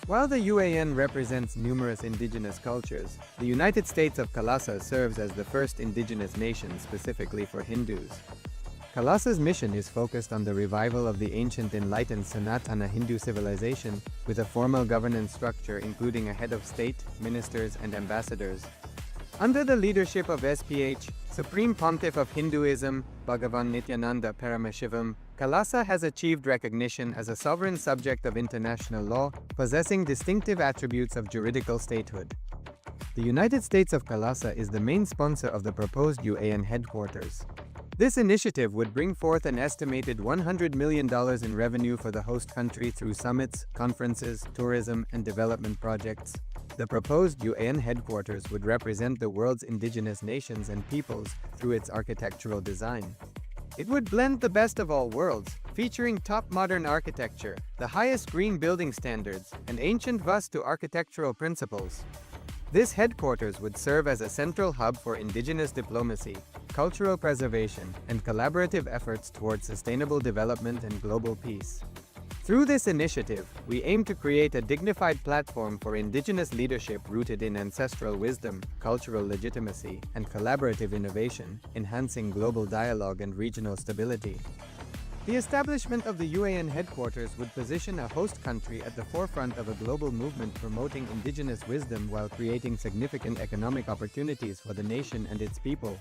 While the UAN represents numerous indigenous cultures, the United States of Kailasa serves as the first indigenous nation specifically for Hindus. Kailasa's mission is focused on the revival of the ancient enlightened Sanatana Hindu civilization with a formal governance structure including a head of state, ministers, and ambassadors. Under the leadership of SPH, Supreme Pontiff of Hinduism, Bhagavan Paramashivam, Kailasa has achieved recognition as a sovereign subject of international law, possessing distinctive attributes of juridical statehood. The United States of Kailasa is the main sponsor of the proposed UAN headquarters. This initiative would bring forth an estimated $100 million in revenue for the host country through summits, conferences, tourism, and development projects. The proposed UAN headquarters would represent the world's indigenous nations and peoples through its architectural design. It would blend the best of all worlds, featuring top modern architecture, the highest green building standards, and ancient Vastu architectural principles. This headquarters would serve as a central hub for indigenous diplomacy, cultural preservation, and collaborative efforts towards sustainable development and global peace. Through this initiative, we aim to create a dignified platform for indigenous leadership rooted in ancestral wisdom, cultural legitimacy, and collaborative innovation, enhancing global dialogue and regional stability. The establishment of the UAN headquarters would position a host country at the forefront of a global movement promoting indigenous wisdom while creating significant economic opportunities for the nation and its people.